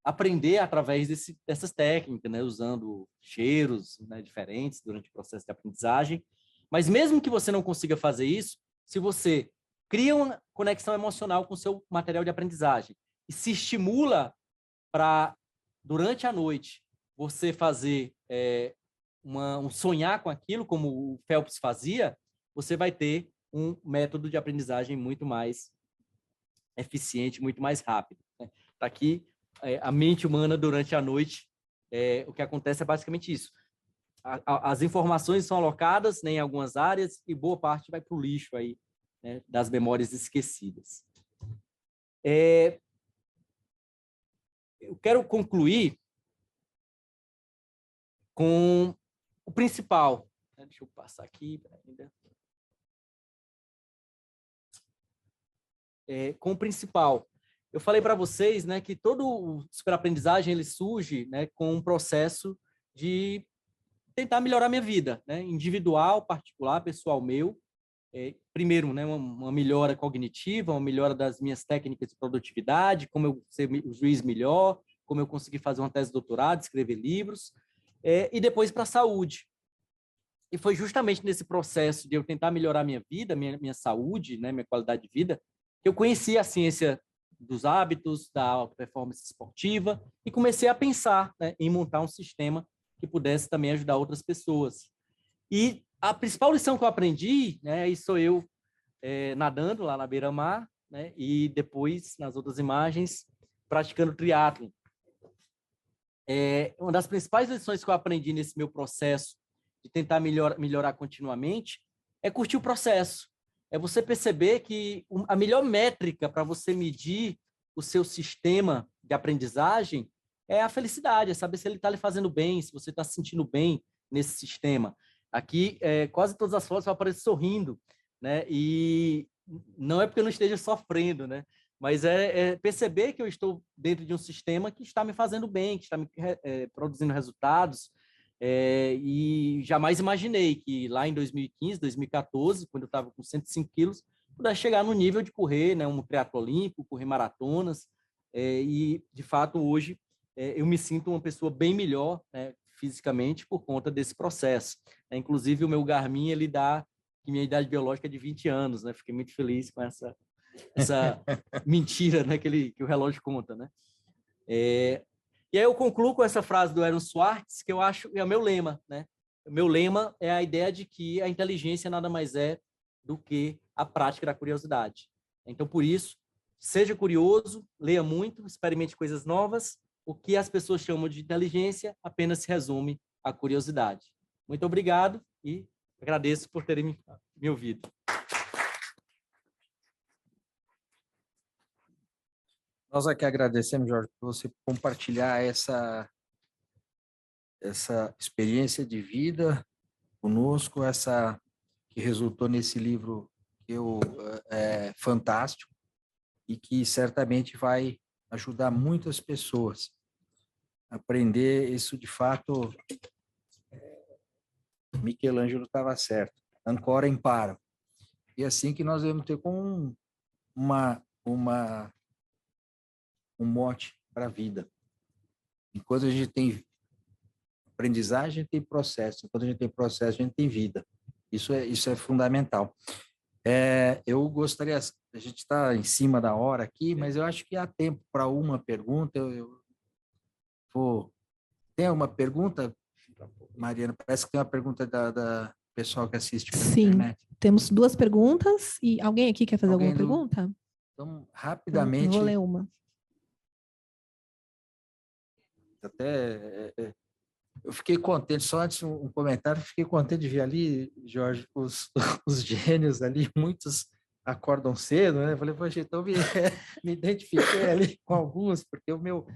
aprender através dessas técnicas, né, usando cheiros, né, diferentes durante o processo de aprendizagem. Mas mesmo que você não consiga fazer isso, se você cria uma conexão emocional com o seu material de aprendizagem e se estimula para, durante a noite, você fazer um sonhar com aquilo, como o Phelps fazia, você vai ter um método de aprendizagem muito mais eficiente, muito mais rápido. Está aqui a mente humana durante a noite. O que acontece é basicamente isso. As informações são alocadas, né, em algumas áreas e boa parte vai para o lixo aí, né, das memórias esquecidas. Eu quero concluir com o principal. Deixa eu passar aqui ainda. Com o principal. Eu falei para vocês, né, que todo o superaprendizagem ele surge, né, com um processo de tentar melhorar minha vida, né, individual, particular, pessoal meu, primeiro, né, uma melhora cognitiva, uma melhora das minhas técnicas de produtividade, como eu ser um juiz melhor, como eu conseguir fazer uma tese de doutorado, escrever livros, e depois para a saúde. E foi justamente nesse processo de eu tentar melhorar minha vida, minha saúde, né, minha qualidade de vida, que eu conheci a ciência dos hábitos, da alta performance esportiva, e comecei a pensar, né, em montar um sistema que pudesse também ajudar outras pessoas. E a principal lição que eu aprendi, né, aí sou eu nadando lá na beira-mar, né, e depois, nas outras imagens, praticando triatlon. Uma das principais lições que eu aprendi nesse meu processo de tentar melhorar continuamente é curtir o processo. É você perceber que a melhor métrica para você medir o seu sistema de aprendizagem é a felicidade, é saber se ele está lhe fazendo bem, se você está se sentindo bem nesse sistema. Aqui, quase todas as fotos eu apareço sorrindo, né? E não é porque eu não esteja sofrendo, né? Mas perceber que eu estou dentro de um sistema que está me fazendo bem, que está me produzindo resultados. E jamais imaginei que lá em 2015, 2014, quando eu estava com 105 quilos, pudesse chegar no nível de correr, né, um triatlo olímpico, correr maratonas. E, de fato, hoje eu me sinto uma pessoa bem melhor, né, fisicamente por conta desse processo. Inclusive, o meu Garmin, ele dá que minha idade biológica é de 20 anos, né? Fiquei muito feliz com essa mentira, né, que o relógio conta, né? E aí eu concluo com essa frase do Aaron Swartz, que eu acho é o meu lema, né? O meu lema é a ideia de que a inteligência nada mais é do que a prática da curiosidade. Então, por isso, seja curioso, leia muito, experimente coisas novas. O que as pessoas chamam de inteligência apenas se resume à curiosidade. Muito obrigado e agradeço por terem me ouvido. Nós aqui agradecemos, Jorge, por você compartilhar essa experiência de vida conosco, que resultou nesse livro que fantástico e que certamente vai ajudar muitas pessoas a aprender isso de fato. Michelangelo estava certo, ancora imparo. E assim que nós devemos ter como um mote para a vida. Enquanto a gente tem aprendizagem, tem processo. Enquanto a gente tem processo, a gente tem vida. Isso é fundamental. Eu gostaria, a gente está em cima da hora aqui, mas eu acho que há tempo para uma pergunta. Tem uma pergunta, Mariana? Parece que tem uma pergunta da pessoal que assiste pela internet. Sim, temos 2 perguntas. E alguém aqui quer fazer alguma pergunta? Então, rapidamente... Eu vou ler uma. Até eu fiquei contente, só antes um comentário, fiquei contente de ver ali, Jorge, os gênios ali, muitos acordam cedo, né? Falei, poxa, então me identifiquei ali com alguns, porque o meu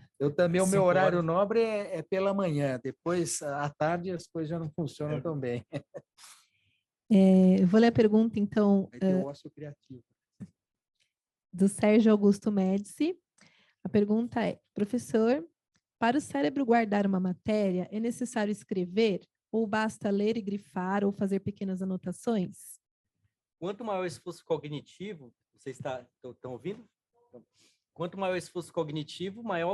horário nobre é pela manhã, depois à tarde as coisas já não funcionam tão bem. Eu vou ler a pergunta, então, ócio criativo. Do Sérgio Augusto Médici. A pergunta é: professor, para o cérebro guardar uma matéria, é necessário escrever ou basta ler e grifar ou fazer pequenas anotações? Quanto maior o esforço cognitivo, vocês estão ouvindo? Quanto maior o esforço cognitivo, mais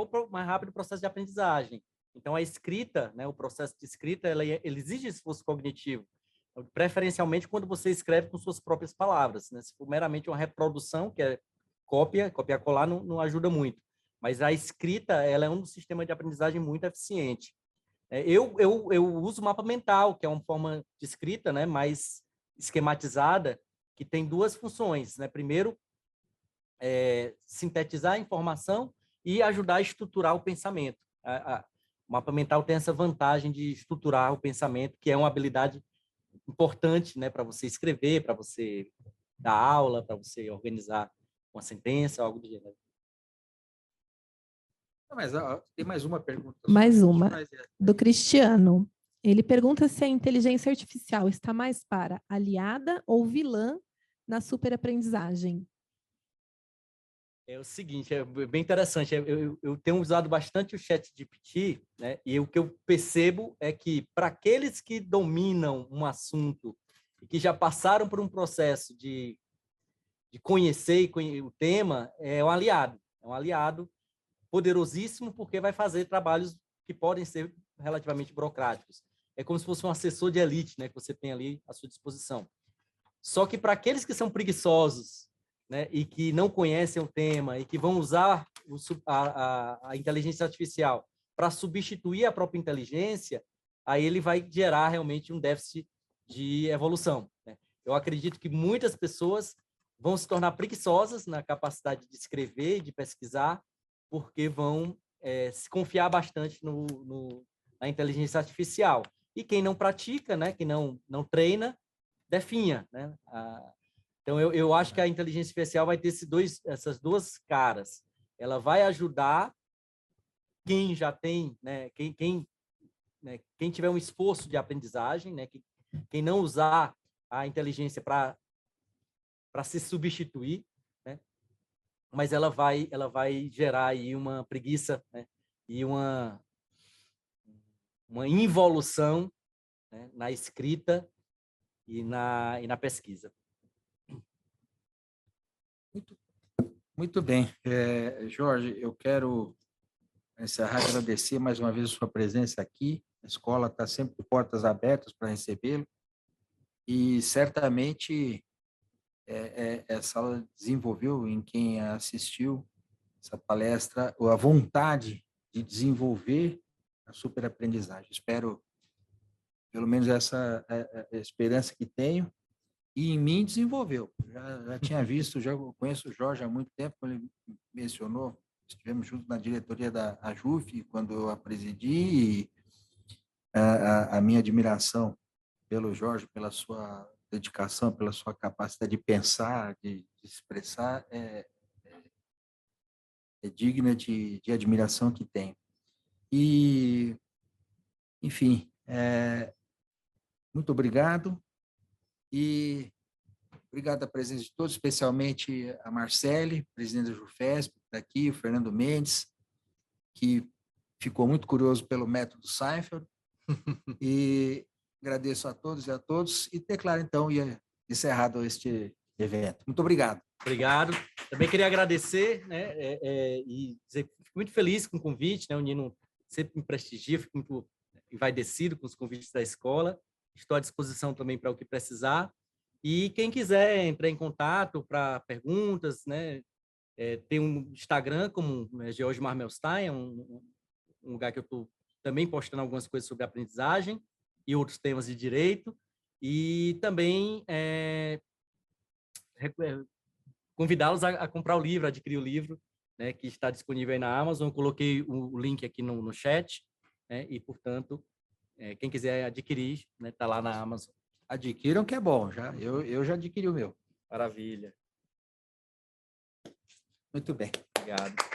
rápido o processo de aprendizagem. Então, a escrita, né, o processo de escrita, ele exige esforço cognitivo, preferencialmente quando você escreve com suas próprias palavras, né? Se for meramente uma reprodução, que é copiar-colar, não ajuda muito. Mas a escrita, ela é um sistema de aprendizagem muito eficiente. Eu uso o mapa mental, que é uma forma de escrita, né, mais esquematizada, que tem 2 funções, né? Primeiro, sintetizar a informação e ajudar a estruturar o pensamento. O mapa mental tem essa vantagem de estruturar o pensamento, que é uma habilidade importante, né, para você escrever, para você dar aula, para você organizar uma sentença, algo do gênero. Mas tem mais uma pergunta. Mais uma, do Cristiano. Ele pergunta se a inteligência artificial está mais para aliada ou vilã na superaprendizagem. É o seguinte, é bem interessante. Eu tenho usado bastante o ChatGPT, né? E o que eu percebo é que, para aqueles que dominam um assunto que já passaram por um processo de conhecer o tema, é um aliado poderosíssimo, porque vai fazer trabalhos que podem ser relativamente burocráticos. É como se fosse um assessor de elite, né, que você tem ali à sua disposição. Só que para aqueles que são preguiçosos, né, e que não conhecem o tema e que vão usar a inteligência artificial para substituir a própria inteligência, aí ele vai gerar realmente um déficit de evolução, né? Eu acredito que muitas pessoas vão se tornar preguiçosas na capacidade de escrever, de pesquisar, porque vão se confiar bastante na inteligência artificial. E quem não pratica, né, que não treina, definha, né? Então, eu acho que a inteligência artificial vai ter essas duas caras. Ela vai ajudar quem já tem, né, quem tiver um esforço de aprendizagem, né, quem não usar a inteligência para se substituir, né, mas ela vai gerar aí uma preguiça, né, e uma involução, né, na escrita e na pesquisa. Muito bem. Jorge, eu quero encerrar e agradecer mais uma vez a sua presença aqui. A escola está sempre de portas abertas para recebê-lo e certamente essa aula desenvolveu em quem assistiu essa palestra a vontade de desenvolver a superaprendizagem. Espero, pelo menos essa a esperança que tenho, e em mim desenvolveu. Já tinha visto, já conheço o Jorge há muito tempo, quando ele mencionou, estivemos juntos na diretoria da AJUF, quando eu a presidi, e a minha admiração pelo Jorge, pela sua dedicação, pela sua capacidade de pensar, de expressar, é digna de admiração que tem. E, enfim, muito obrigado. E obrigado a presença de todos, especialmente a Marcele, presidente da JUFESP, daqui, o Fernando Mendes, que ficou muito curioso pelo método Seinfeld. E agradeço a todos e a todos e declaro, então, encerrado este evento. Muito obrigado. Obrigado. Também queria agradecer, né, e dizer que fico muito feliz com o convite, né, o Nino sempre me prestigia, fico muito envaidecido com os convites da escola. Estou à disposição também para o que precisar. E quem quiser entrar em contato para perguntas, né, tem um Instagram como George Marmelstein, um lugar que eu estou também postando algumas coisas sobre aprendizagem e outros temas de direito. E também convidá-los a comprar o livro, adquirir o livro, né, que está disponível aí na Amazon. Eu coloquei o link aqui no chat, né, e, portanto, quem quiser adquirir, né, está lá na Amazon. Adquiram, que é bom. Eu já adquiri o meu. Maravilha. Muito bem. Obrigado.